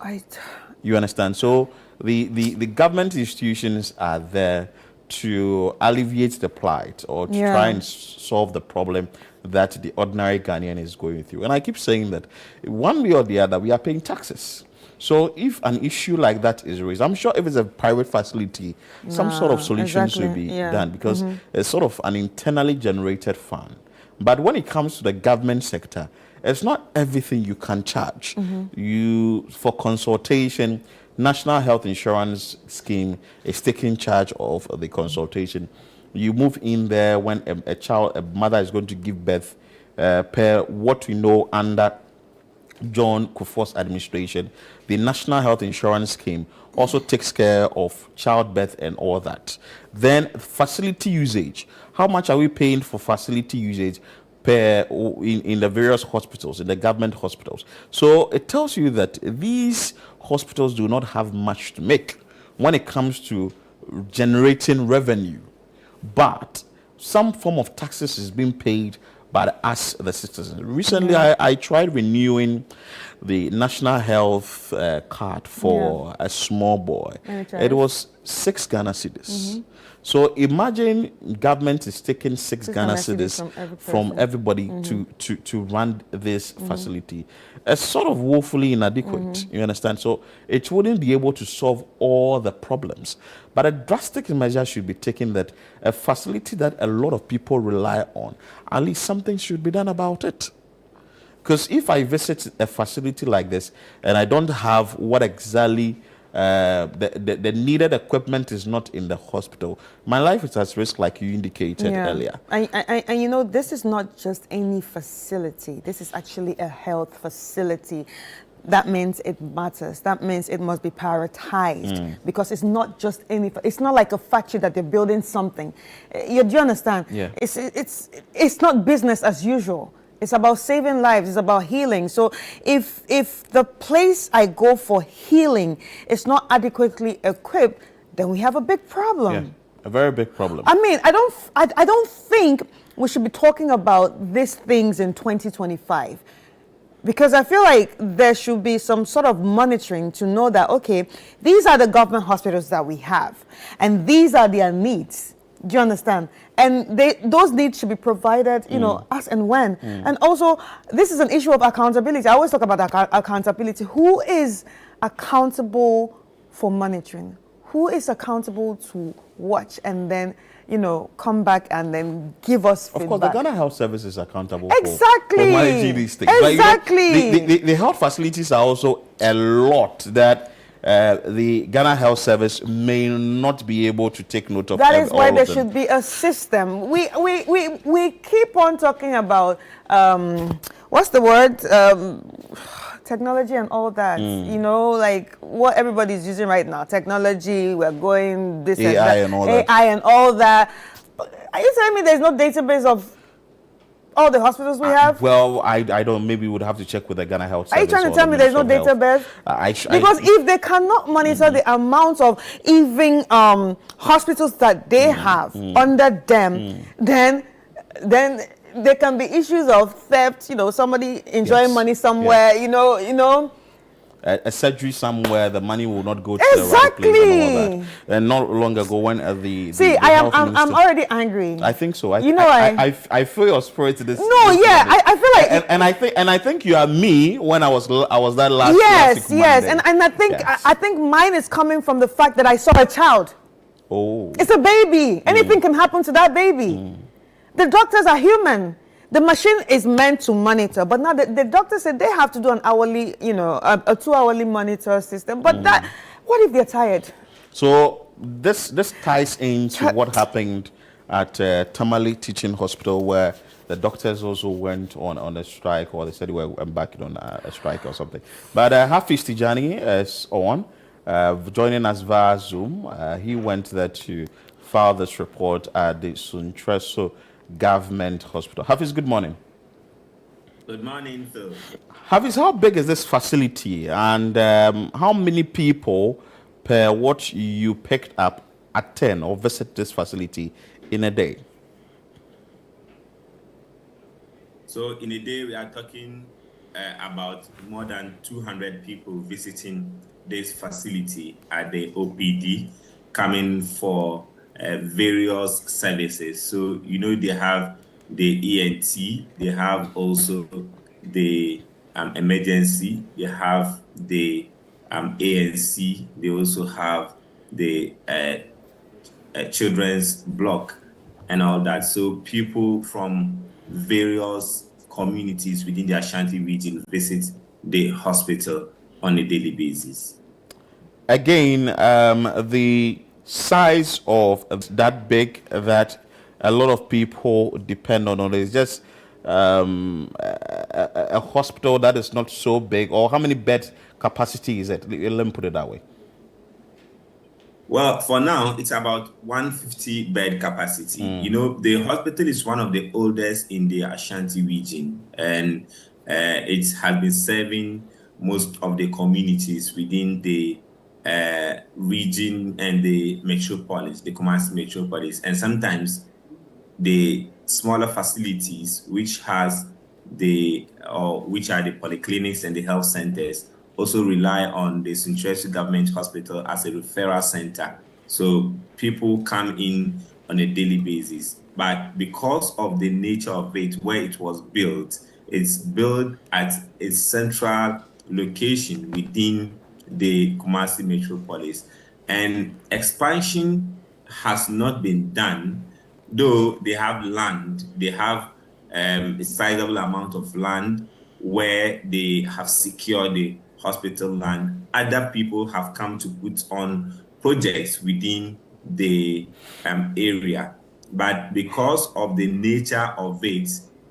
You understand? So the government institutions are there to alleviate the plight or to try and solve the problem that the ordinary Ghanaian is going through. And I keep saying that one way or the other, we are paying taxes. So if an issue like that is raised, I'm sure if it's a private facility, some sort of solutions will be done because it's sort of an internally generated fund. But when it comes to the government sector, it's not everything you can charge. For consultation, National Health Insurance Scheme is taking charge of the consultation. You move in there when a mother is going to give birth, per what we know under John Kufuor's administration, the National Health Insurance Scheme also takes care of childbirth and all that. Then facility usage. How much are we paying for facility usage in the various hospitals, in the government hospitals? So it tells you that these hospitals do not have much to make when it comes to generating revenue. But some form of taxes is being paid by us, the citizens. Recently, I tried renewing the national health card for a small boy. It was 6 Ghana cedis. So imagine government is taking 6 Ghana cedis from everybody to run this facility. It's sort of woefully inadequate, you understand? So it wouldn't be able to solve all the problems. But a drastic measure should be taken that a facility that a lot of people rely on, at least something should be done about it. Because if I visit a facility like this and I don't have what exactly the needed equipment is not in the hospital, my life is at risk, like you indicated earlier. And this is not just any facility. This is actually a health facility. That means it matters. That means it must be prioritized because it's not just it's not like a factory that they're building something. Do you understand? Yeah. It's not business as usual. It's about saving lives. It's about healing. So if the place I go for healing is not adequately equipped, then we have a big problem. Yeah, a very big problem. I mean, I don't think we should be talking about these things in 2025. Because I feel like there should be some sort of monitoring to know that, okay, these are the government hospitals that we have, and these are their needs. Do you understand? And those needs should be provided, as and when. And also, this is an issue of accountability. I always talk about accountability. Who is accountable for monitoring? Who is accountable to watch and then, come back and then give us feedback? Of course, the Ghana Health Service is accountable for managing these things. Exactly. But, the health facilities are also a lot that the Ghana Health Service may not be able to take note of that is why all there of them. should be a system. We keep on talking about what's the word, technology and all that. You know, like what everybody's using right now. Technology. We're going this AI and that. and all that. AI and all that. But are you telling me there's no database of all the hospitals we have? Well, I don't. Maybe we would have to check with the Ghana Health Service. Are you trying to or tell the me there's no Ministry of Health. database? Because if they cannot monitor the amount of even hospitals that they have under them, then there can be issues of theft. You know, somebody enjoying money somewhere. You know. A surgery somewhere, the money will not go to the right place and all that. And not long ago, when the I'm already angry. I think so. I feel your spirit to this. I feel like, and I think you are me when I was that last. Yes, Monday. and I think mine is coming from the fact that I saw a child. Oh, it's a baby. Anything can happen to that baby. The doctors are human. The machine is meant to monitor, but now the doctor said they have to do an hourly, a 2-hourly monitor system. But what if they're tired? So this ties into what happened at Tamale Teaching Hospital, where the doctors also went on a strike, or they said they were embarking on a strike or something. But Hafiz Tijani is on, joining us via Zoom. He went there to file this report at the Suntreso Government Hospital. Hafiz, good morning. Good morning, Phil. Hafiz, how big is this facility, and how many people per what you picked up attend or visit this facility in a day? So in a day, we are talking about more than 200 people visiting this facility at the OPD, coming for various services. So, they have the ENT, they have also the emergency, they have the ANC, they also have the children's block and all that. So people from various communities within the Ashanti region visit the hospital on a daily basis. Again, the size of that big that a lot of people depend on it. It's just a hospital that is not so big, or how many bed capacity is it? Let me put it that way. Well, for now, it's about 150 bed capacity. The hospital is one of the oldest in the Ashanti region, and it has been serving most of the communities within the region and the metropolis, the Kumasi metropolis, and sometimes the smaller facilities, which are the polyclinics and the health centers, also rely on the Suntreso Government Hospital as a referral center. So people come in on a daily basis. But because of the nature of it, where it was built, it's built at a central location within the Kumasi metropolis. And expansion has not been done, though they have land. They have a sizable amount of land where they have secured the hospital land. Other people have come to put on projects within the area. But because of the nature of it,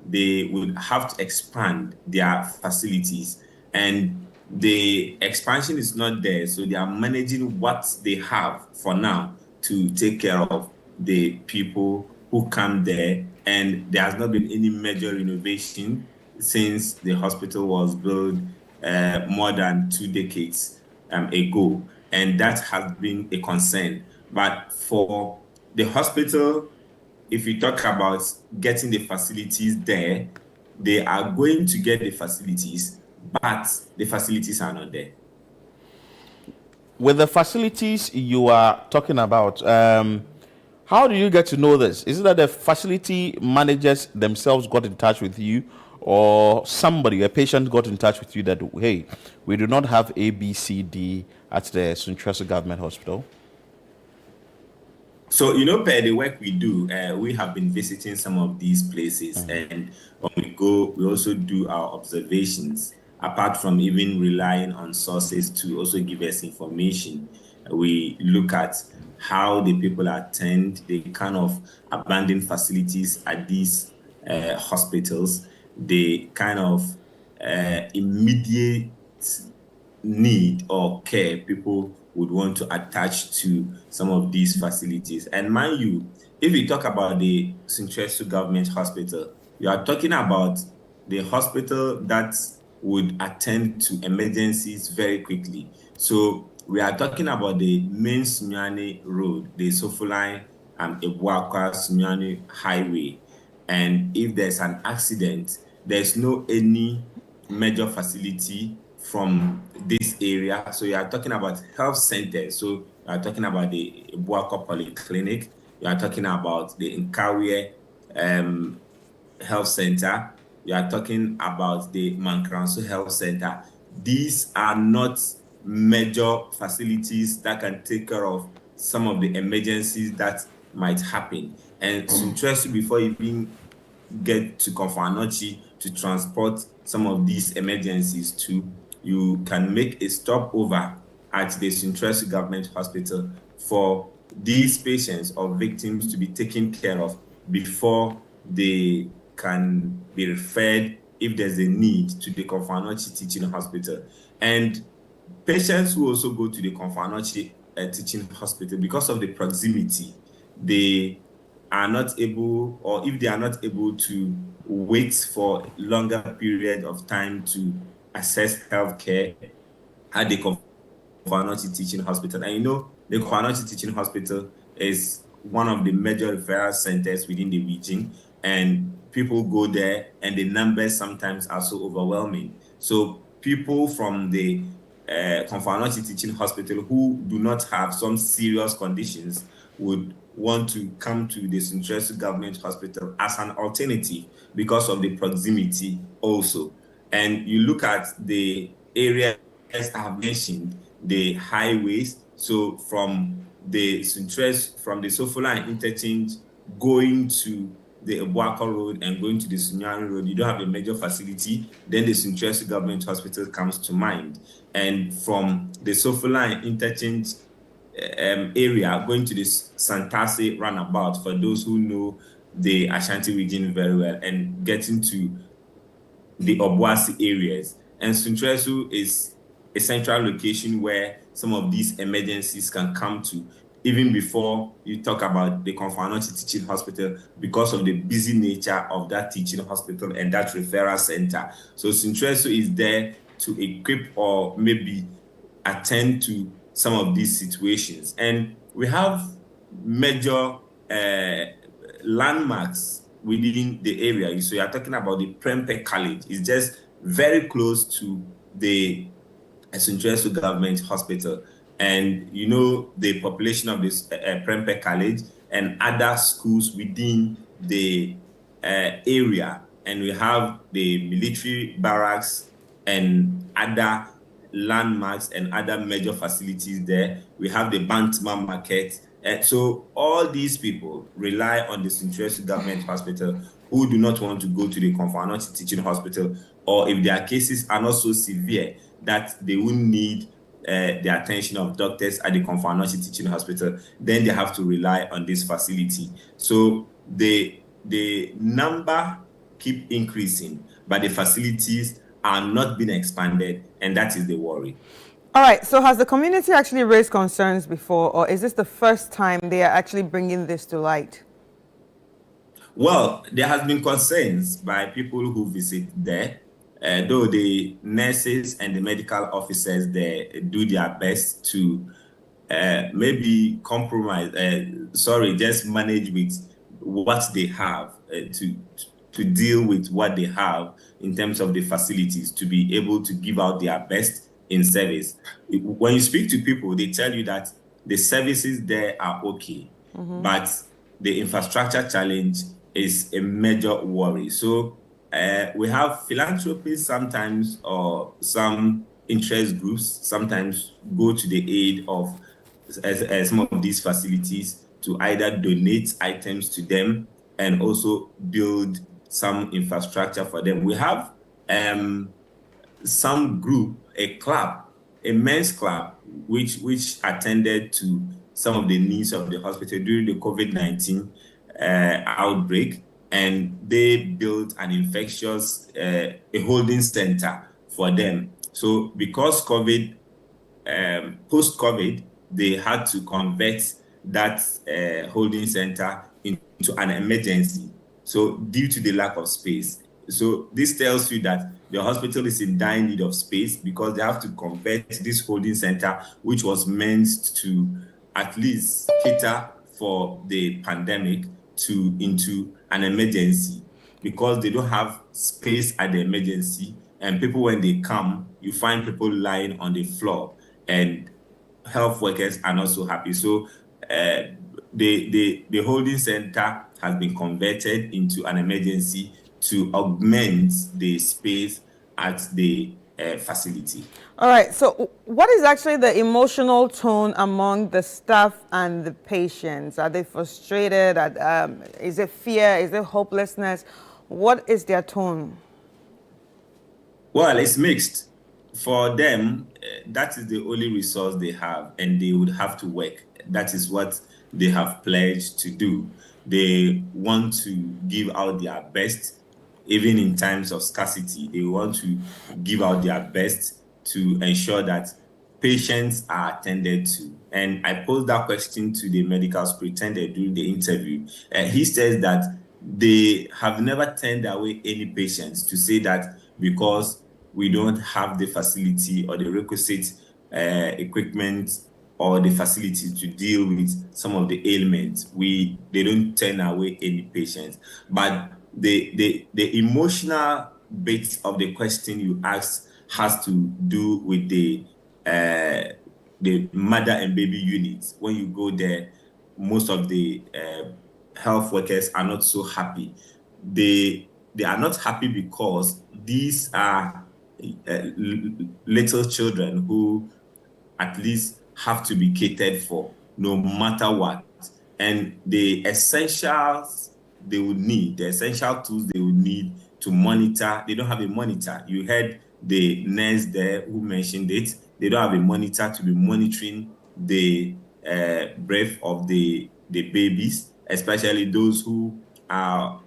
they would have to expand their facilities. And the expansion is not there, so they are managing what they have for now to take care of the people who come there. And there has not been any major renovation since the hospital was built more than 2 decades ago, and that has been a concern. But for the hospital, if you talk about getting the facilities there, they are going to get the facilities, but the facilities are not there. With the facilities you are talking about, how do you get to know this? Is it that the facility managers themselves got in touch with you, or somebody, a patient, got in touch with you that, hey, we do not have A, B, C, D at the Suntreso Government Hospital? So, per the work we do, we have been visiting some of these places, and when we go, we also do our observations. apart from even relying on sources to also give us information, we look at how the people attend the kind of abandoned facilities at these hospitals, the kind of immediate need or care people would want to attach to some of these facilities. And mind you, if we talk about the Sunyani Government Hospital, you are talking about the hospital that would attend to emergencies very quickly. So we are talking about the main Sunyani Road, the Sofuline and Ebuakwa Sunyani Highway. And if there's an accident, there's no any major facility from this area. So you are talking about health centers. So you are talking about the Ebuakwa Polyclinic. You are talking about the Nkawie Health Center. You are talking about the Mankranso Health Center. These are not major facilities that can take care of some of the emergencies that might happen. And Sunyani, before you even get to Konfo-Anokye to transport some of these emergencies to, you can make a stopover at the Sunyani Government Hospital for these patients or victims to be taken care of before they can be referred, if there's a need, to the Konfo-Anokye Teaching Hospital. And patients who also go to the Konfo-Anokye Teaching Hospital, because of the proximity, they are not able, or if they are not able to wait for a longer period of time to access healthcare at the Konfo-Anokye Teaching Hospital. And you know, the Konfo-Anokye Teaching Hospital is one of the major referral centers within the region, and people go there and the numbers sometimes are so overwhelming. So people from the Konfo-Anokye Teaching Hospital who do not have some serious conditions would want to come to the Sunyani Government Hospital as an alternative because of the proximity also. And you look at the areas I have mentioned, the highways. So from the Sunyani, from the Sofuline interchange going to the Ebuakwa Road and going to the Sunyani Road, you don't have a major facility, then the Sunyani Government Hospital comes to mind. And from the Sofuline interchange area going to the Santase roundabout, for those who know the Ashanti region very well, and getting to the Obuasi areas. And Sunyani is a central location where some of these emergencies can come to, even before you talk about the Konfo-Anokye Teaching Hospital, because of the busy nature of that teaching hospital and that referral center. So Sunyani is there to equip or maybe attend to some of these situations. And we have major landmarks within the area. So you are talking about the Prempeh College. It's just very close to the Sunyani Government Hospital. And you know the population of this Prempeh College and other schools within the area. And we have the military barracks and other landmarks and other major facilities there. We have the Bantama market. And so all these people rely on the Sunyani Government Hospital who do not want to go to the Konfo-Anokye Teaching Hospital, or if their cases are not so severe that they will need the attention of doctors at the Konfo-Anokye Teaching Hospital, then they have to rely on this facility. So the number keep increasing, but the facilities are not being expanded, and that is the worry. All right, so has the community actually raised concerns before, or is this the first time they are actually bringing this to light? Well, there has been concerns by people who visit there, though the nurses and the medical officers there do their best to maybe compromise, just manage with what they have to deal with what they have in terms of the facilities, to be able to give out their best in service. When you speak to people, they tell you that the services there are okay, but the infrastructure challenge is a major worry. So we have philanthropists sometimes, or some interest groups sometimes go to the aid of some of these facilities to either donate items to them and also build some infrastructure for them. We have some group, a club, a men's club, which attended to some of the needs of the hospital during the COVID-19 outbreak, and they built an infectious a holding center for them. So because post-COVID, they had to convert that holding center into an emergency. So due to the lack of space. So this tells you that the hospital is in dire need of space because they have to convert this holding center, which was meant to at least cater for the pandemic, into an emergency, because they don't have space at the emergency. And people, when they come, you find people lying on the floor, and health workers are not so happy. So the holding center has been converted into an emergency to augment the space at the facility. All right, so what is actually the emotional tone among the staff and the patients? Are they frustrated? Is it fear? Is it hopelessness? What is their tone? Well, it's mixed. For them, that is the only resource they have, and they would have to work. That is what they have pledged to do. They want to give out their best, even in times of scarcity. They want to give out their best to ensure that patients are attended to. And I posed that question to the medical superintendent during the interview. He says that they have never turned away any patients to say that because we don't have the facility or the requisite equipment or the facility to deal with some of the ailments, they don't turn away any patients. But the emotional bit of the question you asked has to do with the mother and baby units. When you go there, most of the health workers are not so happy. They are not happy because these are little children who at least have to be catered for no matter what. And the essentials they would need, the essential tools they would need to monitor, they don't have a monitor. You heard the nurse there who mentioned it. They don't have a monitor to be monitoring the breath of the babies, especially those who are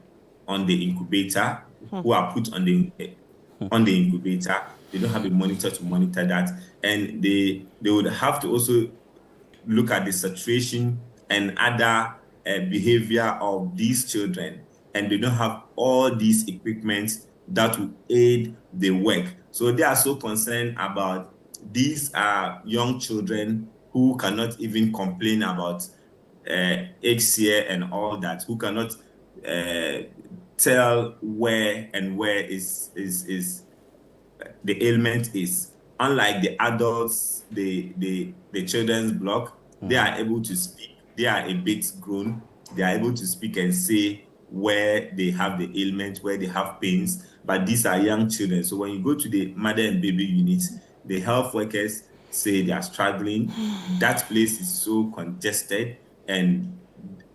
on the incubator, who are put on the incubator. They don't have a monitor to monitor that. And they would have to also look at the saturation and other behavior of these children. And they don't have all these equipment that will aid the work. So they are so concerned about these young children who cannot even complain about HCA and all that, who cannot tell where is the ailment is. Unlike the adults, the children's block, they are able to speak. They are a bit grown. They are able to speak and say where they have the ailment, where they have pains. But these are young children. So when you go to the mother and baby units, the health workers say they are struggling. That place is so congested, and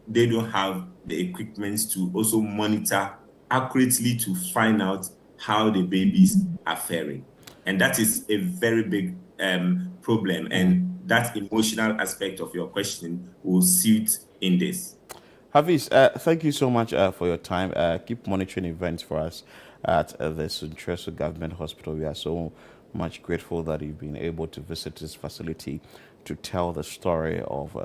they don't have the equipment to also monitor accurately to find out how the babies are faring. And that is a very big problem. And that emotional aspect of your question will suit in this. Hafiz, thank you so much for your time. Keep monitoring events for us at the Sunyani Government Hospital. We are so much grateful that you've been able to visit this facility to tell the story of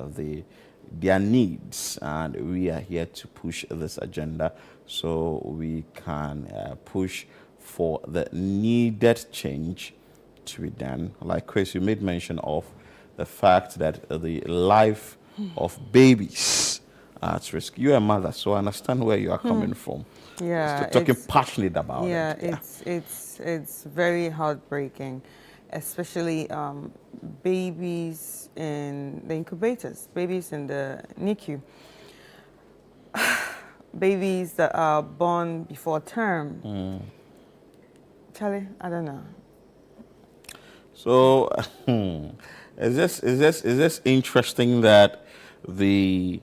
their needs, and we are here to push this agenda so we can push for the needed change to be done. Like Chris, you made mention of the fact that the life of babies are at risk. You're a mother, so I understand where you are coming from. Yeah, talking passionate about it. It's very heartbreaking, especially babies in the incubators, babies in the NICU, babies that are born before term. Charlie, I don't know. So, is this interesting that the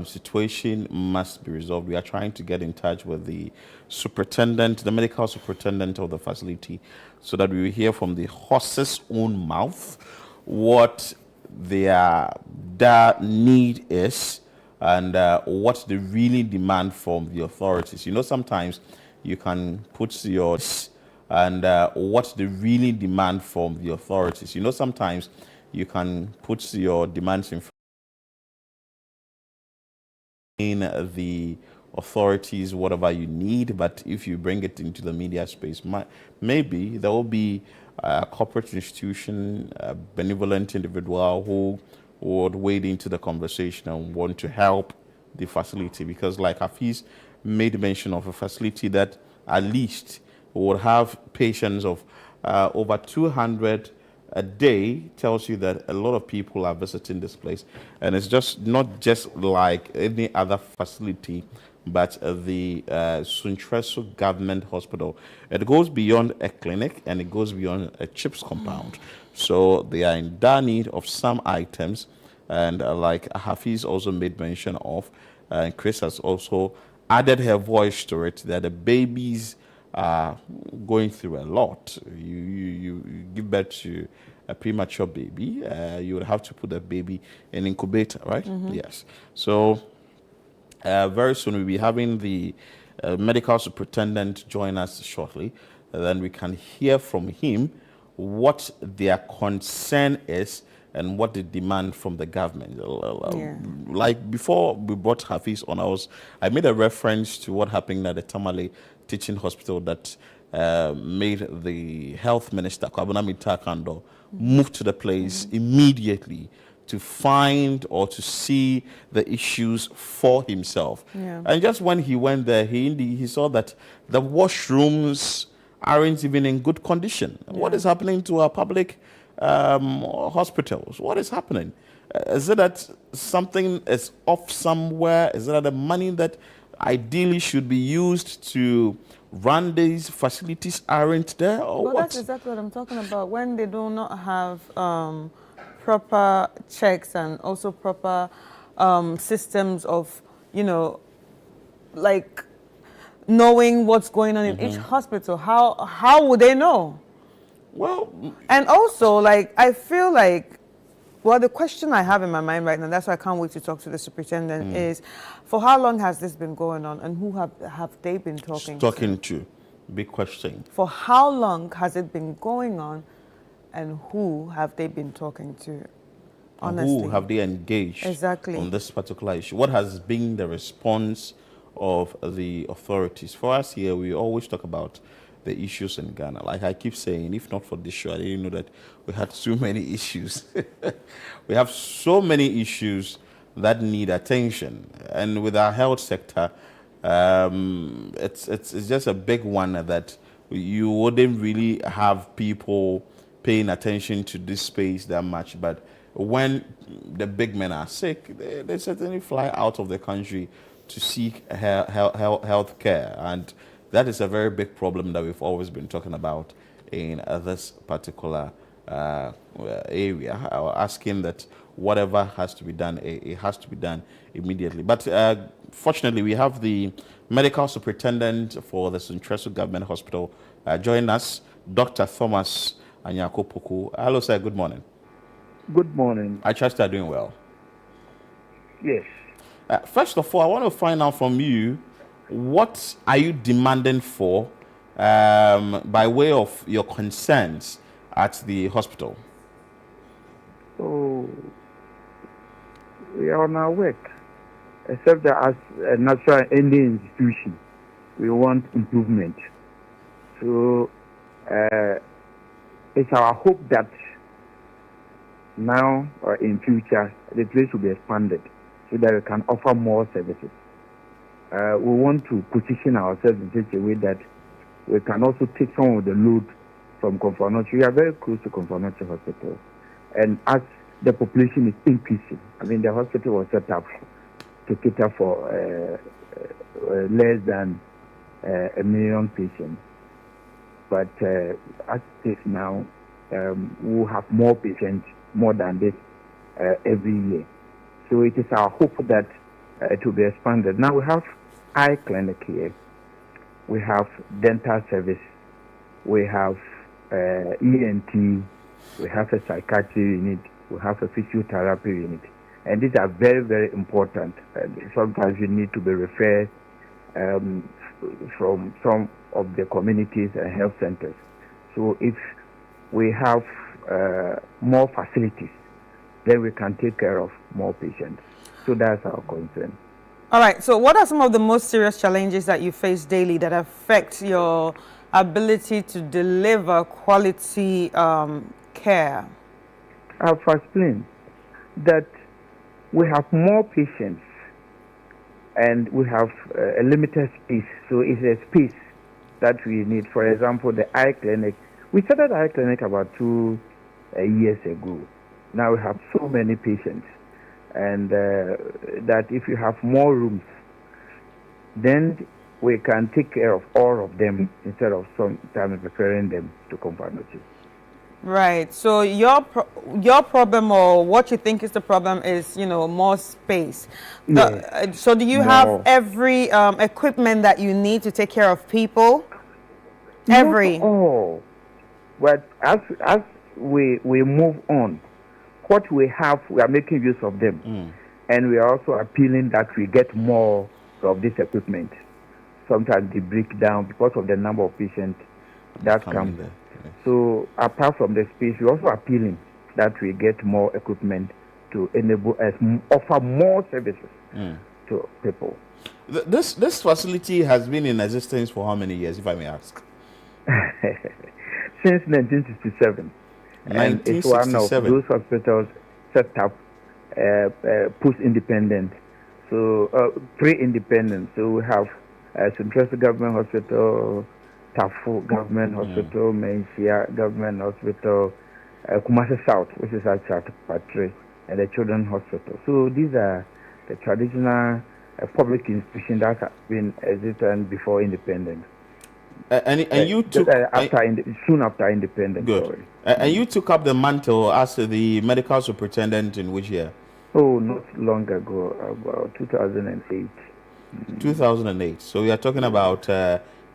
situation must be resolved. We are trying to get in touch with the superintendent, the medical superintendent of the facility, so that we will hear from the horse's own mouth what their need is and what they really demand from the authorities. You know, sometimes you can put your and what they really demand from the authorities. You know, sometimes you can put your demands in the authorities, whatever you need, but if you bring it into the media space, maybe there will be a corporate institution, a benevolent individual who would wade into the conversation and want to help the facility, because like Hafiz made mention of a facility that at least would have patients of over 200 a day, tells you that a lot of people are visiting this place. And it's just not just like any other facility, but the Suntreso Government Hospital. It goes beyond a clinic and it goes beyond a CHIPS compound. So they are in dire need of some items. And like Hafiz also made mention of, and Chris has also added her voice to it, that the babies are going through a lot. You give birth to a premature baby, you would have to put the baby in incubator, right? Yes. So very soon we'll be having the medical superintendent join us shortly. Then we can hear from him what their concern is and what they demand from the government. Like before we brought Hafiz on, I made a reference to what happened at the Tamale Teaching Hospital that made the health minister, Kwabena Mitakando, move to the place immediately to find or to see the issues for himself. And just when he went there, he saw that the washrooms aren't even in good condition. What is happening to our public hospitals? What is happening? Is it that something is off somewhere? Is it that the money that ideally should be used to run these facilities aren't there, or what? That's exactly what I'm talking about. When they do not have proper checks and also proper systems of, like knowing what's going on in each hospital, how would they know? Well, and also, like, I feel like, well, the question I have in my mind right now, that's why I can't wait to talk to the superintendent, is for how long has this been going on and who have they been talking to? Big question. For how long has it been going on and who have they been talking to? Honestly. Who have they engaged on this particular issue? What has been the response of the authorities? For us here, we always talk about the issues in Ghana. Like I keep saying, if not for this show, I didn't know that we had so many issues. We have so many issues that need attention. And with our health sector, it's just a big one that you wouldn't really have people paying attention to this space that much. But when the big men are sick, they certainly fly out of the country to seek health care. And that is a very big problem that we've always been talking about in this particular area. Asking that whatever has to be done, it has to be done immediately. But fortunately, we have the medical superintendent for the Suntreso Government Hospital join us, Dr. Thomas Anyakopoku. Hello, sir. Good morning. Good morning. I trust you're doing well. Yes. First of all, I want to find out from you, what are you demanding for by way of your concerns at the hospital? So, we are on our work, except that as a natural ending institution, we want improvement. So, it's our hope that now or in future, the place will be expanded so that we can offer more services. We want to position ourselves in such a way that we can also take some of the load from Konfanochi. We are very close to Konfanochi Hospital. And as the population is increasing, I mean, the hospital was set up to cater for less than 1 million patients. But as it is now, we'll have more patients, more than this, every year. So it is our hope that it will be expanded. Now we have eye clinic here. We have dental service. We have ENT. We have a psychiatry unit. We have a physiotherapy unit. And these are very, very important. Sometimes you need to be referred from some of the communities and health centers. So if we have more facilities, then we can take care of more patients. So that's our concern. All right. So what are some of the most serious challenges that you face daily that affect your ability to deliver quality care? I've explained that we have more patients and we have a limited space. So it's a space that we need. For example, the eye clinic. We started eye clinic about 2 years ago. Now we have so many patients, and that if you have more rooms, then we can take care of all of them instead of sometimes referring them to companionship. Right. So your problem, or what you think is the problem, is more space. Yes. So do you have every equipment that you need to take care of people? Every. Not all. But as we move on, what we have, we are making use of them, and we are also appealing that we get more of this equipment. Sometimes they break down because of the number of patients that come. So apart from the space, we're also appealing that we get more equipment to enable us offer more services to people. This facility has been in existence for how many years, if I may ask? Since 1967. And it's one of those hospitals set up post-independent, so pre-independent. So we have Sunyani Government Hospital, Tafu Government Hospital, Menchia Government Hospital, Kumasi South, which is at Patri, and the Children's Hospital. So these are the traditional public institutions that have been existent before independence. And you took soon after independence. Good. Sorry. And you took up the mantle as the medical superintendent in which year? Oh, not long ago, about 2008. 2008. So we are talking about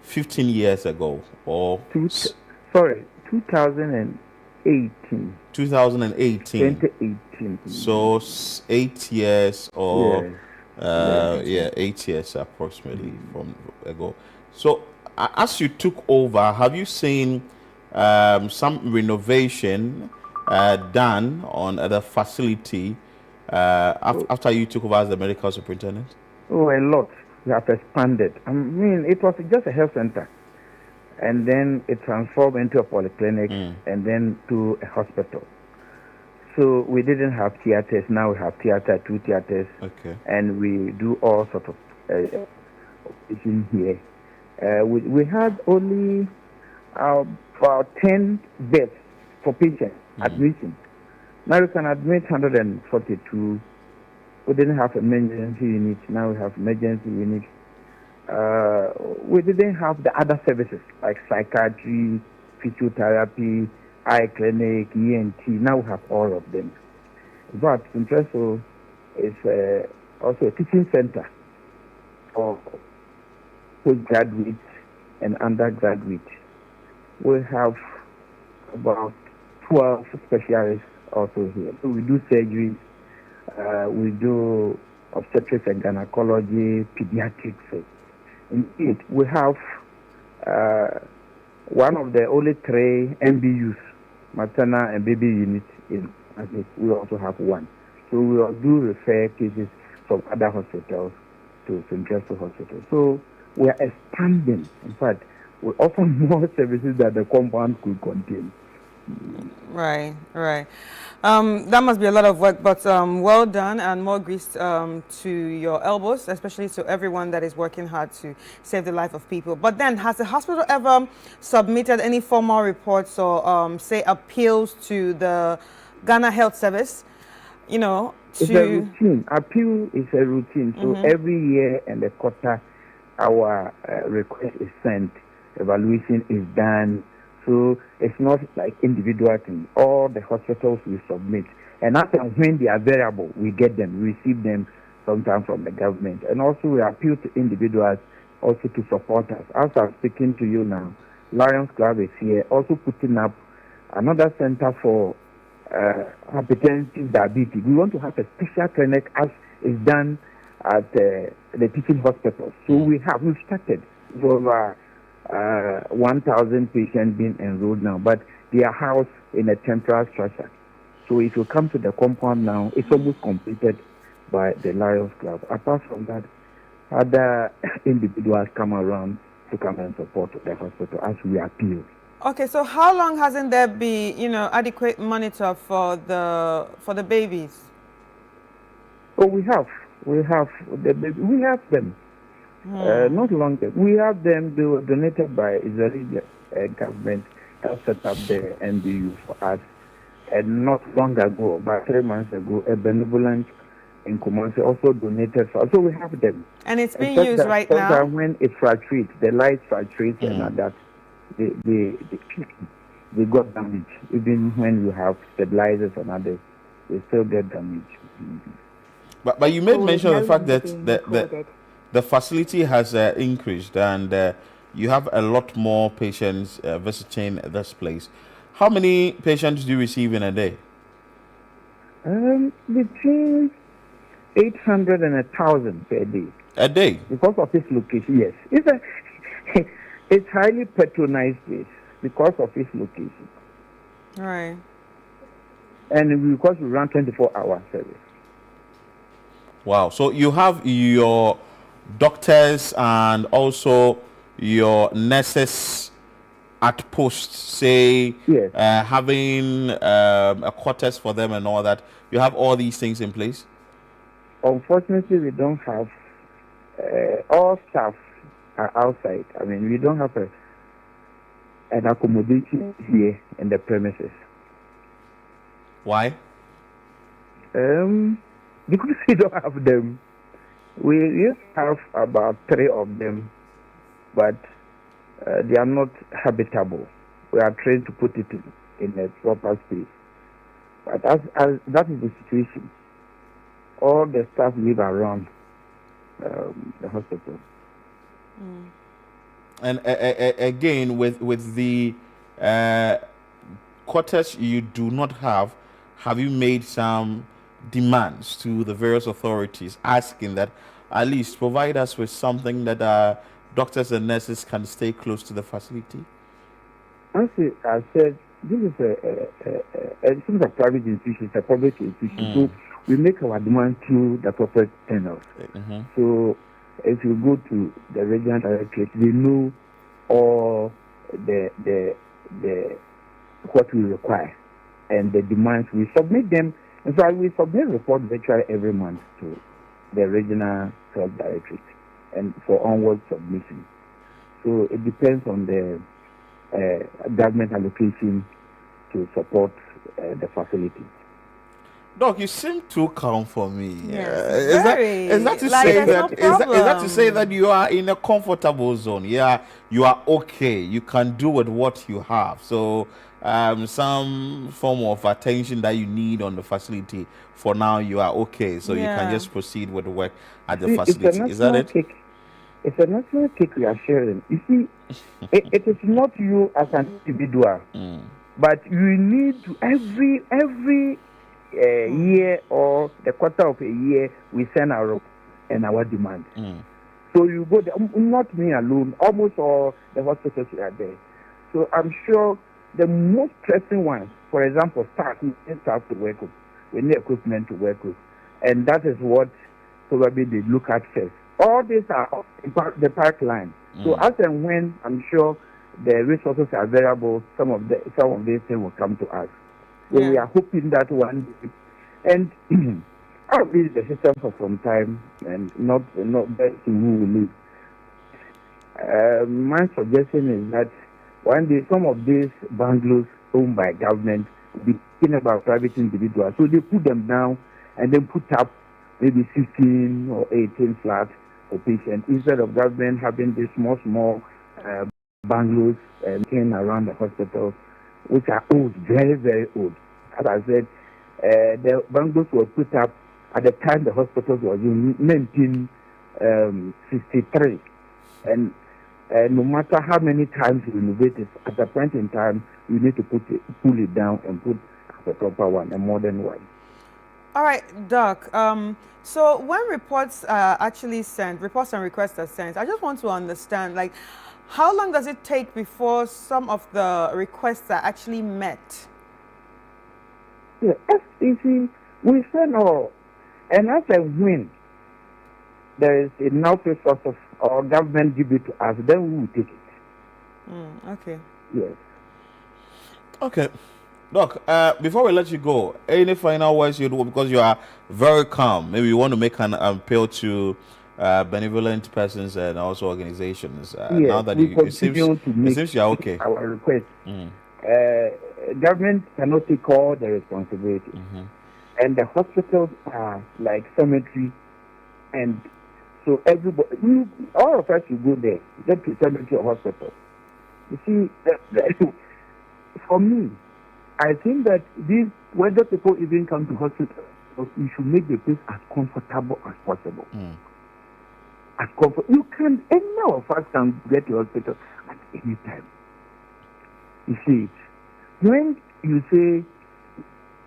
15 years ago, or 2018. 2018. 2018. So 8 years, or yes. 8 years approximately from ago. So as you took over, have you seen some renovation done on the facility after you took over as the medical superintendent? Oh, a lot. We have expanded. I mean, it was just a health center, and then it transformed into a polyclinic, and then to a hospital. So we didn't have theaters. Now we have 2 theaters, and we do all sorts of operations here. We had only about 10 beds for patients admission. Now we can admit 142. We didn't have emergency unit. Now we have emergency unit. We didn't have the other services like psychiatry, physiotherapy, eye clinic, ENT. Now we have all of them. But Sunyani is also a teaching center for postgraduates and undergraduates. We have about 12 specialists also here. So we do surgery, we do obstetrics and gynecology, pediatrics. Indeed, we have one of the only 3 MBUs, maternal and baby units in Agri. We also have one. So we do refer cases from other hospitals to Sunyani Hospital. So we are expanding. In fact, we offer more services that the compound could contain. Right. That must be a lot of work, but well done, and more grease to your elbows, especially to everyone that is working hard to save the life of people. But then, has the hospital ever submitted any formal reports or, say, appeals to the Ghana Health Service? It's a routine. Appeal is a routine. So every year and a quarter, our request is sent, evaluation is done. So it's not like individual thing. All the hospitals we submit. And after when they are available, we get them, we receive them sometimes from the government. And also we appeal to individuals also to support us. As I'm speaking to you now, Lions Club is here, also putting up another center for hypertensive diabetes. We want to have a special clinic as is done at the teaching hospitals. So we've started with over 1,000 patients being enrolled now, but they are housed in a temporary structure. So if you come to the compound now, it's almost completed by the Lions Club. Apart from that, other individuals come around to come and support the hospital as we appeal. Okay, so how long hasn't there been, adequate monitor for the babies? Oh, we have them. Not long ago. We have them. They were donated by Israeli government. That set up the NBU for us. And not long ago, about 3 months ago, a benevolent in Kumasi also donated for us. So we have them. And it's being used right now? Sometimes when it fluctuates, the light fluctuates and that, they got damaged. Even when you have stabilizers and others, they still get damaged. But you made mention of the fact that the facility has increased and you have a lot more patients visiting this place. How many patients do you receive in a day? Between 800 and 1,000 per day. A day? Because of its location, yes. It's highly patronized place because of its location. Right. And because we run 24-hour service. Wow. So you have your doctors and also your nurses at post, say, yes. Having a quarters for them and all that. You have all these things in place? Unfortunately, we don't have all staff are outside. I mean, we don't have an accommodation here in the premises. Why? Because we don't have them. We used to have about 3 of them, but they are not habitable. We are trained to put it in a proper space. But as that is the situation. All the staff live around the hospital. And again, with the quarters you do not have you made some demands to the various authorities asking that at least provide us with something that doctors and nurses can stay close to the facility? Honestly, I said this is a private institution, it's a public institution, so we make our demand through the proper channels. So if you go to the regional directorate, they know all the what we require and the demands. We submit them. In fact, we submit reports virtually every month to the regional health directorate and for onward submission. So it depends on the government allocation to support the facility. Doc, you seem too calm for me. Yes, is that to say that you are in a comfortable zone? Yeah, you are okay. You can do with what you have. So some form of attention that you need on the facility, for now you are okay. So you can just proceed with the work at the facility. Is that it? It's a national cake we are sharing. You see, it is not you as an individual, but you need to every year or the quarter of a year we send our demand. So you go there, not me alone, almost all the hospitals are there. So I'm sure the most pressing ones, for example, staff, we need staff to work with, we need equipment to work with, and that is what probably they look at first. All these are in the pipeline. So as and when I'm sure the resources are available, some of these things will come to us. So we are hoping that one day, and I'll be the system for some time and not best to who will live. My suggestion is that one day some of these bungalows owned by government will be thinking about private individuals. So they put them down and then put up maybe 16 or 18 flats for patients instead of government having these small bungalows and around the hospital, which are old, very, very old. As I said, The bungalows were put up at the time the hospital was in 1963. And no matter how many times you renovate it, at a point in time, you need to pull it down and put the proper one, a modern one. All right, Doc. So when reports are actually sent, reports and requests are sent, I just want to understand, like, how long does it take before some of the requests are actually met? Yeah, you see, we send all, and as a win, there is enough resources or government give it to us, then we will take it. Okay. Yes. Okay. Doc, before we let you go, any final words you do, because you are very calm, maybe you want to make an appeal to benevolent persons and also organizations. Now that it seems you are okay. Our request. Government cannot take all the responsibility. And the hospitals are like cemetery, and so everybody, all of us will go there, get to cemetery or hospital. You see, for me, I think that whether people even come to hospital, you should make the place as comfortable as possible. You can, any of us can get to hospital at any time. You see, when you say,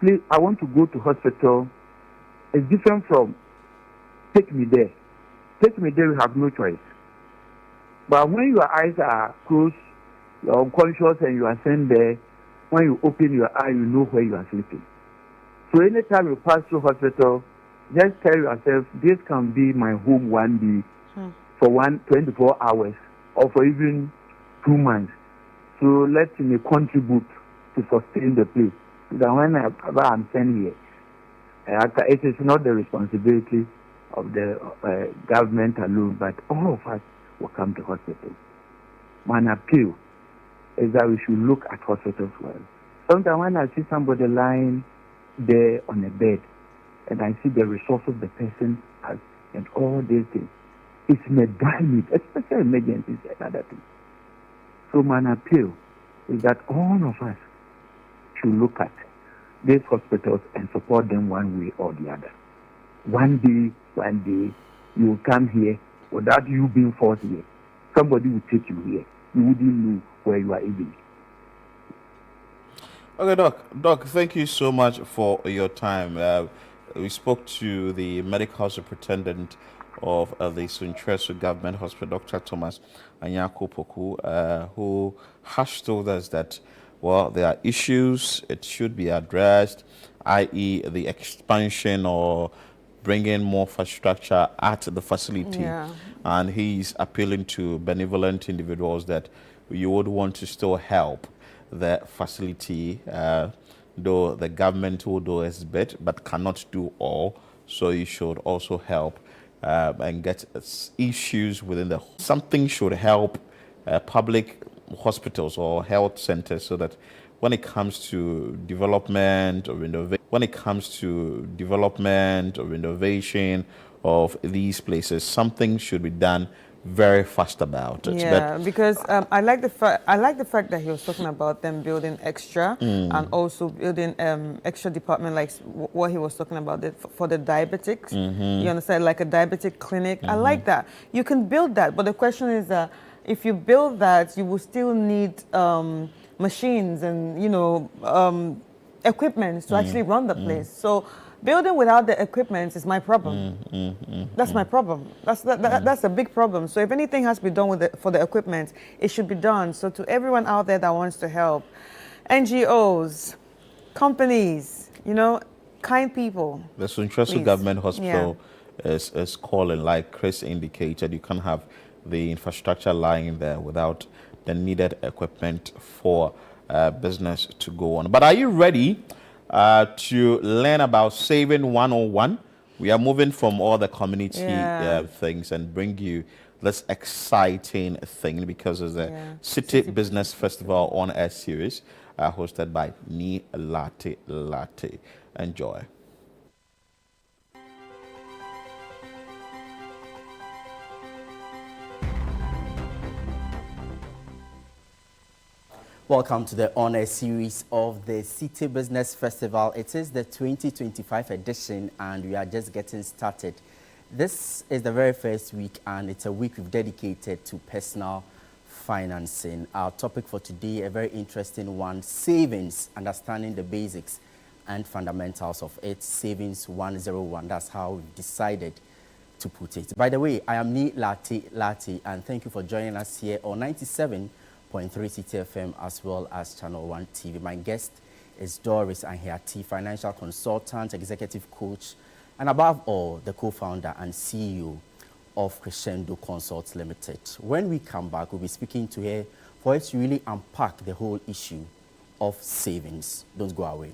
please, I want to go to hospital, it's different from take me there. Take me there, you have no choice. But when your eyes are closed, you're unconscious and you are sent there, when you open your eye, you know where you are sleeping. So anytime you pass through hospital, just tell yourself, this can be my home one day for 24 hours or for even 2 months. So let me contribute to sustain the place. So that when I'm sent here, it is not the responsibility of the government alone, but all of us will come to hospitals. My appeal is that we should look at hospitals well. Sometimes when I see somebody lying there on a bed and I see the resources the person has and all these things, it's a damage, especially emergencies and other things. So my appeal is that all of us should look at these hospitals and support them one way or the other. One day, you will come here without you being forced here. Somebody will take you here. You wouldn't know where you are even. Okay, Doc, thank you so much for your time. We spoke to the medical superintendent of the Sunyani Government Hospital, Dr. Thomas Anyako-Poku, who has told us that, well, there are issues, it should be addressed, i.e. the expansion or bringing more infrastructure at the facility. Yeah. And he's appealing to benevolent individuals that you would want to still help the facility, though the government will do its bit, but cannot do all. So you should also help and get issues within something should help public hospitals or health centers, so that when it comes to development or renovation of these places, something should be done very fast about it. Yeah, because I like the fact that he was talking about them building extra and also building extra department, like what he was talking about for the diabetics. You understand, like a diabetic clinic. I like that. You can build that, but the question is, if you build that, you will still need machines and equipment to actually run the place. So building without the equipment is my problem. That's my problem. That's a big problem. So if anything has to be done for the equipment, it should be done. So to everyone out there that wants to help, NGOs, companies, kind people. The Sunyani Government Hospital is calling, like Chris indicated. You can't have the infrastructure lying there without the needed equipment for business to go on. But are you ready to learn about Saving 101? We are moving from all the community things and bring you this exciting thing, because it's a Citi Business Festival on air series hosted by Ni Latte. Enjoy. Welcome to the honor series of the Citi Business Festival. It is the 2025 edition and we are just getting started. This is the very first week and it's a week we've dedicated to personal financing. Our topic for today, a very interesting one, savings, understanding the basics and fundamentals of it. Savings 101, that's how we've decided to put it. By the way, I am Ni Lati and thank you for joining us here on 97.3 Citi FM as well as Channel 1 TV. My guest is Doris Anhiati, financial consultant, executive coach, and above all, the co-founder and CEO of Crescendo Consults Limited. When we come back, we'll be speaking to her for us to really unpack the whole issue of savings. Don't go away.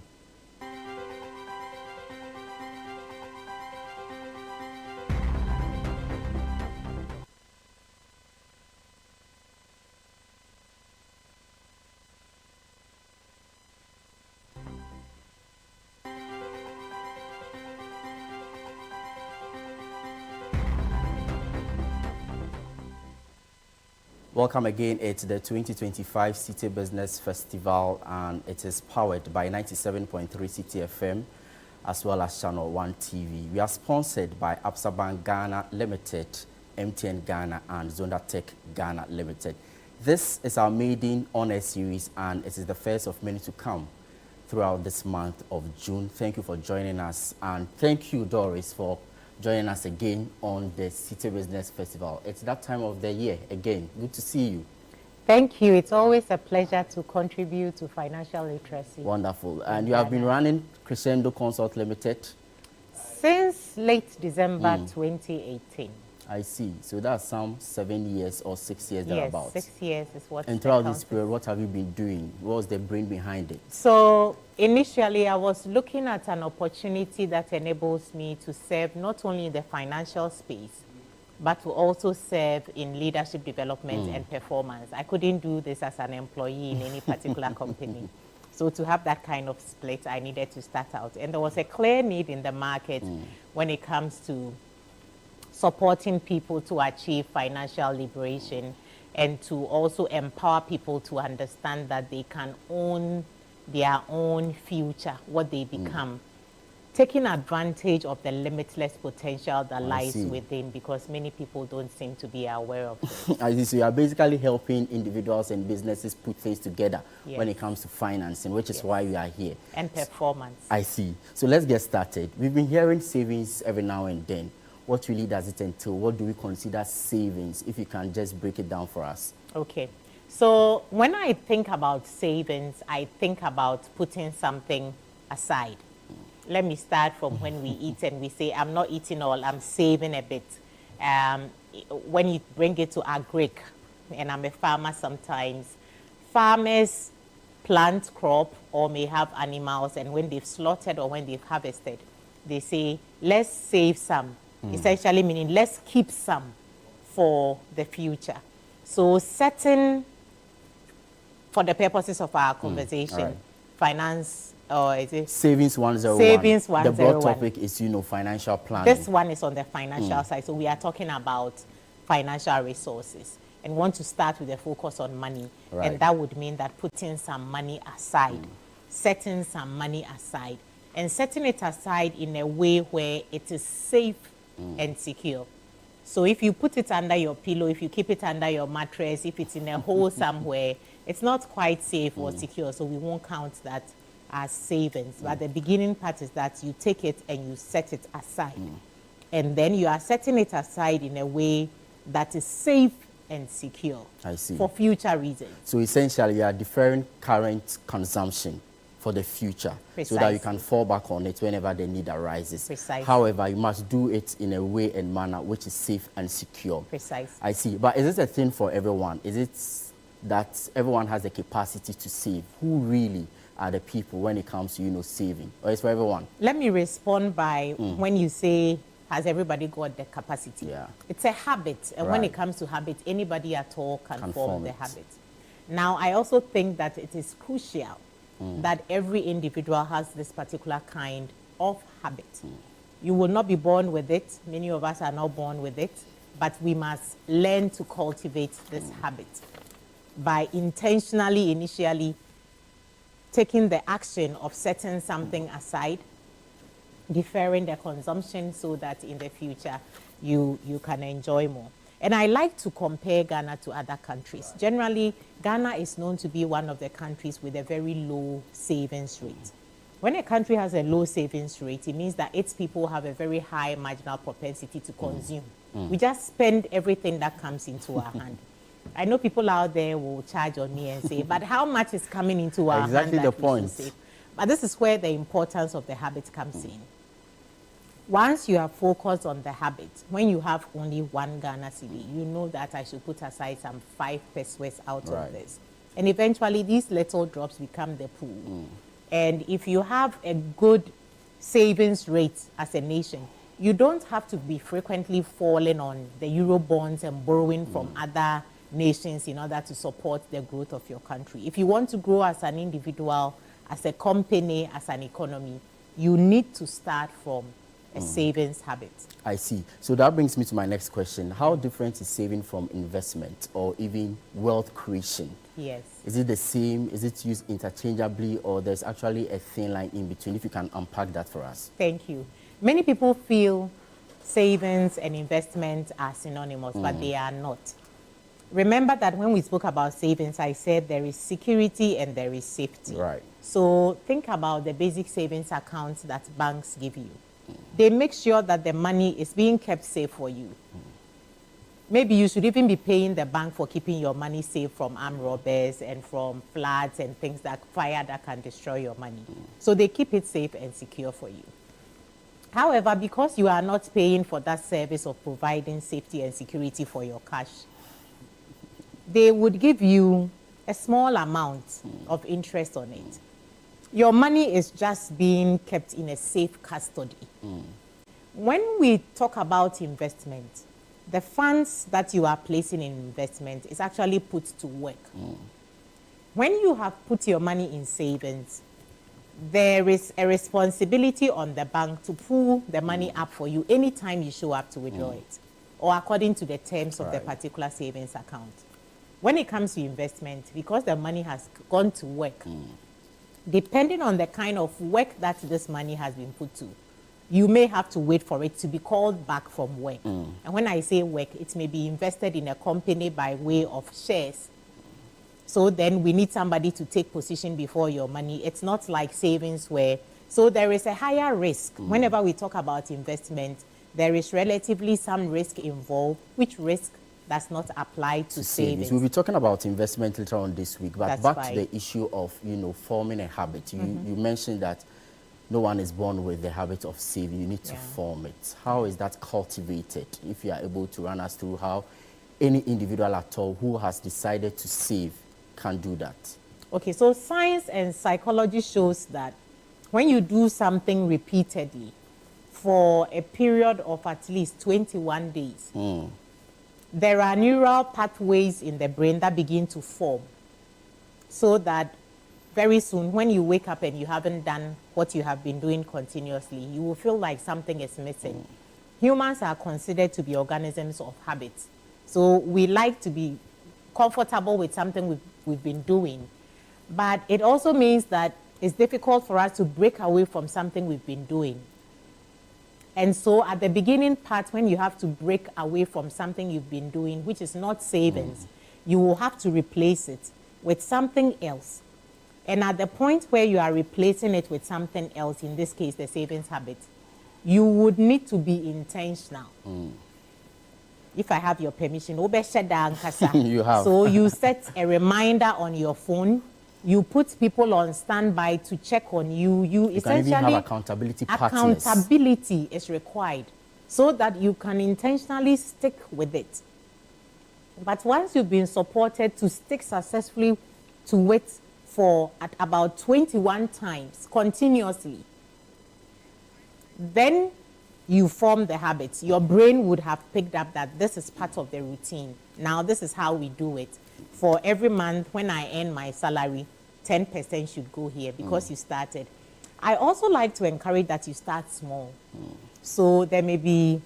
Welcome again. It's the 2025 Citi Business Festival and it is powered by 97.3 Citi FM as well as Channel 1 TV. We are sponsored by Absa Bank Ghana Limited, MTN Ghana and Zonda Tech Ghana Limited. This is our maiden honor series and it is the first of many to come throughout this month of June. Thank you for joining us and thank you, Doris, for joining us again on the Citi Business Festival. It's that time of the year again. Good to see you. Thank you. It's always a pleasure to contribute to financial literacy. Wonderful. And you have been running Crescendo Consult Limited? Since late December 2018. I see. So that's some 7 years or 6 years thereabouts. Yes, 6 years is what. And throughout this period, what have you been doing? What was the brain behind it? So initially, I was looking at an opportunity that enables me to serve not only in the financial space, but to also serve in leadership development and performance. I couldn't do this as an employee in any particular company. So to have that kind of split, I needed to start out. And there was a clear need in the market when it comes to supporting people to achieve financial liberation and to also empower people to understand that they can own their own future, what they become, taking advantage of the limitless potential that lies within, because many people don't seem to be aware of it. I see. So you are basically helping individuals and businesses put things together when it comes to financing, which is why we are here. And performance. I see. So let's get started. We've been hearing savings every now and then. What really does it entail? What do we consider savings? If you can just break it down for us. Okay. So when I think about savings, I think about putting something aside. Let me start from when we eat and we say, I'm not eating all, I'm saving a bit. When you bring it to agri, and I'm a farmer sometimes, farmers plant crop or may have animals, and when they've slaughtered or when they've harvested, they say, let's save some. Essentially meaning let's keep some for the future. So setting, for the purposes of our conversation, finance, or is it? Savings 101. Savings 101. The broad topic is, financial planning. This one is on the financial side. So we are talking about financial resources and want to start with a focus on money. And that would mean that putting some money aside, setting some money aside, and setting it aside in a way where it is safe and secure. So if you put it under your pillow, if you keep it under your mattress, if it's in a hole somewhere, it's not quite safe or secure, so we won't count that as savings. But the beginning part is that you take it and you set it aside. And then you are setting it aside in a way that is safe and secure. I see. For future reasons. So essentially, you are deferring current consumption for the future, so that you can fall back on it whenever the need arises. Precisely. However, you must do it in a way and manner which is safe and secure. Precisely. I see. But is this a thing for everyone? Is it that everyone has the capacity to save? Who really are the people when it comes to, saving? Or is it for everyone? Let me respond by when you say, has everybody got the capacity? Yeah. It's a habit. And when it comes to habit, anybody at all can form the habit. Now, I also think that it is crucial that every individual has this particular kind of habit. You will not be born with it. Many of us are not born with it, but we must learn to cultivate this habit. by intentionally, initially, taking the action of setting something aside, deferring the consumption so that in the future you can enjoy more. And I like to compare Ghana to other countries. Generally, Ghana is known to be one of the countries with a very low savings rate. When a country has a low savings rate, it means that its people have a very high marginal propensity to consume. We just spend everything that comes into our hand. I know people out there will charge on me and say, but how much is coming into our hand? Exactly the point. But this is where the importance of the habit comes in. Once you are focused on the habit, when you have only 1 Ghana cedi, you know that I should put aside some 5 pesos out of this. And eventually these little drops become the pool. And if you have a good savings rate as a nation, you don't have to be frequently falling on the Euro bonds and borrowing from other nations in order to support the growth of your country. If you want to grow as an individual, as a company, as an economy, you need to start from a savings habit. I see. So that brings me to my next question. How different is saving from investment or even wealth creation? Yes. Is it the same? Is it used interchangeably, or there's actually a thin line in between? If you can unpack that for us. Thank you. Many people feel savings and investment are synonymous, but they are not. Remember that when we spoke about savings, I said there is security and there is safety. Right. So think about the basic savings accounts that banks give you. They make sure that the money is being kept safe for you. Maybe you should even be paying the bank for keeping your money safe from armed robbers and from floods and things that fire that can destroy your money. So they keep it safe and secure for you. However, because you are not paying for that service of providing safety and security for your cash, they would give you a small amount of interest on it. Your money is just being kept in a safe custody. When we talk about investment, the funds that you are placing in investment is actually put to work. When you have put your money in savings, there is a responsibility on the bank to pull the money up for you anytime you show up to withdraw it, or according to the terms of the particular savings account. When it comes to investment, because the money has gone to work, depending on the kind of work that this money has been put to, you may have to wait for it to be called back from work. And when I say work, it may be invested in a company by way of shares. So then we need somebody to take position before your money. It's not like savings where, so there is a higher risk. Whenever we talk about investment, there is relatively some risk involved, which risk does not apply to savings. We'll be talking about investment later on this week, but That's back fine. to the issue of, forming a habit. You mentioned that no one is born with the habit of saving. You need to form it. How is that cultivated? If you are able to run us through how any individual at all who has decided to save can do that. Okay, so science and psychology shows that when you do something repeatedly for a period of at least 21 days, there are neural pathways in the brain that begin to form, so that very soon when you wake up and you haven't done what you have been doing continuously, you will feel like something is missing. Humans are considered to be organisms of habits. So we like to be comfortable with something we've been doing. But it also means that it's difficult for us to break away from something we've been doing. And so at the beginning part, when you have to break away from something you've been doing, which is not savings, you will have to replace it with something else. And at the point where you are replacing it with something else, in this case, the savings habit, you would need to be intentional. If I have your permission, you have. So you set a reminder on your phone. You put people on standby to check on you. You essentially can even have accountability partners. Accountability is required so that you can intentionally stick with it. But once you've been supported to stick successfully to it for at about 21 times continuously, then you form the habits. Your brain would have picked up that this is part of the routine. Now this is how we do it. For every month when I earn my salary, 10% should go here because you started. I also like to encourage that you start small. So there may be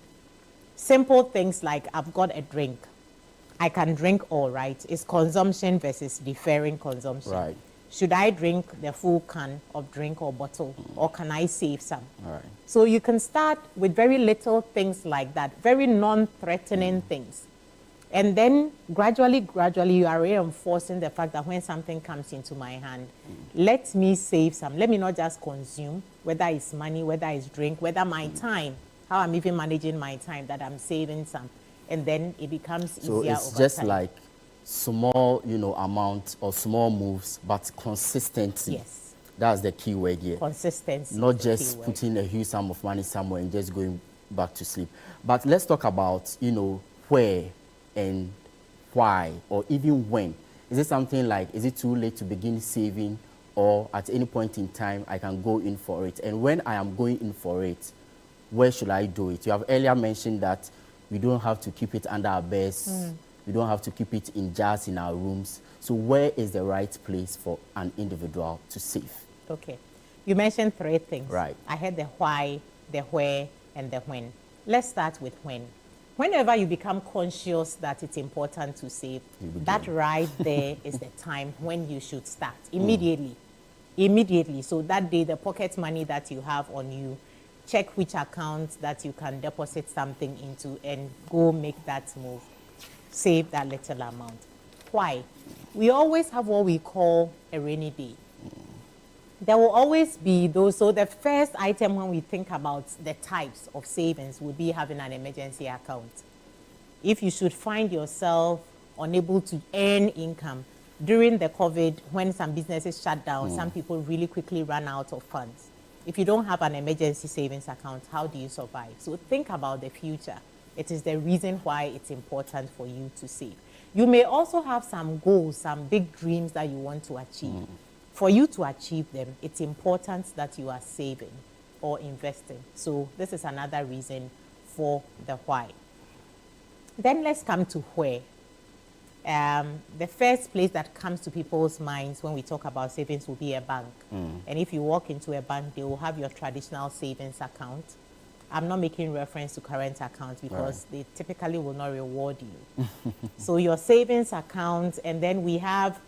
simple things like I've got a drink. I can drink all, right? It's consumption versus deferring consumption. Right. Should I drink the full can of drink or bottle, or can I save some? All right. So you can start with very little things like that, very non-threatening things. And then gradually, you are reinforcing the fact that when something comes into my hand, let me save some. Let me not just consume, whether it's money, whether it's drink, whether my time, how I'm even managing my time, that I'm saving some. And then it becomes easier over time. So it's just like small, amount or small moves, but consistency. Yes. That's the key word here. Consistency. Not just putting a huge sum of money somewhere and just going back to sleep. But let's talk about, where and why, or even when. Is it something like, is it too late to begin saving, or at any point in time I can go in for it? And when I am going in for it, where should I do it? You have earlier mentioned that we don't have to keep it under our beds. We don't have to keep it in jars in our rooms. So where is the right place for an individual to save? Okay. You mentioned 3 things. Right. I had the why, the where, and the when. Let's start with when. Whenever you become conscious that it's important to save, that right there is the time when you should start. Immediately. Immediately. So that day, the pocket money that you have on you, check which account that you can deposit something into and go make that move. Save that little amount. Why? We always have what we call a rainy day. There will always be those. So the first item when we think about the types of savings would be having an emergency account. If you should find yourself unable to earn income during the COVID, when some businesses shut down, some people really quickly run out of funds. If you don't have an emergency savings account, how do you survive? So think about the future. It is the reason why it's important for you to save. You may also have some goals, some big dreams that you want to achieve. For you to achieve them, it's important that you are saving or investing. So this is another reason for the why. Then let's come to where. The first place that comes to people's minds when we talk about savings will be a bank. And if you walk into a bank, they will have your traditional savings account. I'm not making reference to current accounts because they typically will not reward you. So your savings account, and then we have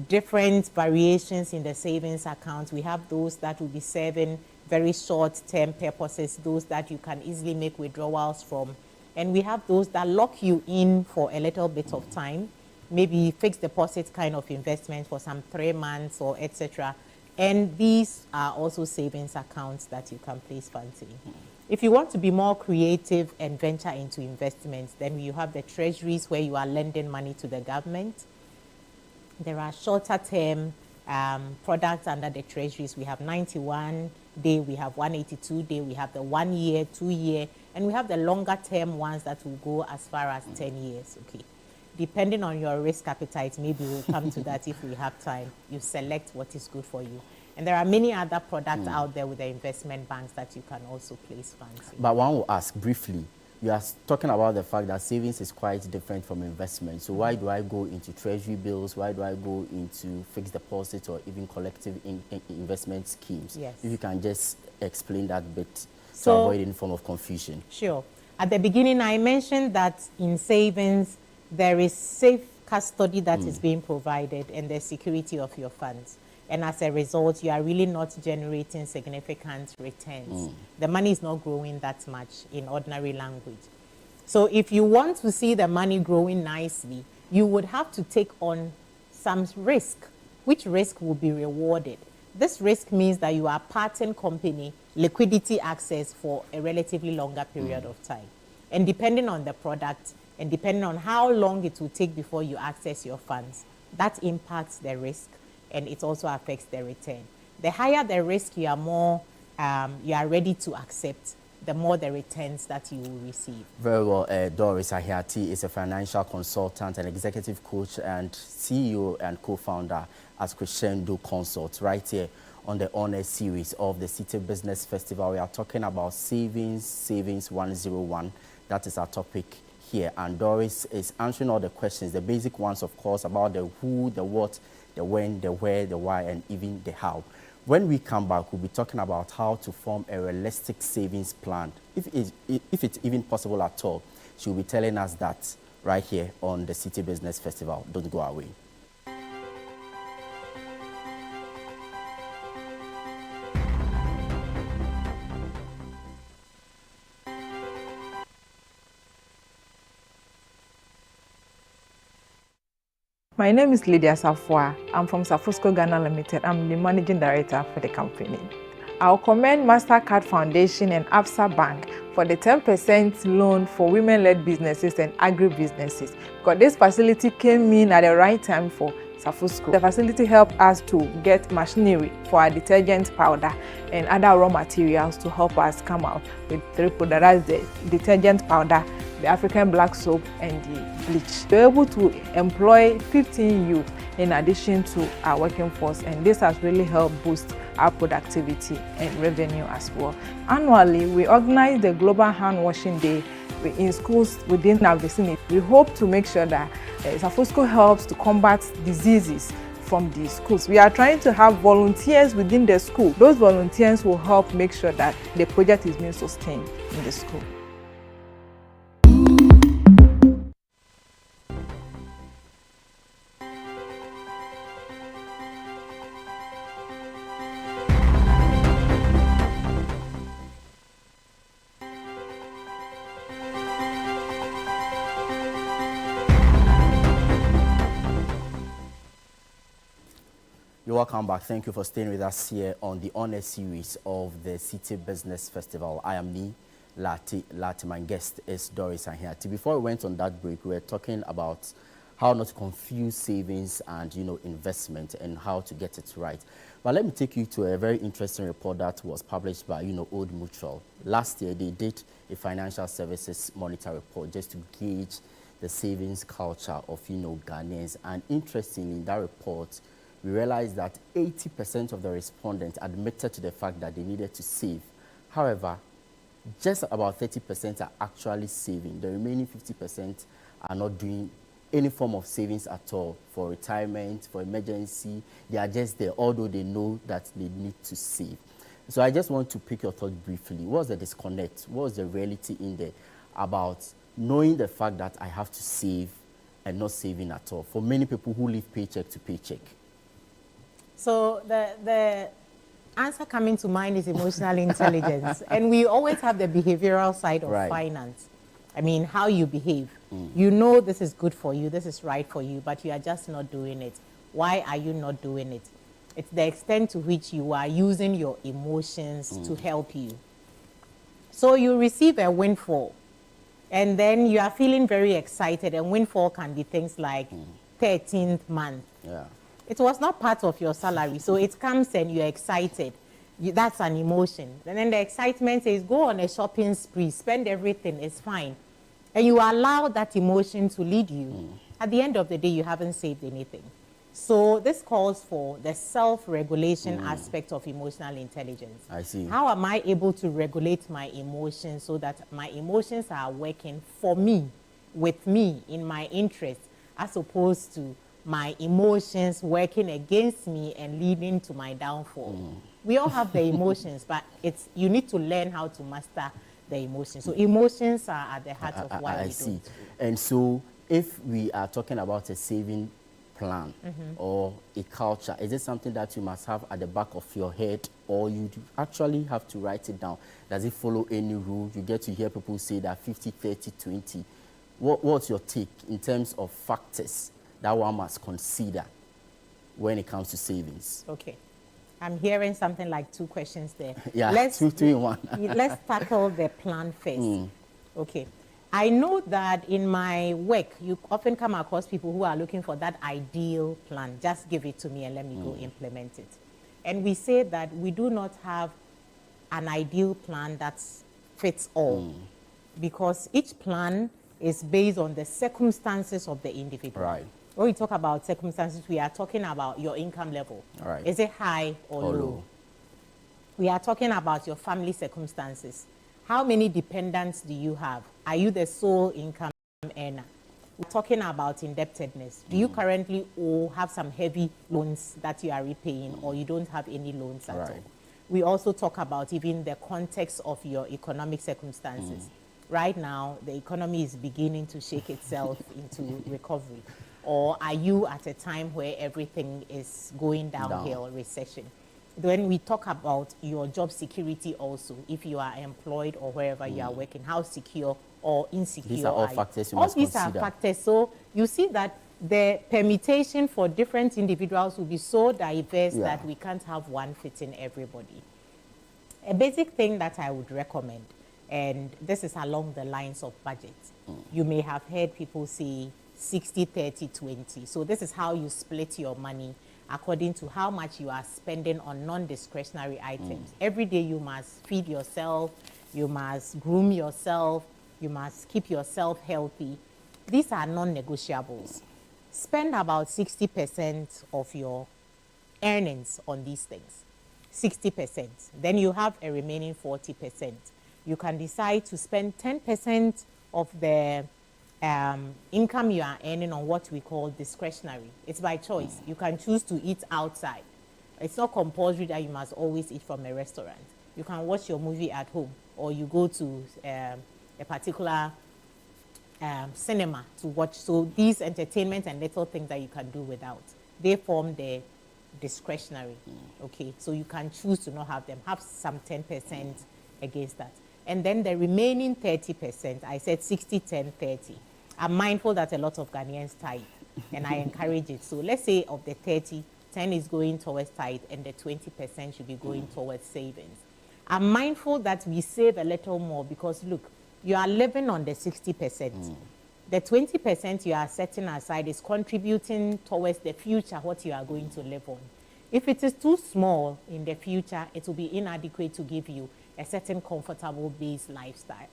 different variations in the savings account. We have those that will be serving very short-term purposes, those that you can easily make withdrawals from. And we have those that lock you in for a little bit of time, maybe fixed deposit kind of investment for some 3 months or etc. And these are also savings accounts that you can place funds in. If you want to be more creative and venture into investments, then you have the treasuries where you are lending money to the government. There are shorter term products under the treasuries. We have 91 day, we have 182 day, we have the 1 year, 2 year, and we have the longer term ones that will go as far as 10 years. Okay. Depending on your risk appetite, maybe we'll come to that if we have time. You select what is good for you. And there are many other products out there with the investment banks that you can also place funds in. But one will ask briefly, you are talking about the fact that savings is quite different from investment. So why do I go into treasury bills? Why do I go into fixed deposits or even collective investment schemes? Yes. If you can just explain that bit to avoid any form of confusion. Sure. At the beginning, I mentioned that in savings, there is safe custody that is being provided and the security of your funds. And as a result, you are really not generating significant returns. The money is not growing that much in ordinary language. So if you want to see the money growing nicely, you would have to take on some risk, which risk will be rewarded. This risk means that you are parting company liquidity access for a relatively longer period of time. And depending on the product and depending on how long it will take before you access your funds, that impacts the risk. And it also affects the return. The higher the risk, you are more, you are ready to accept, the more the returns that you will receive. Very well. Doris Ahiati is a financial consultant and executive coach and CEO and co-founder at Crescendo Consult, right here on the Honor series of the Citi Business Festival. We are talking about Savings 101. That is our topic here. And Doris is answering all the questions, the basic ones, of course, about the who, the what, the when, the where, the why, and even the how. When we come back, we'll be talking about how to form a realistic savings plan, if it's even possible at all. She'll be telling us that right here on the Citi Business Festival. Don't go away. My name is Lydia Safwa. I'm from Safusco Ghana Limited. I'm the managing director for the company. I'll commend MasterCard Foundation and Absa Bank for the 10% loan for women-led businesses and agri-businesses, because this facility came in at the right time for Safusco. The facility helped us to get machinery for our detergent powder and other raw materials to help us come out with 3 products. That's the detergent powder, the African black soap, and the bleach. We're able to employ 15 youth in addition to our working force, and this has really helped boost our productivity and revenue as well. Annually, we organize the Global Hand Washing Day in schools within our vicinity. We hope to make sure that Safusco helps to combat diseases from the schools. We are trying to have volunteers within the school. Those volunteers will help make sure that the project is being sustained in the school. You're welcome back. Thank you for staying with us here on the honor series of the Citi Business Festival. I am Ni Lati. My guest is Doris Ahiati. Before we went on that break, we were talking about how not to confuse savings and investment and how to get it right. But let me take you to a very interesting report that was published by Old Mutual. Last year, they did a financial services monitor report just to gauge the savings culture of Ghanaians. And interestingly, in that report, we realized that 80% of the respondents admitted to the fact that they needed to save. However, just about 30% are actually saving. The remaining 50% are not doing any form of savings at all for retirement, for emergency. They are just there, although they know that they need to save. So I just want to pick your thought briefly. What's the disconnect? What's the reality in there about knowing the fact that I have to save and not saving at all for many people who live paycheck to paycheck? So the answer coming to mind is emotional intelligence. And we always have the behavioral side of finance. I mean, how you behave. You know this is good for you, this is right for you, but you are just not doing it. Why are you not doing it? It's the extent to which you are using your emotions to help you. So you receive a windfall, and then you are feeling very excited, and windfall can be things like 13th month. Yeah. It was not part of your salary, so it comes and you're excited. That's an emotion. And then the excitement says, go on a shopping spree, spend everything, it's fine. And you allow that emotion to lead you. At the end of the day, you haven't saved anything. So this calls for the self-regulation aspect of emotional intelligence. I see. How am I able to regulate my emotions so that my emotions are working for me, with me, in my interest, as opposed to my emotions working against me and leading to my downfall. We all have the emotions, but you need to learn how to master the emotions. So emotions are at the heart of why we do. And so if we are talking about a saving plan or a culture, is it something that you must have at the back of your head, or you actually have to write it down? Does it follow any rule? You get to hear people say that 50, 30, 20. What's your take in terms of factors that one must consider when it comes to savings? Okay. I'm hearing something like 2 questions there. Yeah, two in one. Let's tackle the plan first. Okay. I know that in my work, you often come across people who are looking for that ideal plan. Just give it to me and let me go implement it. And we say that we do not have an ideal plan that fits all, because each plan is based on the circumstances of the individual. Right. When we talk about circumstances, we are talking about your income level. Right. Is it high or low? We are talking about your family circumstances. How many dependents do you have? Are you the sole income earner? We're talking about indebtedness. Do you currently have some heavy loans that you are repaying, or you don't have any loans at all? We also talk about even the context of your economic circumstances. right now the economy is beginning to shake itself into recovery? Or are you at a time where everything is going downhill, recession? When we talk about your job security also, if you are employed or wherever you are working, how secure or insecure These are all you? factors you All must these consider. are factors. So you see that the permutation for different individuals will be so diverse that we can't have one fitting everybody. A basic thing that I would recommend, and this is along the lines of budget. You may have heard people say 60, 30, 20. So this is how you split your money according to how much you are spending on non-discretionary items. Every day you must feed yourself, you must groom yourself, you must keep yourself healthy. These are non-negotiables. Spend about 60% of your earnings on these things. 60%. Then you have a remaining 40%. You can decide to spend 10% of the income you are earning on what we call discretionary. It's by choice. You can choose to eat outside. It's not compulsory that you must always eat from a restaurant. You can watch your movie at home, or you go to a particular cinema to watch. So these entertainment and little things that you can do without, they form the discretionary. Okay, so you can choose to not have them. Have some 10% against that. And then the remaining 30%, I said 60, 10, 30. I'm mindful that a lot of Ghanaians tithe, and I encourage it. So let's say of the 30, 10 is going towards tithe, and the 20% should be going towards savings. I'm mindful that we save a little more because, look, you are living on the 60%. The 20% you are setting aside is contributing towards the future, what you are going to live on. If it is too small in the future, it will be inadequate to give you a certain comfortable base lifestyle.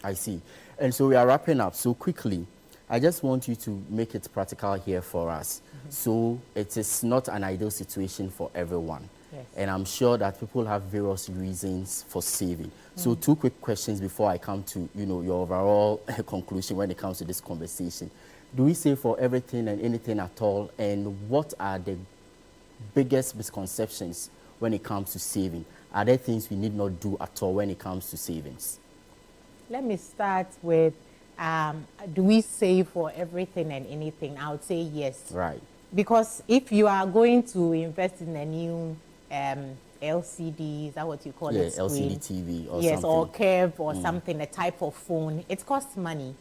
I see. And so we are wrapping up. So quickly, I just want you to make it practical here for us. So it is not an ideal situation for everyone. Yes. And I'm sure that people have various reasons for saving. So 2 quick questions before I come to, your overall conclusion when it comes to this conversation. Do we save for everything and anything at all? And what are the biggest misconceptions when it comes to saving? Are there things we need not do at all when it comes to savings? Let me start with, do we save for everything and anything? I would say yes. Right. Because if you are going to invest in a new LCD, is that what you call it? LCD TV or yes, something. or curve or something, a type of phone, it costs money.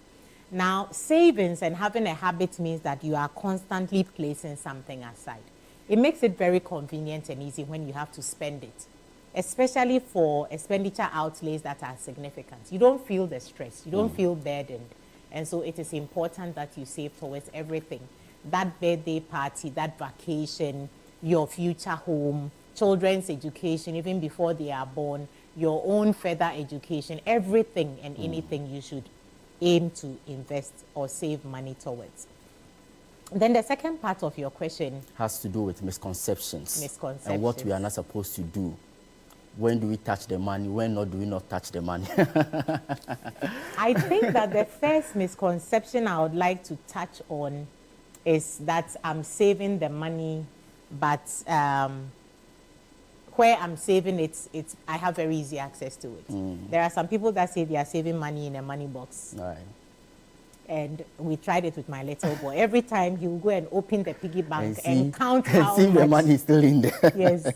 Now, savings and having a habit means that you are constantly placing something aside. It makes it very convenient and easy when you have to spend it, especially for expenditure outlays that are significant. You don't feel the stress, you don't feel burdened. And so it is important that you save towards everything. That birthday party, that vacation, your future home, children's education, even before they are born, your own further education, everything and anything you should aim to invest or save money towards. Then the second part of your question has to do with misconceptions. Misconceptions. And what we are not supposed to do. When do we touch the money? When do we not touch the money? I think that the first misconception I would like to touch on is that I'm saving the money, but where I'm saving it, I have very easy access to it. There are some people that say they are saving money in a money box. Right. And we tried it with my little boy. Every time he will go and open the piggy bank and count how see much. the money is still in there. Yes.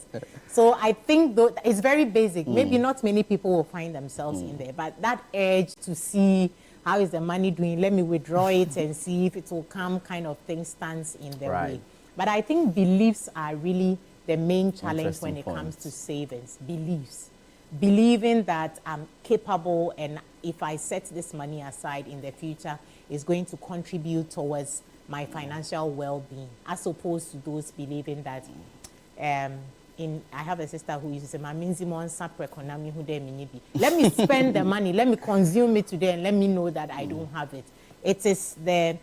So I think it's very basic. Maybe not many people will find themselves in there, but that urge to see how is the money doing, let me withdraw it and see if it will come kind of thing stands in the way. But I think beliefs are really the main challenge when it comes to savings. Beliefs. Believing that I'm capable, and if I set this money aside in the future, it's going to contribute towards my financial well-being, as opposed to those believing that I have a sister who uses let me spend the money, let me consume it today, and let me know that I don't have it. It is the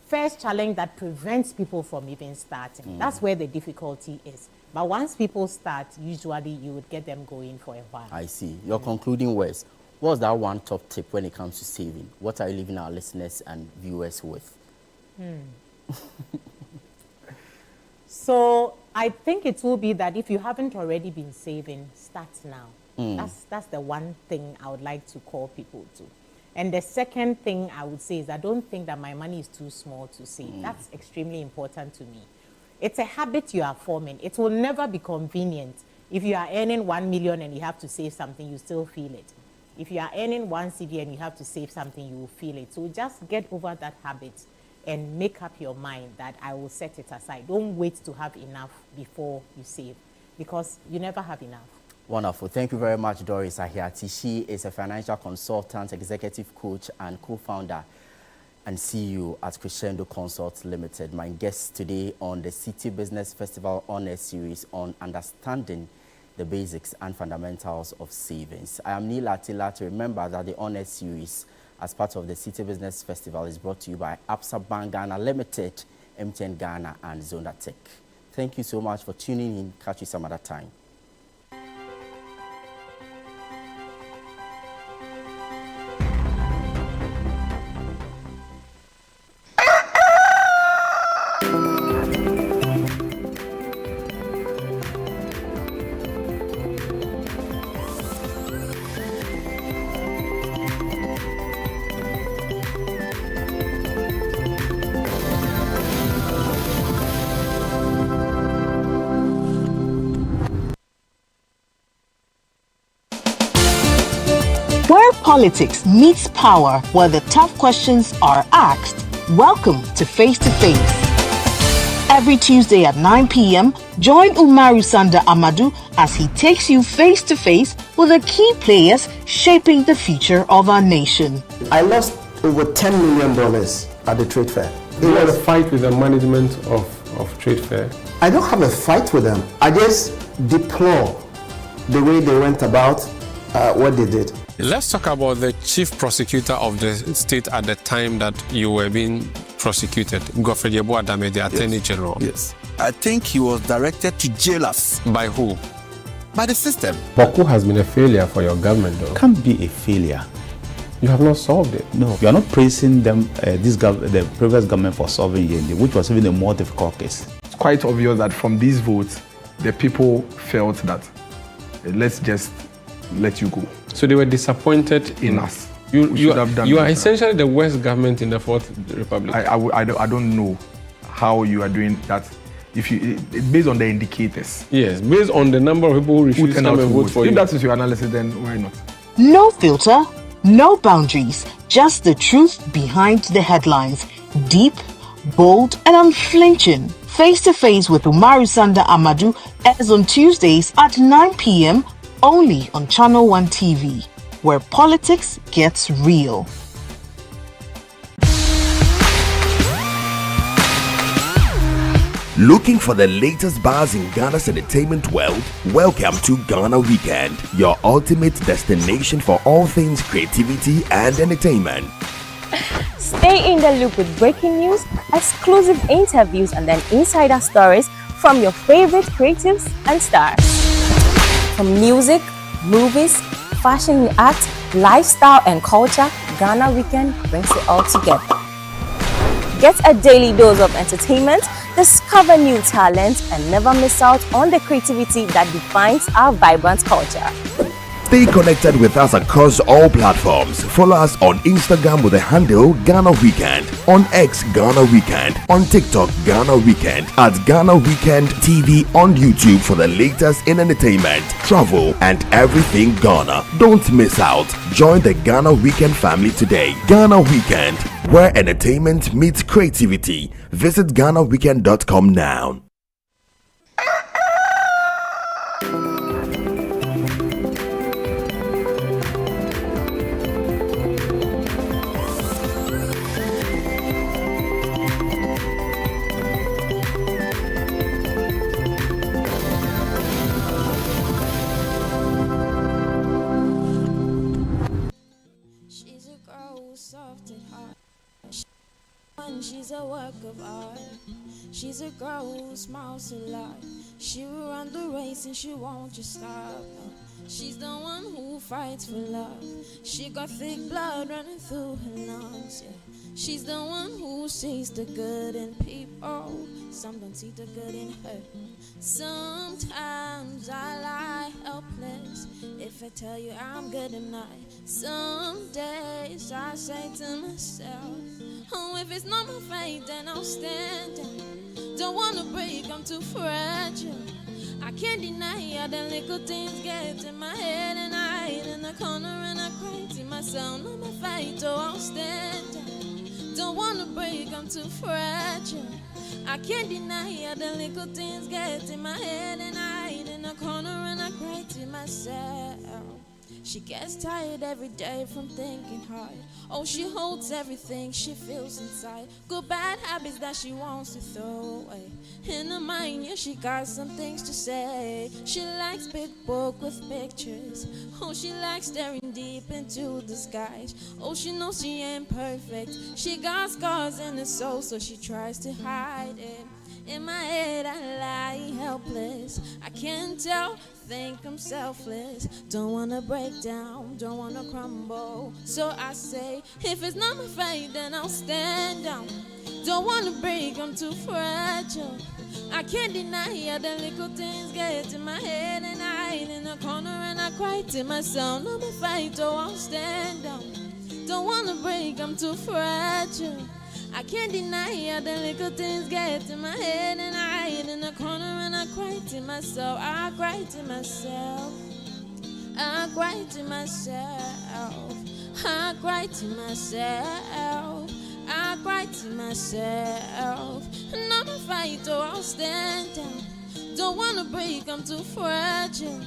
first challenge that prevents people from even starting. That's where the difficulty is. But once people start, usually you would get them going for a while. I see. Your concluding words. What's that one top tip when it comes to saving? What are you leaving our listeners and viewers with? So I think it will be that if you haven't already been saving, start now. That's the one thing I would like to call people to. And the second thing I would say is I don't think that my money is too small to save. That's extremely important to me. It's a habit you are forming. It will never be convenient. If you are earning 1 million and you have to save something, you still feel it. If you are earning 1 cedi and you have to save something, you will feel it. So just get over that habit and make up your mind that I will set it aside. Don't wait to have enough before you save, because you never have enough. Wonderful. Thank you very much, Doris Ahiati. She is a financial consultant, executive coach, and co-founder and CEO at Crescendo Consults Limited. My guest today on the Citi Business Festival Honor Series on understanding the basics and fundamentals of savings. I am Neil Attila. To remember that the Honor Series, as part of the Citi Business Festival, is brought to you by Absa Bank Ghana Limited, MTN Ghana, and Zonatech. Thank you so much for tuning in. Catch you some other time. Where politics meets power, where the tough questions are asked. Welcome to Face to Face. Every Tuesday at 9 p.m., join Umaru Sanda Amadou as he takes you face to face with the key players shaping the future of our nation. I lost over $10 million at the trade fair. You had a fight with the management of trade fair? I don't have a fight with them. I just deplore the way they went about what they did. Let's talk about the chief prosecutor of the state at the time that you were being prosecuted, Godfrey Yeboah-Dame, the Attorney General. Yes. I think he was directed to jail us. By who? By the system. Boko has been a failure for your government, though. Can't be a failure. You have not solved it. No, you are not praising them, the previous government for solving Yende, which was even a more difficult case. It's quite obvious that from these votes, the people felt that let's just let you go. So they were disappointed in us. You are essentially the worst government in the Fourth Republic. I don't know how you are doing that. If you based on the indicators. Yes, based on the number of people who refuse to come and vote for you. If that is your analysis, then why not? No filter, no boundaries, just the truth behind the headlines. Deep, bold, and unflinching. Face to Face with Umaru Sanda Amadou airs on Tuesdays at 9 p.m. only on Channel 1 TV, where politics gets real. Looking for the latest buzz in Ghana's entertainment world? Welcome to Ghana Weekend, your ultimate destination for all things creativity and entertainment. Stay in the loop with breaking news, exclusive interviews, and then insider stories from your favorite creatives and stars. From music, movies, fashion and art, lifestyle and culture, Ghana Weekend brings it all together. Get a daily dose of entertainment, discover new talents, and never miss out on the creativity that defines our vibrant culture. Stay connected with us across all platforms. Follow us on Instagram with the handle Ghana Weekend, on X Ghana Weekend, on TikTok Ghana Weekend, at Ghana Weekend TV on YouTube for the latest in entertainment, travel, and everything Ghana. Don't miss out. Join the Ghana Weekend family today. Ghana Weekend, where entertainment meets creativity. Visit GhanaWeekend.com now. She's a work of art. She's a girl who smiles a lot. She will run the race and she won't just stop. No. She's the one who fights for love. She got thick blood running through her lungs. Yeah. She's the one who sees the good in people. oh, some don't see the good in her. Sometimes I lie helpless if I tell you I'm good or not. Some days I say to myself, oh, if it's not my fate, then I'll stand down. Don't wanna break, I'm too fragile. I can't deny how the little things get in my head, and I hide in the corner and I cry to myself. Not my fight, oh, I'll stand down. Don't wanna break, I'm too fragile. I can't deny how the little things get in my head, and I hide in the corner and I cry to myself. She gets tired every day from thinking hard. Oh, she holds everything she feels inside. Good bad habits that she wants to throw away. In her mind, yeah, she got some things to say. She likes big book with pictures. Oh, she likes staring deep into the skies. Oh, she knows she ain't perfect. She got scars in her soul, so she tries to hide it. In my head I lie helpless. I can't tell, think I'm selfless. Don't wanna break down, don't wanna crumble. So I say, if it's not my fate, then I'll stand down. Don't wanna break, I'm too fragile. I can't deny how the little things get in my head, and I hide in a corner and I cry to myself. Not my fight, oh, I'll stand down. Don't wanna break, I'm too fragile. I can't deny how the little things get in my head, and I hide in a corner and I cry to myself. I cry to myself. I cry to myself. I cry to myself. I cry to myself. Not a fight, or I'll stand down. Don't wanna break, I'm too fragile.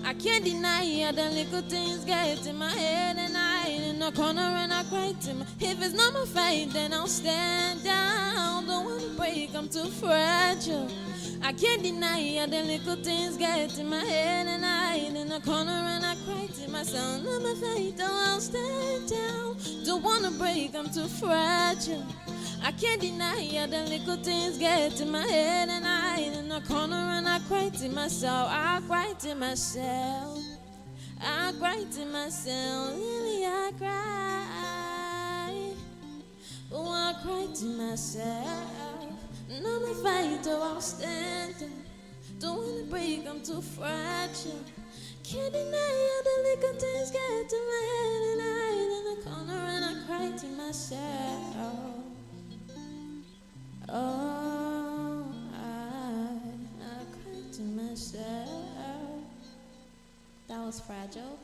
I can't deny how the little things get in my head, and I hide in a corner and I cry to my. If it's not my fate, then I'll stand down. Don't wanna break, I'm too fragile. I can't deny how the little things get in my head, and I hide in a corner and I cry to myself. Not my fate, though I'll stand down. Don't wanna break, I'm too fragile. I can't deny how the little things get in my head, and I hide in a corner and I cry to myself. I cry to myself. I cry to myself. Really, I cry. Oh, I cry to myself. Not my fight, or I'll stand down. Don't wanna break, I'm too fragile. Can't deny how the little things get in my head, and I hide in the corner and I cry to myself. Oh, I cry to myself. That was Fragile.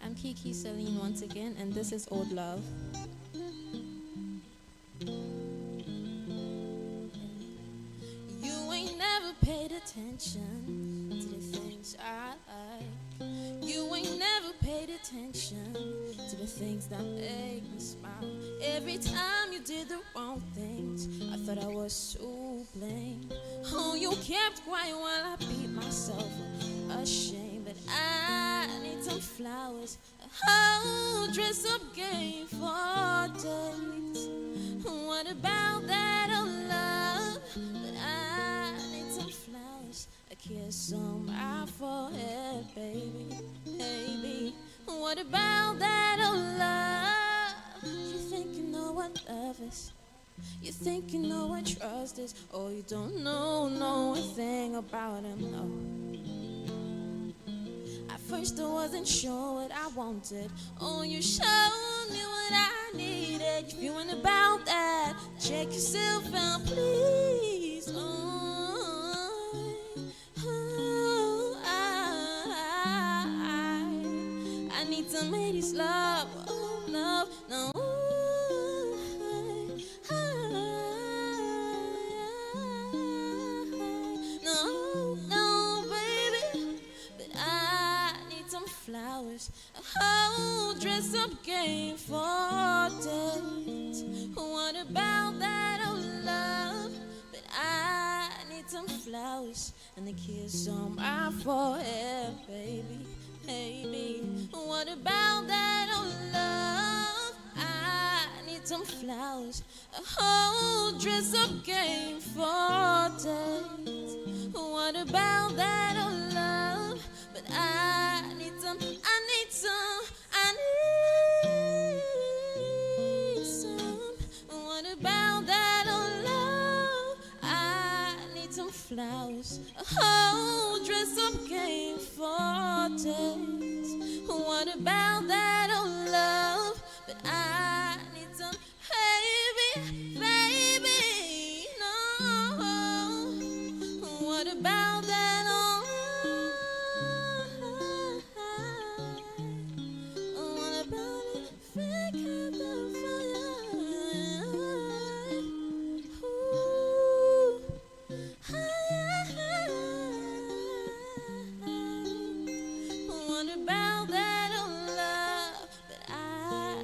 I'm Kiki Celine once again, and this is Old Love. You ain't never paid attention to the things I like. You ain't never paid attention to the things that make me smile. Every time you did the wrong things, I thought I was to blame. Oh, you kept quiet while I beat myself ashamed. But I need some flowers, a whole dress-up game for dates. What about that old love? But I need some flowers, a kiss on my forehead, baby, baby. What about that old love? You think you know what love is? You think you know what trust is? Oh, you don't know a thing about him, no. At first I wasn't sure what I wanted. Oh, you showed me what I needed. If you ain't about that, check yourself out, please. I need some 80s love. Oh, no, no. No, no, baby. But I need some flowers, a whole dress-up game for dates. What about that old love? But I need some flowers and a kiss on my forehead, baby, baby. What about that old love? I need some flowers, a whole dress-up game for dates. What about that old love? But I need some, I need some, I need flowers, a whole dress-up game for days. What about that old love? But I need some baby, no. What about that old love? What about it? Pick up the fire. What about that old love? But I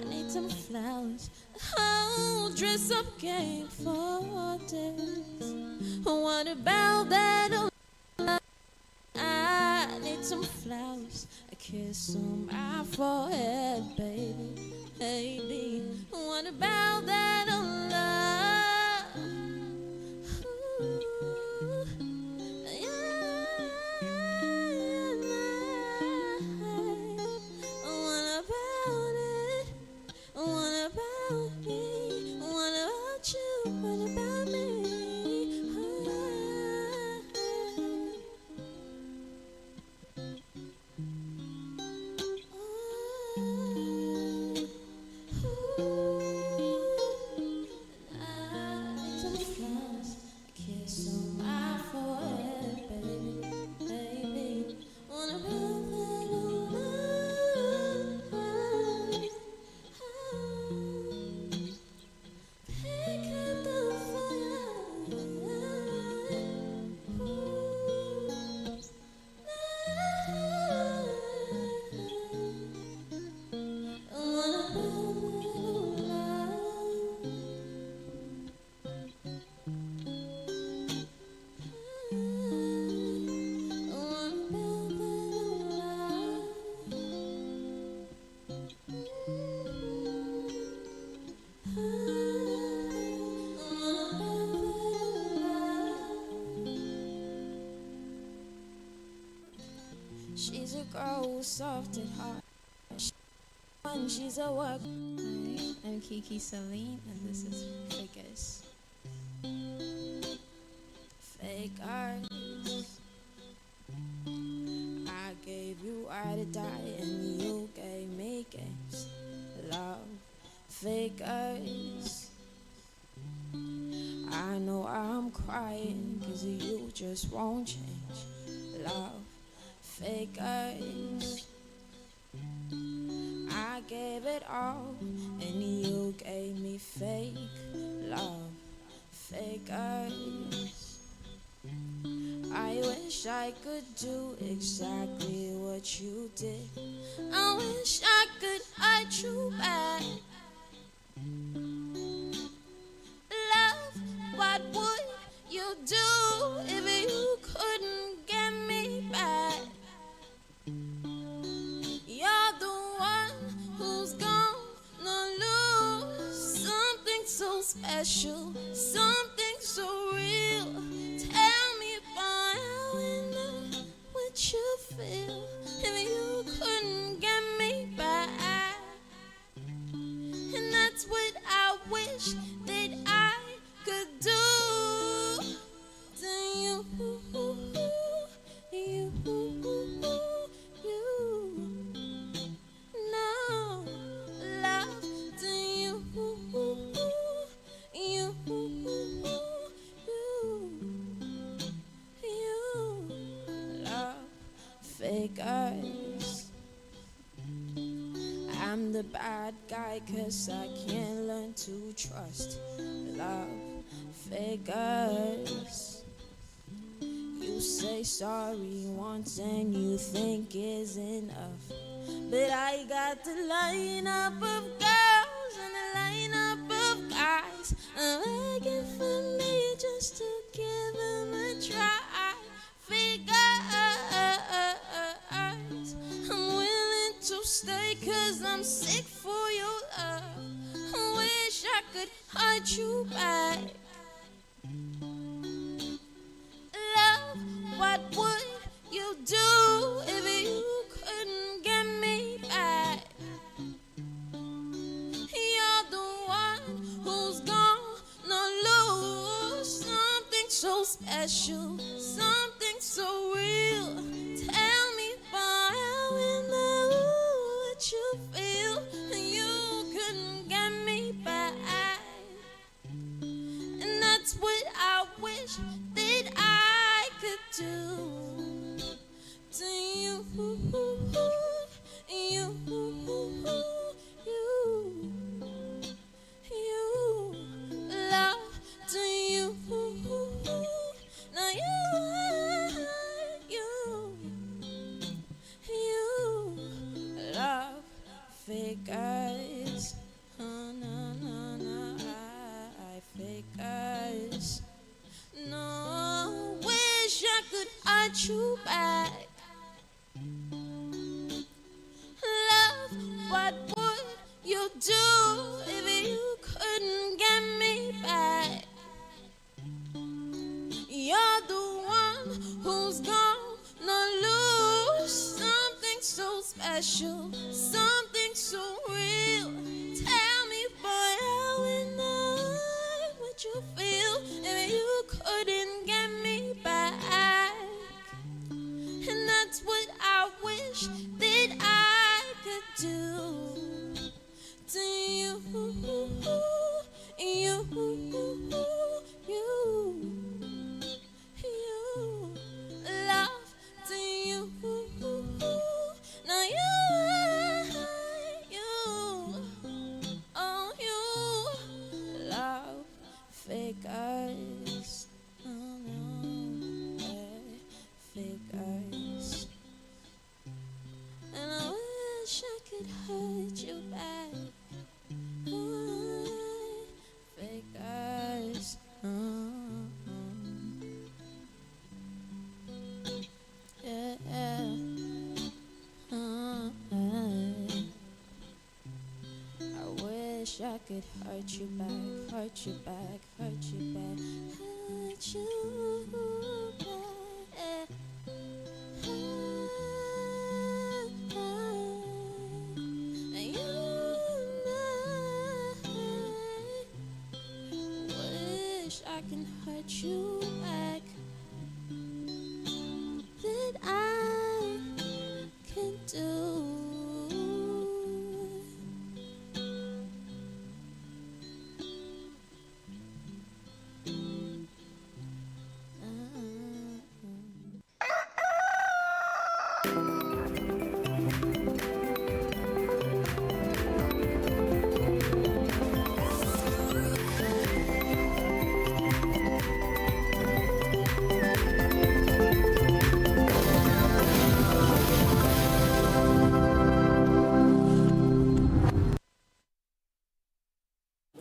need some flowers, a whole dress-up game for days. What about that old love? I need some flowers, a kiss on my forehead, baby, baby. What about that old love? Ooh, yeah. What about it? What about me? What about you? What about me? She's a girl who's soft at heart. She's a work. I'm Kiki Celine, and this is Figures. Figures. I gave you I to die, and you gave me games. Love. Figures. I know I'm crying, 'cause you just won't change. Love. Figures. I gave it all, and you gave me fake love. Figures. I wish I could do exactly what you did. I wish I could hide you back. Love, what would you do if you couldn't get me back? You're the one who's gonna lose something so special, something so real. Tell me about how and what you feel if you couldn't get me back. And that's what I wish that I could do to you. No love to you. Love. Figures. I'm the bad guy, 'cause I can't learn to trust. Love. Figures. You say sorry once and you think is enough, but I got the lineup of girls and the lineup of guys begging for me just to give them a try. Figures. I'm willing to stay 'cause I'm sick for your love. I wish I could hide you back. Love, what would you do if you couldn't get me back? You're the one who's gonna lose something so special, wish that I could do to you, love to you. Now you love fake eyes. Oh, no, I fake eyes. No, wish I could hurt you back. Love, what would you do if you couldn't get me back? You're the one who's gonna lose something so special, something so real. Tell me, boy, how in the would you feel if you couldn't get me back? And that's what I wish that I could do to you, love to you. Now you love fake eyes. Oh, no, fake eyes. And I wish I could hurt you back. Oh, fake eyes. Yeah. I wish I could hurt you back, hurt you back, hurt you back, hurt you back. Wish I can hurt you back. That I can do.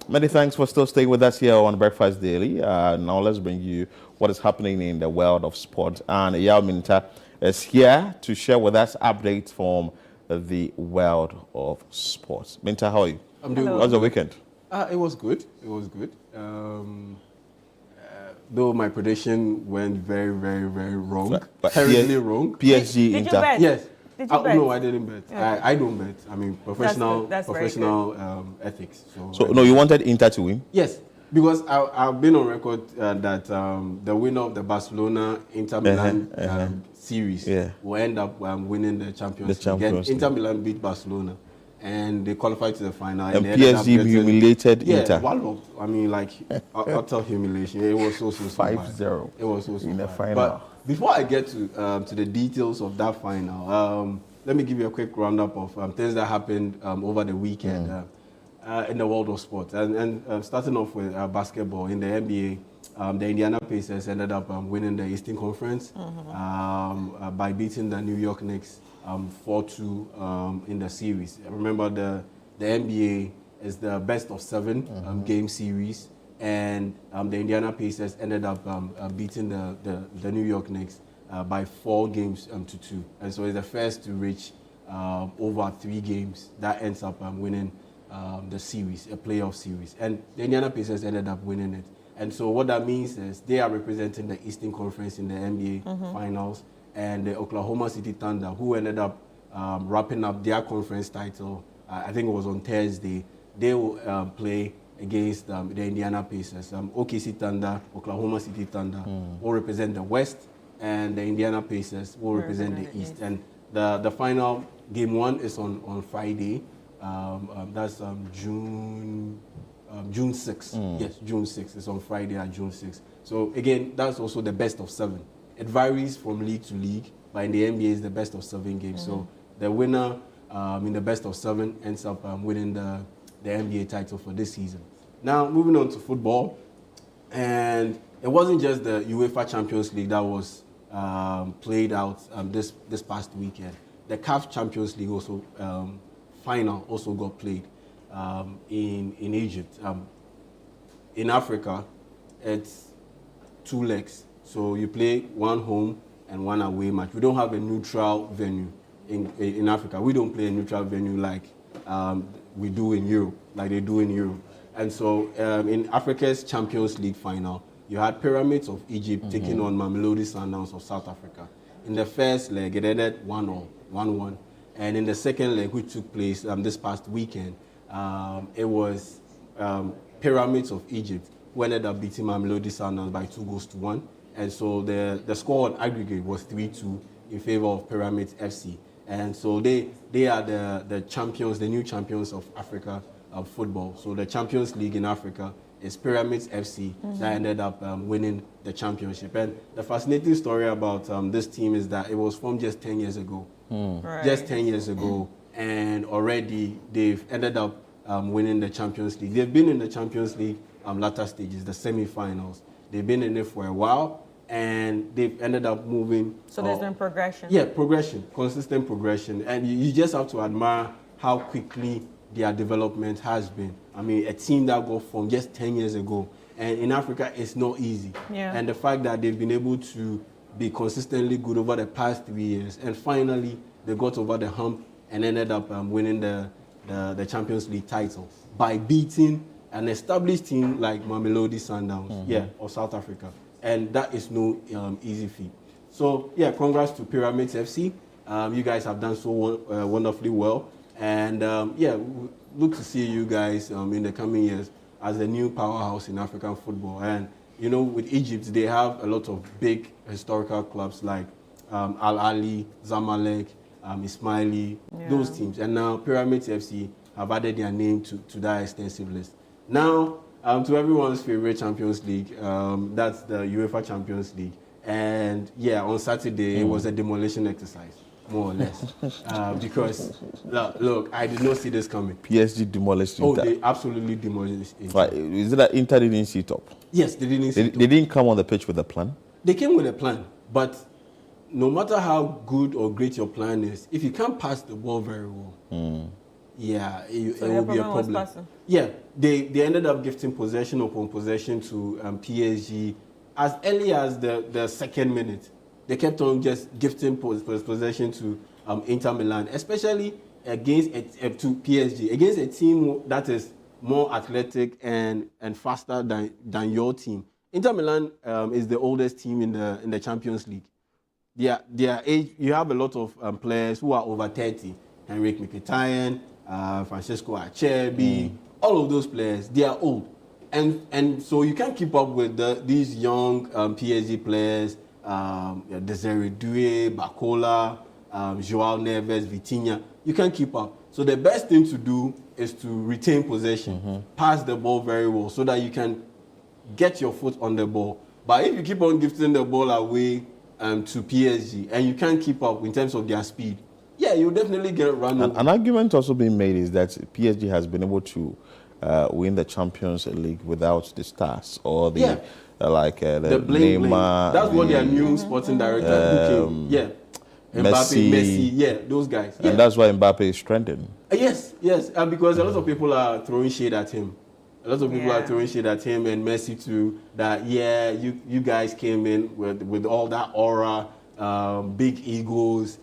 Many thanks for still staying with us here on Breakfast Daily. Now let's bring you what is happening in the world of sport. And Yao Minta is here to share with us updates from the world of sports. Minta, how are you? I'm doing well. How's the weekend? It was good. It was good. Though my prediction went very, very, very wrong. But terribly wrong. PSG Did Inter. you bet? Yes. Did you bet? No, I didn't bet. Okay. I don't bet. I mean, professional ethics. So no, you wanted Inter to win? Yes, because I've been on record that the winner of the Barcelona Inter Milan series will end up winning the Champions League. And Inter Milan beat Barcelona, and they qualified to the final. And PSG humiliated Inter. Walloped. I mean, like utter humiliation. It was so 5-0. It was so in the final. But before I get to the details of that final, let me give you a quick roundup of things that happened over the weekend in the world of sports. And starting off with basketball in the NBA, the Indiana Pacers ended up winning the Eastern Conference by beating the New York Knicks 4-2 in the series. Remember, the NBA is the best of 7 game series, and the Indiana Pacers ended up beating the New York Knicks by 4 games to 2. And so it's the first to reach over 3 games that ends up winning the series, a playoff series. And the Indiana Pacers ended up winning it. And so what that means is they are representing the Eastern Conference in the NBA Finals, and the Oklahoma City Thunder, who ended up wrapping up their conference title, I think it was on Thursday, they will play against the Indiana Pacers. OKC Thunder, Oklahoma City Thunder will represent the West, and the Indiana Pacers will represent the East. And the final game 1 is on Friday. That's June June 6th. Yes, June 6th. It's on Friday at June 6th. So again, that's also the best of 7. It varies from league to league, but in the NBA, it's the best of 7 games. So the winner in the best of 7 ends up winning the NBA title for this season. Now, moving on to football, and it wasn't just the UEFA Champions League that was played out this past weekend. The CAF Champions League also final also got played in Egypt. In Africa, it's 2 legs. So you play 1 home and 1 away match. We don't have a neutral venue in Africa. We don't play a neutral venue like we do in Europe, like they do in Europe. And so in Africa's Champions League final, you had Pyramids of Egypt taking on Mamelodi Sundowns of South Africa. In the first leg, it ended 1-1. And in the second leg, which took place this past weekend, it was Pyramids of Egypt who ended up beating Mamelodi Sundowns by 2-1. And so the score on aggregate was 3-2 in favor of Pyramids FC. And so they are the champions, the new champions of Africa of football. So the Champions League in Africa is Pyramids FC that ended up winning the championship. And the fascinating story about this team is that it was formed just 10 years ago. Right. Just 10 years ago. And already they've ended up winning the Champions League. They've been in the Champions League latter stages, the semi-finals. They've been in it for a while, and they've ended up moving. So there's been progression. Yeah, progression, consistent progression. And you just have to admire how quickly their development has been. I mean, a team that got formed just 10 years ago. And in Africa, it's not easy. Yeah. And the fact that they've been able to be consistently good over the past 3 years, and finally they got over the hump and ended up winning the Champions League title by beating an established team like Mamelodi Sundowns, or South Africa. And that is no easy feat. So, yeah, congrats to Pyramids FC. You guys have done so wonderfully well. And, look to see you guys in the coming years as the new powerhouse in African football. And, you know, with Egypt, they have a lot of big historical clubs like Al Ahly, Zamalek, Ismaili, those teams. And now Pyramids FC have added their name to that extensive list. Now, to everyone's favorite Champions League, that's the UEFA Champions League. And yeah, on Saturday, it was a demolition exercise, more or less. Because, look, I did not see this coming. PSG demolished Inter. Oh, they absolutely demolished Inter. Right. Is it that Inter didn't sit up? Yes, they didn't sit up. They didn't come on the pitch with a plan? They came with a plan, but no matter how good or great your plan is, if you can't pass the ball very well, yeah, it will be a problem. Yeah, they ended up gifting possession upon possession to PSG as early as the second minute. They kept on just gifting possession to Inter Milan, especially against to PSG, against a team that is more athletic and faster than your team. Inter Milan is the oldest team in the Champions League. Their age, you have a lot of players who are over 30. Henrik Mkhitaryan, Francesco Acerbi, all of those players, they are old. And so you can't keep up with these young PSG players, Desiree Doué, Bakola, Joao Neves, Vitinha. You can't keep up. So the best thing to do is to retain possession, pass the ball very well so that you can get your foot on the ball. But if you keep on gifting the ball away to PSG and you can't keep up in terms of their speed, yeah, you'll definitely get run over. An argument also being made is that PSG has been able to win the Champions League without the stars or the the Neymar. That's what their new sporting director became. Yeah, Messi, yeah, those guys. Yeah. And that's why Mbappe is trending. Yes, because a lot of people are throwing shade at him. A lot of people are throwing shade at him and Messi too. That you guys came in with all that aura, big egos,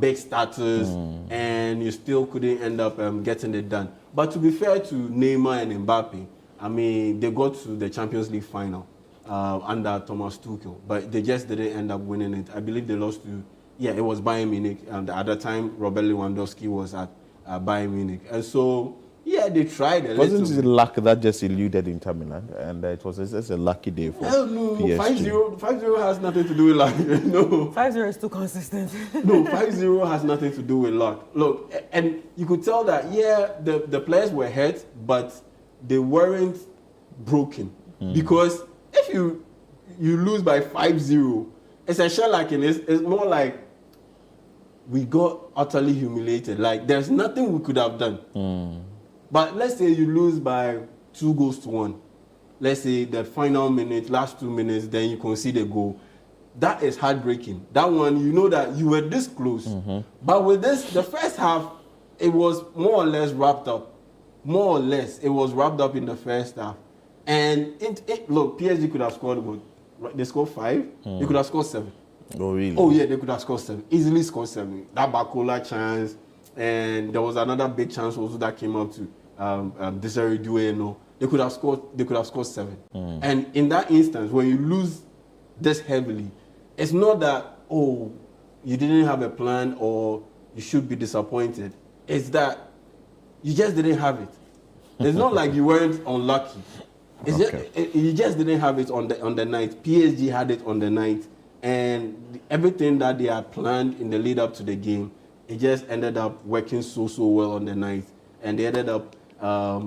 big status, and you still couldn't end up getting it done. But to be fair to Neymar and Mbappe, I mean, they got to the Champions League final under Thomas Tuchel, but they just didn't end up winning it. I believe they lost to, it was Bayern Munich. At the time, Robert Lewandowski was at Bayern Munich. And so, they tried a little. Wasn't it luck that just eluded Inter Milan? And it was just a lucky day for PSG. 5-0 has nothing to do with luck. No. 5-0 is too consistent. No, 5-0 has nothing to do with luck. Look, and you could tell that, the players were hurt, but they weren't broken. Because if you lose by 5-0, it's a shell like it's more like we got utterly humiliated. Like there's nothing we could have done. But let's say you lose by 2-1. Let's say the final minute, last 2 minutes, then you concede a goal. That is heartbreaking. That one, you know that you were this close. But with this, the first half, it was more or less wrapped up. More or less, it was wrapped up in the first half. And look, PSG could have scored what? They scored 5. They could have scored 7. Oh, really? Oh, yeah, they could have scored 7. Easily scored 7. That Bakola chance. And there was another big chance also that came up to Desiree Doué. They could have scored 7. And in that instance, when you lose this heavily, it's not that, oh, you didn't have a plan or you should be disappointed. It's that you just didn't have it. It's not like you weren't unlucky. You just didn't have it on the night. PSG had it on the night, and everything that they had planned in the lead up to the game, it just ended up working so well on the night, and they ended up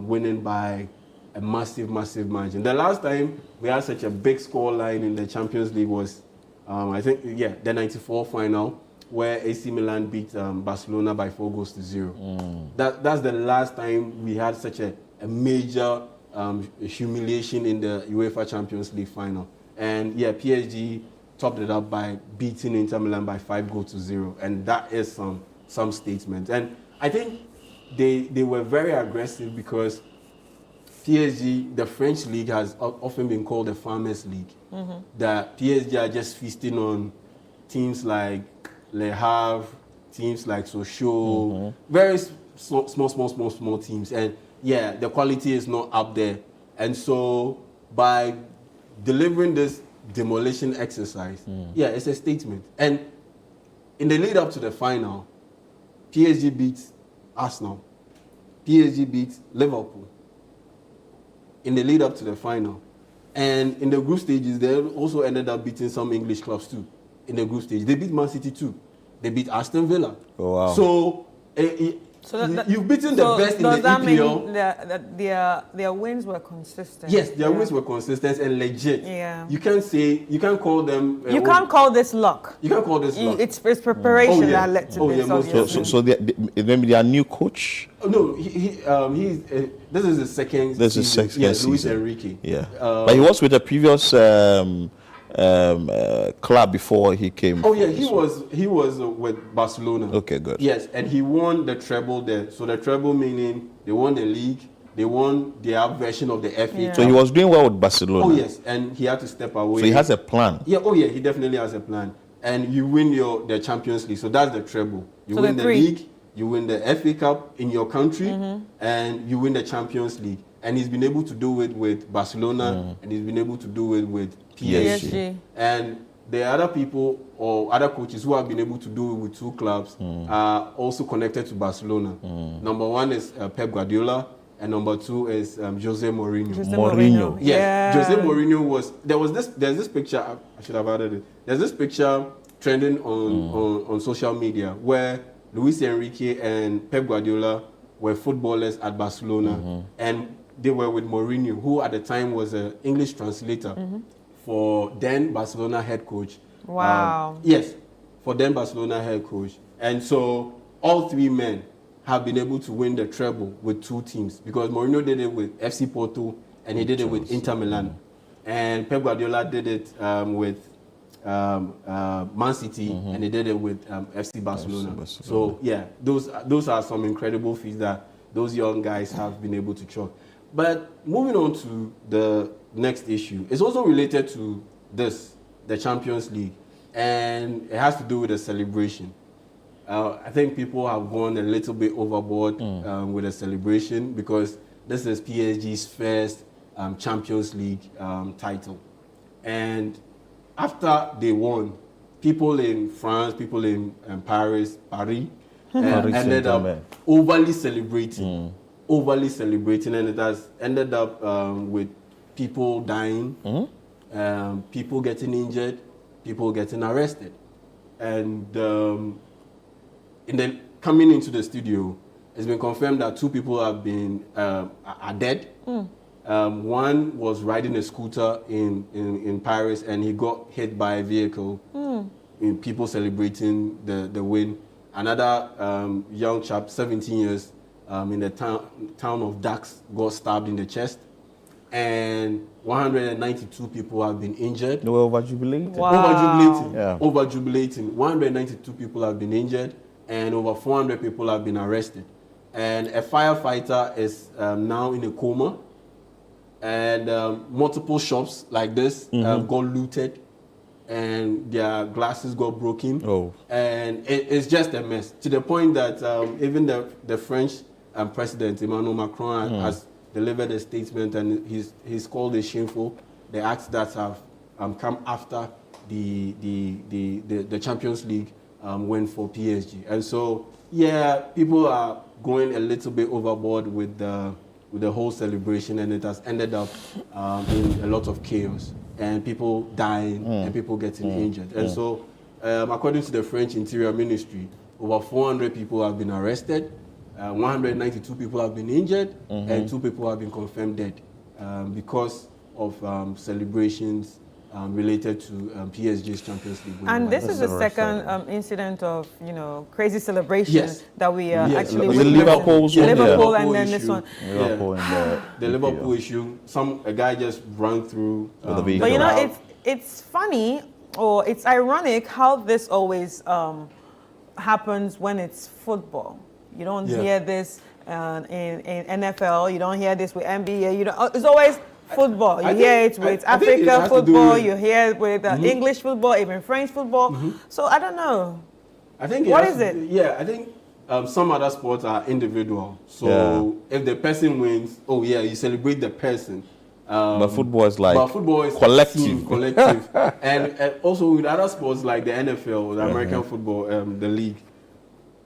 winning by a massive margin. The last time we had such a big score line in the Champions League was, I think, the 94 final, where AC Milan beat Barcelona by 4-0. That's the last time we had such a major humiliation in the UEFA Champions League final. And PSG topped it up by beating Inter Milan by 5-0. And that is some statement. And I think they were very aggressive because PSG, the French league, has often been called the farmers' league. That PSG are just feasting on teams like Le Havre, teams like Sochaux, very small teams. And the quality is not up there. And so by delivering this demolition exercise, it's a statement. And in the lead up to the final, PSG beats Arsenal. PSG beats Liverpool in the lead up to the final. And in the group stages, they also ended up beating some English clubs too. In the group stage, they beat Man City too. They beat Aston Villa. Oh, wow. So you've beaten the best in the EPL. Does that mean that their wins were consistent? Yes, their wins were consistent and legit. Yeah. You can't call them. You can't call this luck. You can't call this luck. It's preparation that led to this. So maybe their new coach. No, this is the second. This is second season. Luis Enrique. Yeah, but he was with the previous club before he came. Oh yeah, he was with Barcelona. Okay, good. Yes, and he won the treble there. So the treble meaning they won the league, they won their version of the FA Cup. So he was doing well with Barcelona. Oh yes, and he had to step away. So he has a plan. Yeah. Oh yeah, he definitely has a plan. And you win the Champions League. So that's the treble. You win the league, you win the FA Cup in your country, and you win the Champions League. And he's been able to do it with Barcelona, and he's been able to do it with PSG. And the other people or other coaches who have been able to do it with two clubs are also connected to Barcelona. Number one is Pep Guardiola, and number two is Jose Mourinho. Mourinho. Yes, Jose Mourinho there's this picture, I should have added it. There's this picture trending on social media where Luis Enrique and Pep Guardiola were footballers at Barcelona, and they were with Mourinho, who at the time was an English translator for then Barcelona head coach. Wow. Yes, for then Barcelona head coach. And so all three men have been able to win the treble with two teams, because Mourinho did it with FC Porto and he did it with Inter Milan. And Pep Guardiola did it with Man City, and he did it with FC Barcelona. So yeah, those are some incredible feats that those young guys have been able to chalk. But moving on to the next issue, it's also related to the Champions League, and it has to do with the celebration. I think people have gone a little bit overboard with the celebration, because this is PSG's first Champions League title. And after they won, people in France, people in Paris, ended up overly celebrating. And it has ended up with people dying, people getting injured, people getting arrested. And coming into the studio, it's been confirmed that 2 people have been are dead. One was riding a scooter in Paris, and he got hit by a vehicle. In people celebrating the win. Another young chap, 17 years, in the town of Dax, got stabbed in the chest. And 192 people have been injured. They were over-jubilating. Wow. Yeah. Over-jubilating. 192 people have been injured, and over 400 people have been arrested. And a firefighter is now in a coma. And multiple shops like this got looted, and their glasses got broken. And it's just a mess, to the point that even the French President Emmanuel Macron has delivered a statement, and he's called it shameful the acts that have come after the Champions League win for PSG. And so, yeah, people are going a little bit overboard with the whole celebration, and it has ended up in a lot of chaos and people dying and people getting injured. And so, according to the French Interior Ministry, over 400 people have been arrested, 192 people have been injured, and 2 people have been confirmed dead because of celebrations related to PSG's Champions League. And this is the second incident of, crazy celebration that we actually the Liverpool and then this one. The Liverpool issue. A guy just ran through the vehicle. But it's funny, or it's ironic how this always happens when it's football. You don't hear this in NFL. You don't hear this with NBA. It's always football. You hear it with Africa football. You hear it with English football, even French football. So I don't know. I think what is it? Yeah, I think some other sports are individual. So if the person wins, you celebrate the person. But football is like collective. And also with other sports like the NFL, the American football, the league,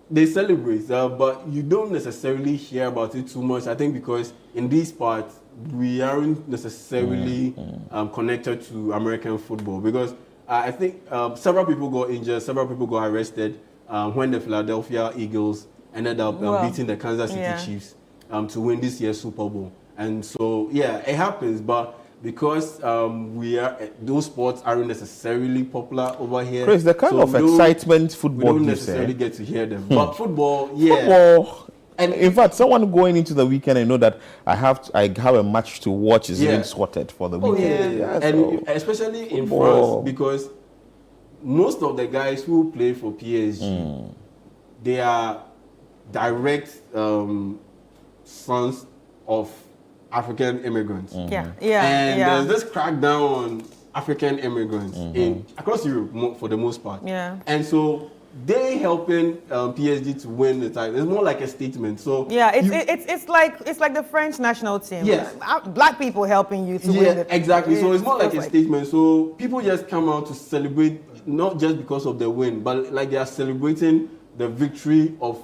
they celebrate, but you don't necessarily hear about it too much. I think because in these parts, we aren't necessarily connected to American football, because I think several people got injured, several people got arrested when the Philadelphia Eagles ended up beating the Kansas City Chiefs to win this year's Super Bowl. And so, it happens, but because those sports aren't necessarily popular over here. Chris, the kind of excitement football we don't gives, necessarily get to hear them. But football, and in fact, someone going into the weekend and know that I have a match to watch is even sorted for the weekend. And especially in France, because most of the guys who play for PSG, they are direct sons of African immigrants. And there's this crackdown on African immigrants across Europe for the most part. And so they helping PSG to win the title. It's more like a statement. So it's like the French national team. Black people helping you to win the exactly. So it's more like a statement. So people just come out to celebrate, not just because of the win, but like they are celebrating the victory of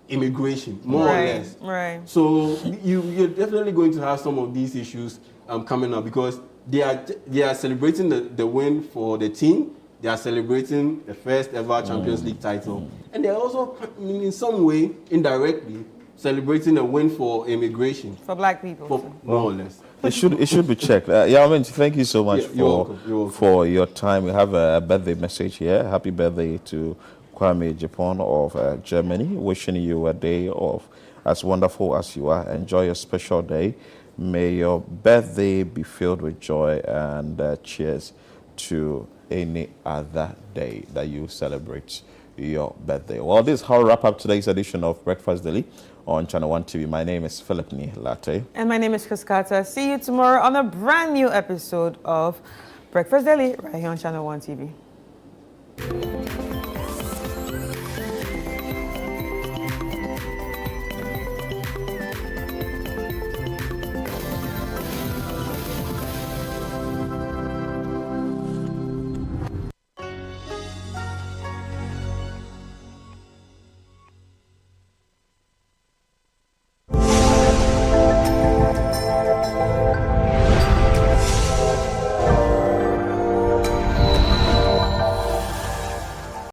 immigration, more or less. Right. So you're definitely going to have some of these issues coming up, because they are celebrating the win for the team. They are celebrating the first ever Champions League title, and they're also, in some way, indirectly, celebrating a win for immigration for black people, more or less. It should be checked. Thank you so much for your time. We have a birthday message here. Happy birthday to Kwame Japan of Germany. Wishing you a day of as wonderful as you are. Enjoy your special day. May your birthday be filled with joy, and cheers to any other day that you celebrate your birthday. Well, this is how we wrap up today's edition of Breakfast Daily on Channel One TV. My name is Philip Ni Latte. And my name is Chris Carter. See you tomorrow on a brand new episode of Breakfast Daily right here on Channel One TV.